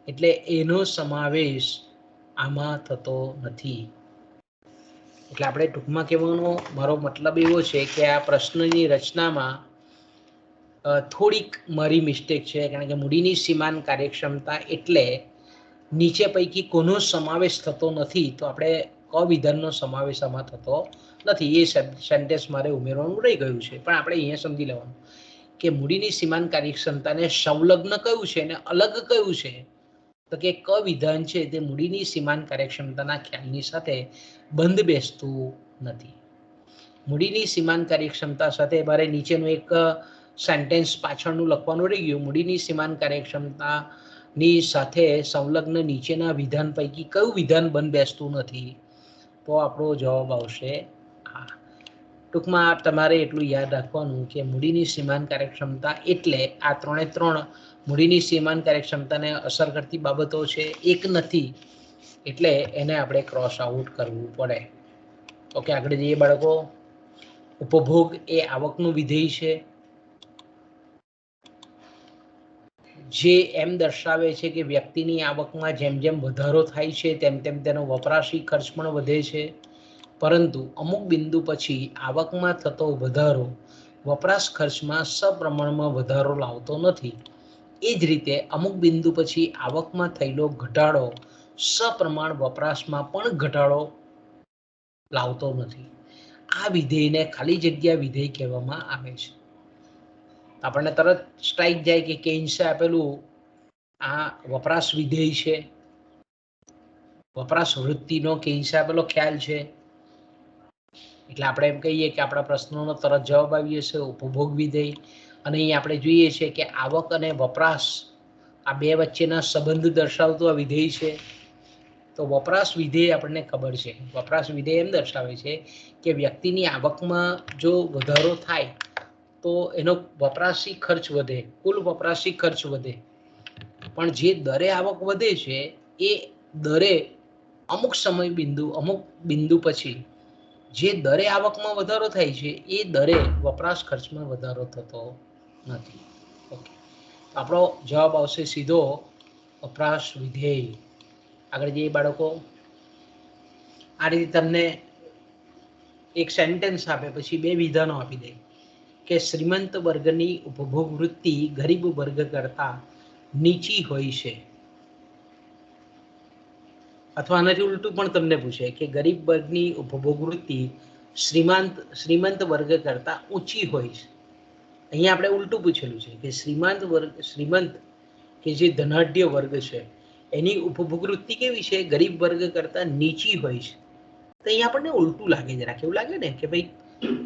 એટલે એનો સમાવેશ આમાં થતો નથી. એટલે આપણે ટૂંકમાં કહેવાનો મારો મતલબ એવો છે કે આ પ્રશ્નની રચનામાં થોડીક મારી મિસ્ટેક છે, કારણ કે મૂડીની સીમાંત કાર્યક્ષમતા એટલે નીચે પૈકી કોનો સમાવેશ થતો નથી, તો આપણે ક વિધાનનો સમાવેશ આમાં થતો નથી. એ સેન્ટેન્સ મારે ઉમેરવાનું રહી ગયું છે, પણ આપણે અહીંયા સમજી લેવાનું કે મૂડીની સીમાંત કાર્યક્ષમતાને સંલગ્ન કયું છે અને અલગ કયું છે. તો કે ક વિધાન છે તે મૂડીની સીમાંત કાર્યક્ષમતાના ખ્યાલની સાથે બંધ બેસતું નથી. મૂડીની સીમાંત કાર્યક્ષમતા સાથે મારે નીચેનું એક સેન્ટેન્સ પાછળનું લખવાનું રહી ગયું. મૂડીની સીમાંત કાર્યક્ષમતાની સાથે સંલગ્ન નીચેના વિધાન પૈકી કયું વિધાન બંધ બેસતું નથી, તો આપણો જવાબ આવશે હા. ટૂંકમાં તમારે એટલું યાદ રાખવાનું કે મૂડીની સીમાંત કાર્યક્ષમતા એટલે આ ત્રણ મૂડીની સીમાંત કાર્યક્ષમતાને અસર કરતી બાબતો છે, એક નથી, એટલે એને આપણે ક્રોસ આઉટ કરવું પડે. ઓકે, આગળ જઈએ બાળકો. ઉપભોગ એ આવકનું વિધેય છે, જે એમ દર્શાવે છે કે વ્યક્તિની આવકમાં જેમ જેમ વધારો થાય છે તેમ તેમ તેનો વપરાશી ખર્ચ પણ વધે છે, પરંતુ અમુક બિંદુ પછી આવકમાં થતો વધારો વપરાશ ખર્ચમાં સપ્રમાણમાં વધારો લાવતો નથી. એ જ રીતે અમુક બિંદુ પછી આવકમાં થયેલો ઘટાડો સપ્રમાણ વપરાશમાં પણ ઘટાડો લાવતો નથી. આ વિધેયને ખાલી જગ્યા વિધેય કહેવામાં આવે છે. આપણને તરત સ્ટ્રાઇક જાય કે કેન્સે આપેલું આ વપરાશ વિધેય છે, વપરાશ વૃત્તિનો કેન્સે આપેલો ખ્યાલ છે. એટલે આપણે એમ કહીએ કે આપણા પ્રશ્નોનો તરત જવાબ આવી જશે ઉપભોગ વિધેય. અને અહીં આપણે જોઈએ છીએ કે આવક અને વપરાશ આ બે વચ્ચેના સંબંધ દર્શાવતું આ વિધેય છે. તો વપરાશ વિધેય આપણને ખબર છે. વપરાશ વિધેય એમ દર્શાવે છે કે વ્યક્તિની આવકમાં જો વધારો થાય તો એનો વપરાશી ખર્ચ વધે, કુલ વપરાશી ખર્ચ વધે. પણ જે દરે આવક વધે છે એ દરે અમુક સમય અમુક બિંદુ પછી જે દરે આવકમાં વધારો થાય છે એ દરે વપરાશ ખર્ચમાં વધારો થતો નથી. ઓકે, આપણો જવાબ આવશે સીધો વપરાશ વિધેય. આગળ જઈએ બાળકો. આ રીતે તમને એક સેન્ટેન્સ આપે, પછી બે વિધાનો આપી દે કે શ્રીમંત વર્ગની ઉપભોગ વૃત્તિ ગરીબ વર્ગ કરતા નીચી હોય છે, અથવા આનાથી ઉલટું પણ તમને પૂછે કે ગરીબ વર્ગની ઉપભોગ વૃત્તિ શ્રીમંત વર્ગ કરતા ઊંચી હોય છે. અહીંયા આપણે ઉલટું પૂછેલું છે કે શ્રીમંત કે જે ધનાઢ્ય વર્ગ છે એની ઉપભોગ વૃત્તિ કેવી છે, ગરીબ વર્ગ કરતા નીચી હોય છે. તો અહીંયા આપણને ઉલટું લાગે, જરા કેવું લાગે ને કે ભાઈ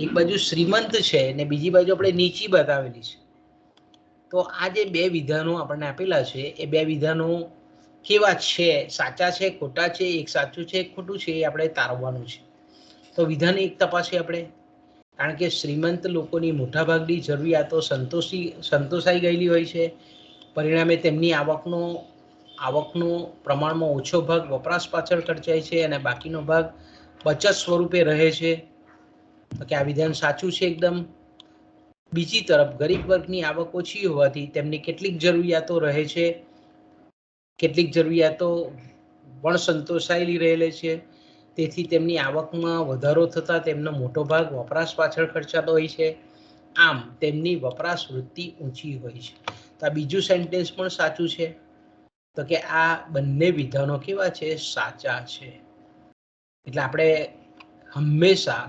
એક બાજુ શ્રીમંત છે ને બીજી બાજુ આપણે નીચી બતાવેલી છે. તો આ જે બે વિધાનો આપણને આપેલા છે એ બે વિધાનો કેવા છે, સાચા છે, ખોટા છે, એક સાચું છે એક ખોટું છે, એ આપણે તારવવાનું છે. તો વિધાન એક તપાસીએ આપણે. કારણ કે શ્રીમંત લોકોની મોટાભાગની જરૂરિયાતો સંતોષાઈ ગયેલી હોય છે, પરિણામે તેમની આવકનો પ્રમાણમાં ઓછો ભાગ વપરાશ પાછળ ખર્ચાય છે અને બાકીનો ભાગ બચત સ્વરૂપે રહે છે. તો કે આ વિધાન સાચું છે એકદમ. બીજી તરફ ગરીબ વર્ગની આવક ઓછી હોવાથી તેમની કેટલીક જરૂરિયાતો રહે છે, કેટલીક જરૂરિયાતો પણ સંતોષાયેલી રહેલી છે, તેથી તેમની આવકમાં વધારો થતાં તેમનો મોટો ભાગ વપરાશ પાછળ ખર્ચાતો હોય છે. આમ તેમની વપરાશ વૃત્તિ ઊંચી હોય છે. તો આ બીજું સેન્ટેન્સ પણ સાચું છે. તો કે આ બંને વિધાનો કેવા છે, સાચા છે. એટલે આપણે હંમેશા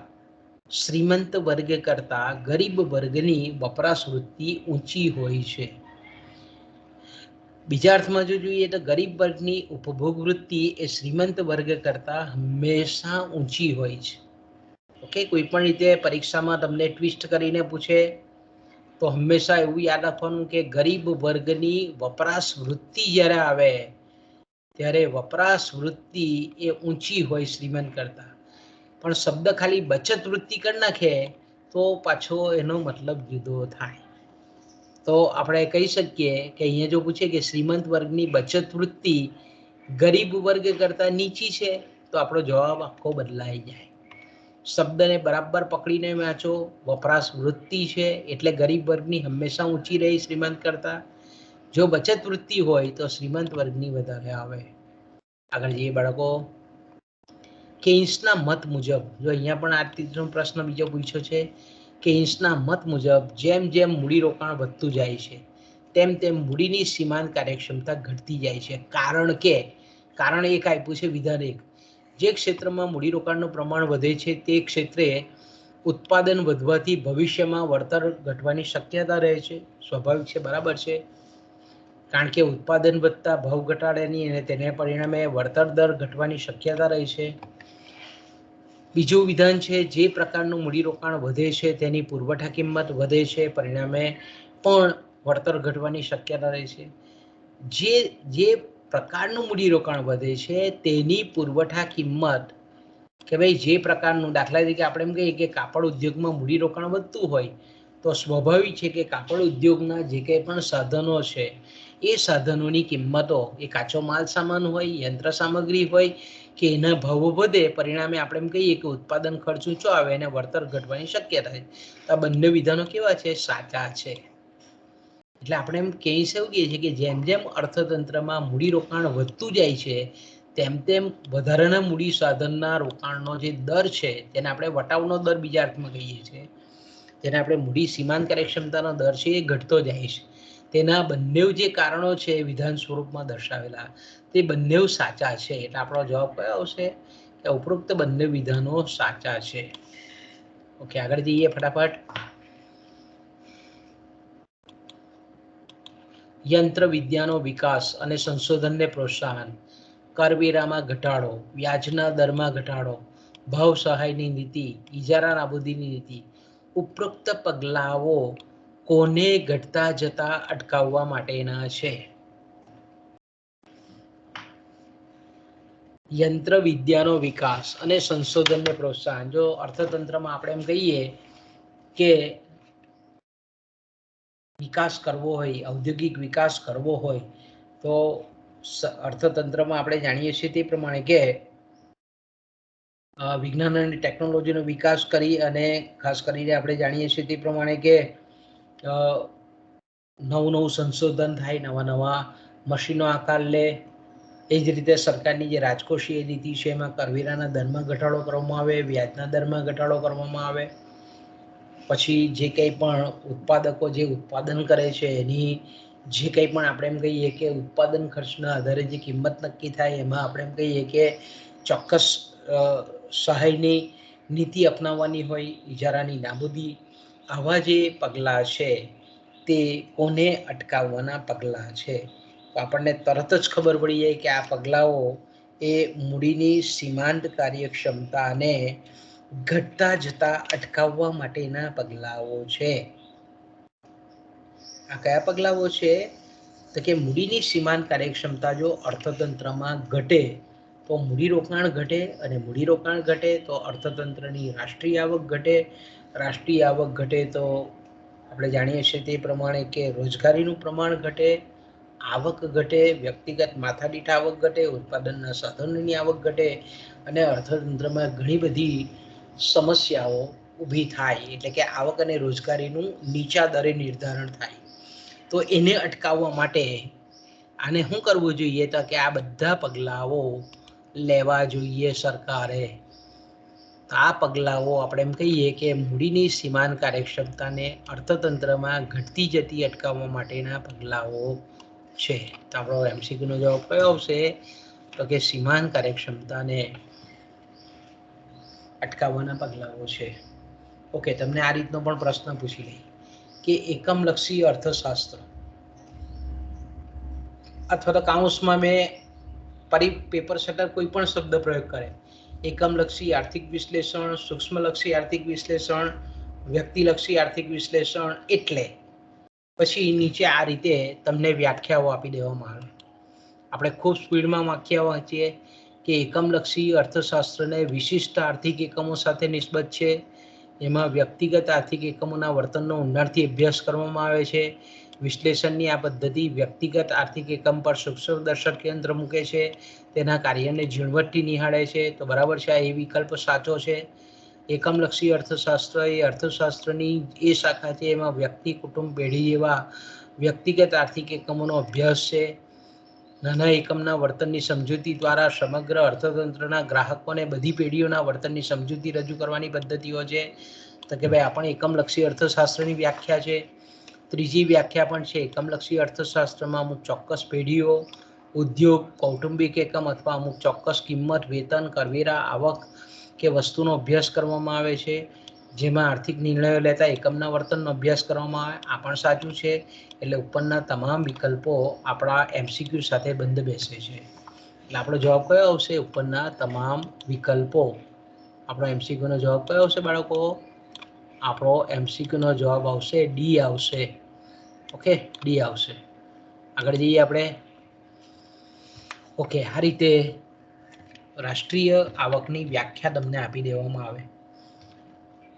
શ્રીમંત વર્ગ કરતા ગરીબ વર્ગની વપરાશ વૃત્તિ ઊંચી હોય છે. બીજા અર્થમાં જો જોઈએ તો ગરીબ વર્ગની ઉપભોગ વૃત્તિ એ શ્રીમંત વર્ગ કરતા હંમેશા ઊંચી હોય છે. ઓકે, કોઈ પણ રીતે પરીક્ષામાં તમને ટ્વિસ્ટ કરીને પૂછે તો હંમેશા એવું યાદ રાખવાનું કે ગરીબ વર્ગની વપરાશ વૃત્તિ જ્યારે આવે ત્યારે વપરાશ વૃત્તિ એ ઊંચી હોય શ્રીમંત કરતા, પણ શબ્દ ખાલી બચત વૃત્તિ કરી નાખે તો પાછો એનો મતલબ જુદો થાય. તો આપણે કહી શકીએ કે અહીંયા જો પૂછે કે શ્રીમંત વર્ગની બચત વૃત્તિ ગરીબ વર્ગ કરતા નીચી છે તો આપણો જવાબ આખો બદલાઈ જાય. શબ્દને બરાબર પકડીને વાંચો. વપરાશ વૃત્તિ છે એટલે ગરીબ વર્ગની હંમેશા ઊંચી રહી શ્રીમંત કરતા. જો બચત વૃત્તિ હોય તો શ્રીમંત વર્ગની વધારે આવે. આગળ જઈએ બાળકો. કેન્સના મત મુજબ, જો અહીંયા પણ આ ત્રીજો પ્રશ્ન બીજો પૂછ્યો છે. કેન્સના મત મુજબ જેમ જેમ મૂડીરોકાણ વધતું જાય છે તેમ તેમ મૂડીની સીમાંત કાર્યક્ષમતા ઘટતી જાય છે. કારણ એક આપ્યું છે, વિધાન એક. જે ક્ષેત્રમાં મૂડીરોકાણનું પ્રમાણ વધે છે તે ક્ષેત્રે ઉત્પાદન વધવાથી ભવિષ્યમાં વળતર ઘટવાની શક્યતા રહે છે. સ્વાભાવિક છે, બરાબર છે. કારણ કે ઉત્પાદન વધતા ભાવ ઘટાડેની અને તેને પરિણામે વળતર દર ઘટવાની શક્યતા રહે છે. બીજું વિધાન છે, જે પ્રકારનું મૂડીરોકાણ વધે છે તેની પુરવઠા કિંમત વધે છે, પરિણામે પણ વળતર ઘટવાની શક્યતા રહે છે. જે પ્રકારનું મૂડીરોકાણ વધે છે તેની પુરવઠા કિંમત, કે ભાઈ જે પ્રકારનું, દાખલા તરીકે આપણે એમ કહીએ કે કાપડ ઉદ્યોગમાં મૂડીરોકાણ વધતું હોય તો સ્વાભાવિક છે કે કાપડ ઉદ્યોગના જે કંઈ પણ સાધનો છે એ સાધનોની કિંમતો, એ કાચો માલ સામાન હોય, યંત્ર સામગ્રી હોય, કે એના ભાવો વધે, પરિણામે આપણે એમ કહીએ કે ઉત્પાદન ખર્ચ ઊંચો આવે અને વળતર ઘટવાની શક્યતા છે. આ બંને વિધાનો કેવા છે? સાચા છે. એટલે આપણે એમ કહી શકીએ છીએ કે જેમ જેમ અર્થતંત્રમાં મૂડીરોકાણ વધતું જાય છે તેમ તેમ વધારાના મૂડી સાધનના રોકાણનો જે દર છે તેને આપણે વટાવનો દર બીજા અર્થમાં કહીએ છીએ, જેને આપણે મૂડી સીમાંત કાર્યક્ષમતાનો દર છે એ ઘટતો જાય છે. તેના બંને જે કારણો છે વિધાન સ્વરૂપમાં દર્શાવેલા તે બંને સાચા છે. એટલે આપણો જવાબ કયો આવશે? કે ઉપરોક્ત બંને વિધાનો સાચા છે. ઓકે, આગળ જઈએ ફટાફટ. યંત્ર વિદ્યાનો વિકાસ અને સંશોધનને પ્રોત્સાહન, કરવેરામાં ઘટાડો, વ્યાજના દરમાં ઘટાડો, ભાવ સહાયની નીતિ, ઇજારા નાબૂદીની નીતિ, ઉપરોક્ત પગલાઓ કોને ઘટતા જતા અટકાવવા માટેના છે? યંત્ર વિદ્યાનો વિકાસ અને સંશોધનને પ્રોત્સાહન. જો અર્થતંત્રમાં આપણે એમ કહીએ કે વિકાસ કરવો હોય, ઔદ્યોગિક વિકાસ કરવો હોય તો અર્થતંત્રમાં આપણે જાણીએ છીએ તે પ્રમાણે કે વિજ્ઞાન અને ટેકનોલોજીનો વિકાસ કરી અને ખાસ કરીને આપણે જાણીએ છીએ તે પ્રમાણે કે નવું સંશોધન થાય, નવા નવા મશીનો આકાર લે. એ જ રીતે સરકારની જે રાજકોષીય નીતિ છે એમાં કરવેરાના દરમાં ઘટાડો કરવામાં આવે, વ્યાજના દરમાં ઘટાડો કરવામાં આવે. પછી જે કંઈ પણ ઉત્પાદકો જે ઉત્પાદન કરે છે એની જે કંઈ પણ આપણે એમ કહીએ કે ઉત્પાદન ખર્ચના આધારે જે કિંમત નક્કી થાય એમાં આપણે એમ કહીએ કે ચોક્કસ સહાયની નીતિ અપનાવવાની હોય, ઇજારાની નાબૂદી. આવા જે પગલાં છે તે કોને અટકાવવાના પગલાં છે? તો આપણને તરત જ ખબર પડી જાય કે આ પગલાઓ એ મૂડીની સીમાંત કાર્યક્ષમતાને ઘટતા જતા અટકાવવા માટેના પગલાઓ છે. આ કયા પગલાઓ છે? તો કે મૂડીની સીમાંત કાર્યક્ષમતા જો અર્થતંત્રમાં ઘટે તો મૂડીરોકાણ ઘટે, અને મૂડીરોકાણ ઘટે તો અર્થતંત્રની રાષ્ટ્રીય આવક ઘટે. રાષ્ટ્રીય આવક ઘટે તો આપણે જાણીએ છીએ તે પ્રમાણે કે રોજગારીનું પ્રમાણ ઘટે, આવક ઘટે, વ્યક્તિગત માથાદીઠ આવક ઘટે, ઉત્પાદનના સાધનોની આવક ઘટે અને અર્થતંત્રમાં ઘણી બધી સમસ્યાઓ ઊભી થાય. એટલે કે આવક અને રોજગારીનું નીચા દરે નિર્ધારણ થાય. તો એને અટકાવવા માટે આને શું કરવું જોઈએ? તો કે આ બધા પગલાઓ લેવા જોઈએ સરકારે. આ પગલાઓ આપણે એમ કહીએ કે મૂડીની સીમાંત કાર્યક્ષમતાને અર્થતંત્રમાં ઘટતી જતી અટકાવવા માટેના પગલાઓ છે. તો આપણો MCQનો જવાબ કયો આવશે? તો કે સીમાંત કાર્યક્ષમતાને અટકાવવાના પગલાઓ છે. ઓકે, તમને આ રીતનો પણ પ્રશ્ન પૂછી લઈ કે એકમલક્ષી અર્થશાસ્ત્ર અથવા તો કાઉન્સમાં મેં પેપર સેટર કોઈ પણ શબ્દ પ્રયોગ કરે એકમલક્ષી આર્થિક વિશ્લેષણ, સૂક્ષ્મલક્ષી આર્થિક વિશ્લેષણ, વ્યક્તિલક્ષી આર્થિક વિશ્લેષણ. એટલે પછી નીચે આ રીતે તમને વ્યાખ્યાઓ આપી દેવામાં આવે. આપણે ખૂબ સ્પીડમાં વ્યાખ્યા વાંચીએ કે એકમલક્ષી અર્થશાસ્ત્રને વિશિષ્ટ આર્થિક એકમો સાથે નિસ્બત છે. એમાં વ્યક્તિગત આર્થિક એકમોના વર્તનનો ઊંડાણથી અભ્યાસ કરવામાં આવે છે. વિશ્લેષણની આ પદ્ધતિ વ્યક્તિગત આર્થિક એકમ પર સૂક્ષ્મદર્શક કેન્દ્ર મૂકે છે, તેના કાર્યને ઝીણવટથી નિહાળે છે. તો બરાબર છે, આ એ વિકલ્પ સાચો છે. એકમલક્ષી અર્થશાસ્ત્ર એ અર્થશાસ્ત્રની એ શાખા છે એમાં વ્યક્તિ, કુટુંબ, પેઢી જેવા વ્યક્તિગત આર્થિક એકમોનો અભ્યાસ છે. નાના એકમના વર્તનની સમજૂતી દ્વારા સમગ્ર અર્થતંત્રના ગ્રાહકોને બધી પેઢીઓના વર્તનની સમજૂતી રજૂ કરવાની પદ્ધતિઓ છે. તો કે ભાઈ આ પણ એકમલક્ષી અર્થશાસ્ત્રની વ્યાખ્યા છે. ત્રીજી વ્યાખ્યા પણ છે, એકમલક્ષી અર્થશાસ્ત્રમાં અમુક ચોક્કસ પેઢીઓ, ઉદ્યોગ, કૌટુંબિક એકમ અથવા અમુક ચોક્કસ કિંમત, વેતન, કરવેરા, આવક કે વસ્તુનો અભ્યાસ કરવામાં આવે છે. જેમાં આર્થિક નિર્ણયો લેતા એકમના વર્તનનો અભ્યાસ કરવામાં આવે. આ પણ સાચું છે. એટલે ઉપરના તમામ વિકલ્પો આપણા એમસીક્યુ સાથે બંધ બેસે છે. એટલે આપણો જવાબ કયો આવશે? ઉપરના તમામ વિકલ્પો. આપણો એમસીક્યુનો જવાબ કયો આવશે બાળકો? આપણો એમસીક્યુનો જવાબ આવશે ડી આવશે. ઓકે, ડી આવશે. આગળ જઈએ આપણે. ઓકે, આ રીતે રાષ્ટ્રીય આવકની વ્યાખ્યા તમને આપી દેવામાં આવે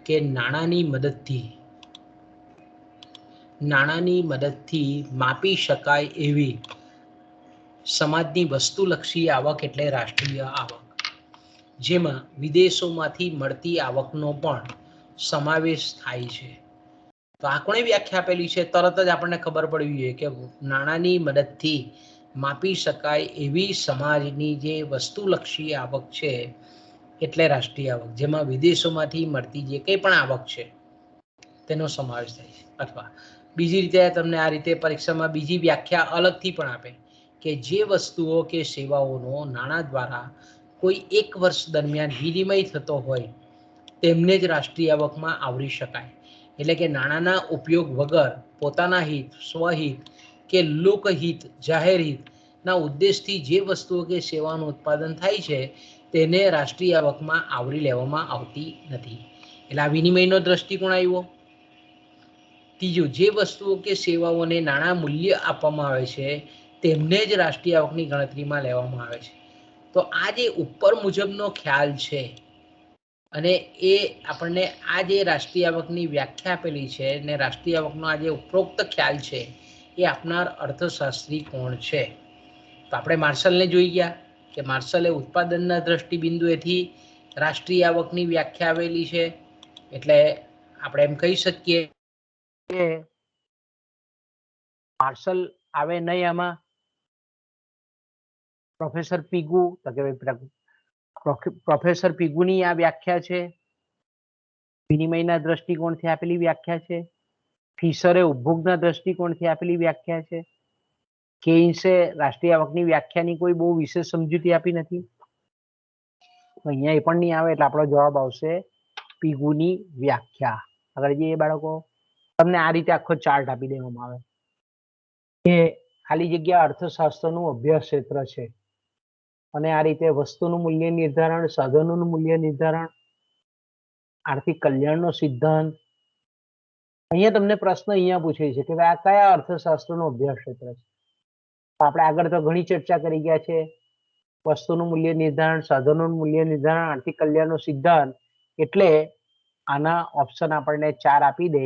કે નાણાંની મદદથી માપી શકાય એવી સમાજની વસ્તુલક્ષી આવક એટલે રાષ્ટ્રીય આવક, જેમાં વિદેશોમાંથી મળતી આવકનો પણ સમાવેશ થાય છે. તો આ કોણે વ્યાખ્યા આપેલી છે? તરત જ આપણને ખબર પડવી જોઈએ કે નાણાંની મદદથી માપી શકાય એવી સમાજની જે વસ્તુલક્ષી આવક છે એટલે રાષ્ટ્રીય આવક, જેમાં વિદેશોમાંથી મળતી જે કંઈ પણ આવક છે તેનો સમાવેશ થાય છે. અથવા બીજી રીતે તમને આ રીતે પરીક્ષામાં બીજી વ્યાખ્યા અલગથી પણ આપે કે જે વસ્તુઓ કે સેવાઓનો નાણાં દ્વારા કોઈ એક વર્ષ દરમિયાન વિનિમય થતો હોય તેમને જ રાષ્ટ્રીય આવકમાં આવરી શકાય. એટલે કે નાણાંના ઉપયોગ વગર પોતાના હિત, સ્વહિત કે લોકહિત, જાહેર હિતના ઉદ્દેશથી જે વસ્તુઓ કે સેવાનું ઉત્પાદન થાય છે તેને રાષ્ટ્રીય આવકમાં આવરી લેવામાં આવતી નથી. એટલે આ વિનિમયનો દ્રષ્ટિકોણ આવ્યો. ત્રીજું, જે વસ્તુઓ કે સેવાઓને નાણાં મૂલ્ય આપવામાં આવે છે તેમને જ રાષ્ટ્રીય આવકની ગણતરીમાં લેવામાં આવે છે. તો આ જે ઉપર મુજબનો ખ્યાલ છે અને એ આપણને આ જે રાષ્ટ્રીય આવકની વ્યાખ્યા આપેલી છે ને રાષ્ટ્રીય આવકનો આ જે ઉપરોક્ત ખ્યાલ છે એ આપનાર અર્થશાસ્ત્રી કોણ છે? તો આપણે માર્શલને જોઈ ગયા કે માર્શલે ઉત્પાદનના દ્રષ્ટિબિંદુએથી રાષ્ટ્રીય આવકની વ્યાખ્યા આવેલી છે. એટલે આપણે એમ કહી શકીએ કે માર્શલ આવે નહીં આમાં. પ્રોફેસર પીગુ, તો કે પ્રોફેસર પીગુની આ વ્યાખ્યા છે, વિનિમયના દ્રષ્ટિકોણથી આપેલી વ્યાખ્યા છે. ફિશરે ઉપભોગના દ્રષ્ટિકોણથી આપેલી વ્યાખ્યા છે. કેઇન્સે રાષ્ટ્રીય આવકની વ્યાખ્યાની કોઈ બહુ વિશેષ સમજૂતી આપી નથી. અહીંયા એ પણ નહીં આવે. એટલે આપણો જવાબ આવશે પીગુની વ્યાખ્યા. આગળ જઈએ બાળકો. તમને આ રીતે આખો ચાર્ટ આપી દેવામાં આવે કે ખાલી જગ્યા અર્થશાસ્ત્રનું અભ્યાસ ક્ષેત્ર છે અને આ રીતે વસ્તુનું મૂલ્ય નિર્ધારણ, સાધનોનું મૂલ્ય નિર્ધારણ, આર્થિક કલ્યાણનો સિદ્ધાંત. અહીંયા તમને પ્રશ્ન અહીંયા પૂછે છે કે આ કયા અર્થશાસ્ત્રનો અભ્યાસ ક્ષેત્ર છે? આપણે આગળ તો ઘણી ચર્ચા કરી ગયા છે. વસ્તુનું મૂલ્ય નિર્ધારણ, સાધનોનું મૂલ્ય નિર્ધારણ, આર્થિક કલ્યાણનો સિદ્ધાંત. એટલે આના ઓપ્શન આપણને 4 આપી દે.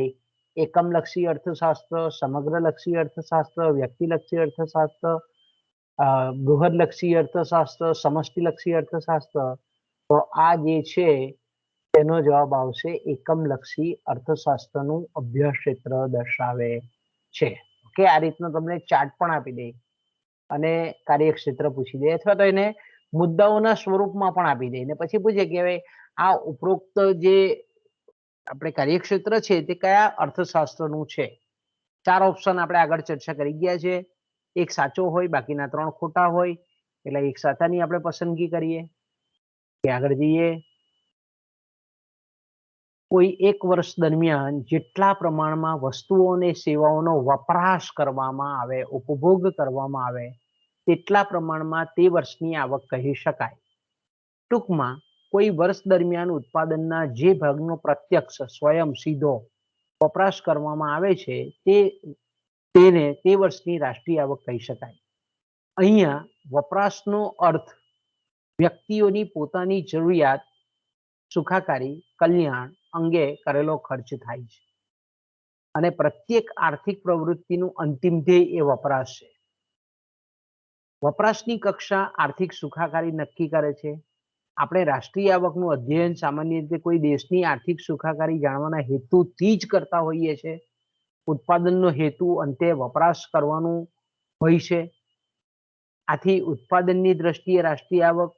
એકમલક્ષી અર્થશાસ્ત્ર, સમગ્રલક્ષી અર્થશાસ્ત્ર, વ્યક્તિલક્ષી અર્થશાસ્ત્ર, બૃહદલક્ષી અર્થશાસ્ત્ર, સમષ્ટિલક્ષી અર્થશાસ્ત્ર. તો આ જે છે તેનો જવાબ આવશે એકમલક્ષી અર્થશાસ્ત્રનું અભ્યાસ ક્ષેત્ર દર્શાવે છે. ઓકે, આ રીતનો તમને ચાર્ટ પણ આપી દે અને કાર્યક્ષેત્ર પૂછી દે અથવા તો એને મુદ્દાઓના સ્વરૂપમાં પણ આપી દે ને પછી પૂછે કે હવે આ ઉપરોક્ત જે આપણે કાર્યક્ષેત્ર છે તે કયા અર્થશાસ્ત્રનું છે? 4 ઓપ્શન આપણે આગળ ચર્ચા કરી ગયા છે. એક સાચો હોય, બાકીના 3 ખોટા હોય. એટલે એક સાચાની આપણે પસંદગી કરીએ. કે આગળ જઈએ. કોઈ એક વર્ષ દરમિયાન જેટલા પ્રમાણમાં વસ્તુઓ અને સેવાઓનો વપરાશ કરવામાં આવે, ઉપભોગ કરવામાં આવે તેટલા પ્રમાણમાં તે વર્ષની આવક કહી શકાય. ટૂંકમાં કોઈ વર્ષ દરમિયાન ઉત્પાદનના જે ભાગનો પ્રત્યક્ષ સ્વયં સીધો વપરાશ કરવામાં આવે છે તેને તે વર્ષની રાષ્ટ્રીય આવક કહી શકાય. અહીંયા વપરાશનો અર્થ વ્યક્તિઓની પોતાની જરૂરિયાત, સુખાકારી, કલ્યાણ અંગે કરેલો ખર્ચ થાય છે અને પ્રત્યેક આર્થિક પ્રવૃત્તિનું અંતિમ ધ્યેય એ વપરાશ છે. વપરાશની કક્ષા આર્થિક સુખાકારી નક્કી કરે છે. આપણે રાષ્ટ્રીય આવકનું અધ્યયન સામાન્ય રીતે કોઈ દેશની આર્થિક સુખાકારી જાણવાના હેતુથી જ કરતા હોઈએ છીએ. ઉત્પાદનનો હેતુ અંતે વપરાશ કરવાનું હોય છે. આથી ઉત્પાદનની દ્રષ્ટિએ રાષ્ટ્રીય આવક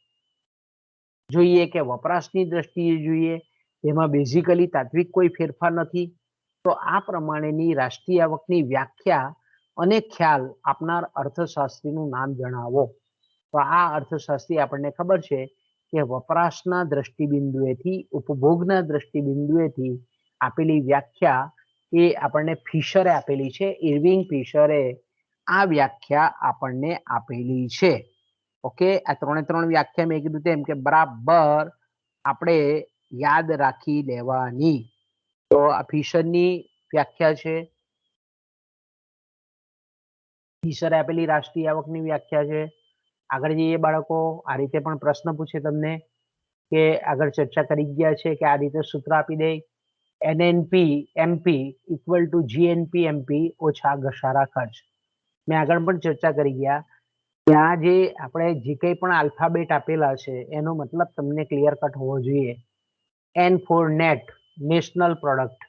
જોઈએ કે વપરાશની દ્રષ્ટિએ જોઈએ, તેમાં બેઝિકલી તાત્વિક કોઈ ફેરફાર નથી. તો આ પ્રમાણેની રાષ્ટ્રીય આવકની વ્યાખ્યા અને ખ્યાલ આપનાર અર્થશાસ્ત્રીનું નામ જણાવો. તો આ અર્થશાસ્ત્રી આપણને ખબર છે કે વપરાશના દ્રષ્ટિબિંદુએથી, ઉપભોગના દ્રષ્ટિબિંદુએથી આપેલી વ્યાખ્યા એ આપણને ફિશરે આપેલી છે. ઇર્વિંગ ફિશરે આ વ્યાખ્યા આપણને આપેલી છે. ઓકે, આ ત્રણ વ્યાખ્યા મેં કીધું તેમ કે બરાબર આપણે યાદ રાખી લેવાની. તો આ ફિશરની વ્યાખ્યા છે, ફિશરે આપેલી રાષ્ટ્રીય આવકની વ્યાખ્યા છે. આગળ જઈએ બાળકો, આ રીતે પણ પ્રશ્ન પૂછે તમને કે આગળ ચર્ચા કરી ગયા છે કે આ રીતે સૂત્ર આપી દે, NNP MP equal to GNP MP ઓછા ઘસારા ખર્ચ. મેં આગળ પણ ચર્ચા કરી ગયા, ત્યાં જે આપણે જે કંઈ પણ આલ્ફાબેટ આપેલા છે એનો મતલબ તમને ક્લિયર કટ હોવો જોઈએ. N for net, national product,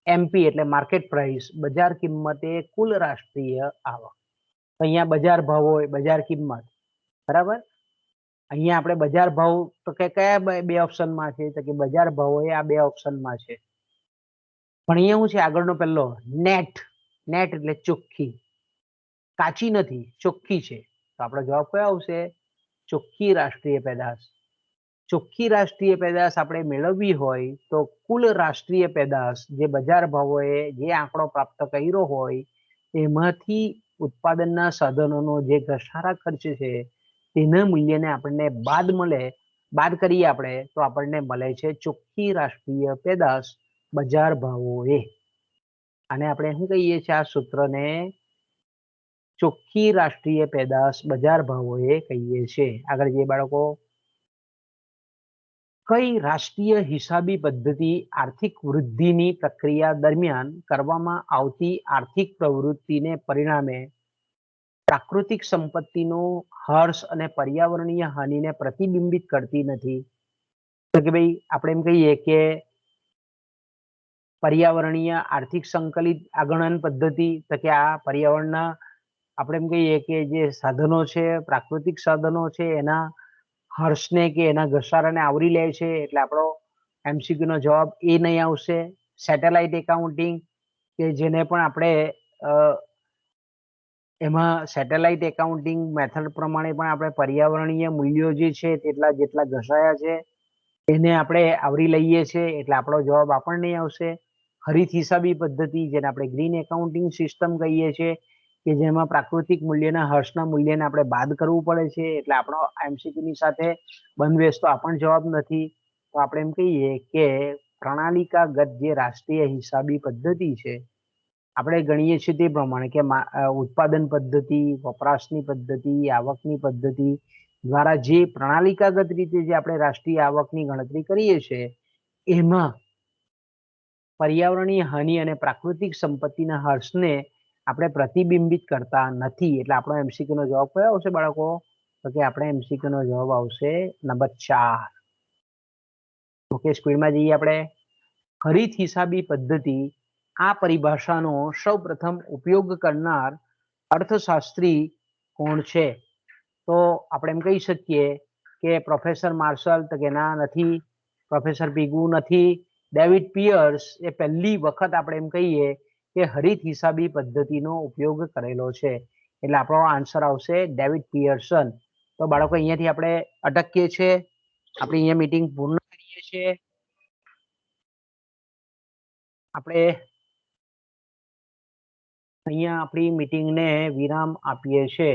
MP એટલે માર્કેટ પ્રાઇસ, બજાર કિંમત એ કુલ રાષ્ટ્રીય આવક. અહીંયા બજાર ભાવ હોય, બજાર કિંમત, બરાબર. અહીંયા આપણે બજાર ભાવ તો કે કયા બે ઓપ્શનમાં છે, તો કે બજાર ભાવ એ આ બે ઓપ્શનમાં છે. પણ અહીંયા શું છે, આગળનો પહેલો નેટ, નેટ એટલે ચોખ્ખી, કાચી નથી, ચોખ્ખી છે. તો આપણો જવાબ કયો આવશે? ચોખ્ખી રાષ્ટ્રીય પેદાશ. ચોખ્ખી રાષ્ટ્રીય પેદાશ આપણે મેળવવી હોય તો કુલ રાષ્ટ્રીય પેદાશ જે બજાર ભાવોએ જે આંકડો પ્રાપ્ત કર્યો હોય એમાંથી ઉત્પાદનના સાધનોનો જે ઘસારા ખર્ચ છે તેના મૂલ્યને આપણને બાદ કરીએ આપણે તો આપણને મળે છે ચોખ્ખી રાષ્ટ્રીય પેદાશ બજાર ભાવોએ. અને આપણે શું કહીએ છીએ? આ સૂત્રને ચોખ્ખી રાષ્ટ્રીય પેદાશ બજાર ભાવોએ કહીએ છીએ. આગળ જઈએ બાળકો, કઈ રાષ્ટ્રીય હિસાબી પદ્ધતિ આર્થિક વૃદ્ધિની પ્રક્રિયા દરમિયાન કરવામાં આવતી આર્થિક પ્રવૃત્તિને પરિણામે પ્રાકૃતિક સંપત્તિનો હર્ષ અને પર્યાવરણીય હાનિને પ્રતિબિંબિત કરતી નથી? તો કે ભાઈ આપણે એમ કહીએ કે પર્યાવરણીય આર્થિક સંકલિત આગણન પદ્ધતિ, તો કે આ પર્યાવરણના આપણે એમ કહીએ કે જે સાધનો છે, પ્રાકૃતિક સાધનો છે, એના હર્ષને કે એના ઘસારાને આવરી લે છે. એટલે આપણો MCQ નો જવાબ એ નહીં આવશે. સેટેલાઇટ એકાઉન્ટિંગ કે જેને પણ આપણે એમાં સેટેલાઇટ એકાઉન્ટિંગ મેથડ પ્રમાણે પણ આપણે પર્યાવરણીય મૂલ્યો જે છે જેટલા ઘસાયા છે એને આપણે આવરી લઈએ છીએ. એટલે આપણો જવાબ આપણને નહીં આવશે. હરિત હિસાબી પદ્ધતિ, જેને આપણે ગ્રીન એકાઉન્ટિંગ સિસ્ટમ કહીએ છીએ, કે જેમાં પ્રાકૃતિક મૂલ્યના હર્ષના મૂલ્યને આપણે બાદ કરવું પડે છે. એટલે આપણો MCQ ની સાથે બંધબેસતો આ પણ જવાબ નથી. તો આપણે એમ કહીએ કે પ્રણાલિકાગત જે રાષ્ટ્રીય હિસાબી પદ્ધતિ છે આપણે ગણીએ છીએ તે પ્રમાણે કે ઉત્પાદન પદ્ધતિ, વપરાશની પદ્ધતિ, આવકની પદ્ધતિ દ્વારા જે પ્રણાલિકાગત રીતે જે આપણે રાષ્ટ્રીય આવકની ગણતરી કરીએ છીએ એમાં પર્યાવરણીય હાનિ અને પ્રાકૃતિક સંપત્તિના હર્ષને આપણે પ્રતિબિંબિત કરતા નથી. એટલે આપણો MCQ નો જવાબ કયો આવશે બાળકો? તો કે આપણે MCQ નો જવાબ આવશે નંબર 4. ઓકે, સ્પીડમાં જઈએ આપણે. હરિત હિસાબી પદ્ધતિ આ પરિભાષાનો સૌપ્રથમ ઉપયોગ કરનાર અર્થશાસ્ત્રી કોણ છે? તો આપણે એમ કહી શકીએ કે પ્રોફેસર માર્શલ, તો કે ના નથી. પ્રોફેસર પીગુ નથી. ડેવિડ પિયર્સ એ પહેલી વખત આપણે એમ કહીએ કે હરિત હિસાબી પદ્ધતિનો ઉપયોગ કરેલો છે. એટલે આપણો આન્સર આવશે ડેવિડ પિયર્સન. તો બાળકો અહીંયાથી આપણે અટકીએ છીએ. આપણે અહીંયા મીટિંગ પૂર્ણ કરીએ છીએ. આપણે અહીંયા આપણી મીટિંગને વિરામ આપીએ છીએ.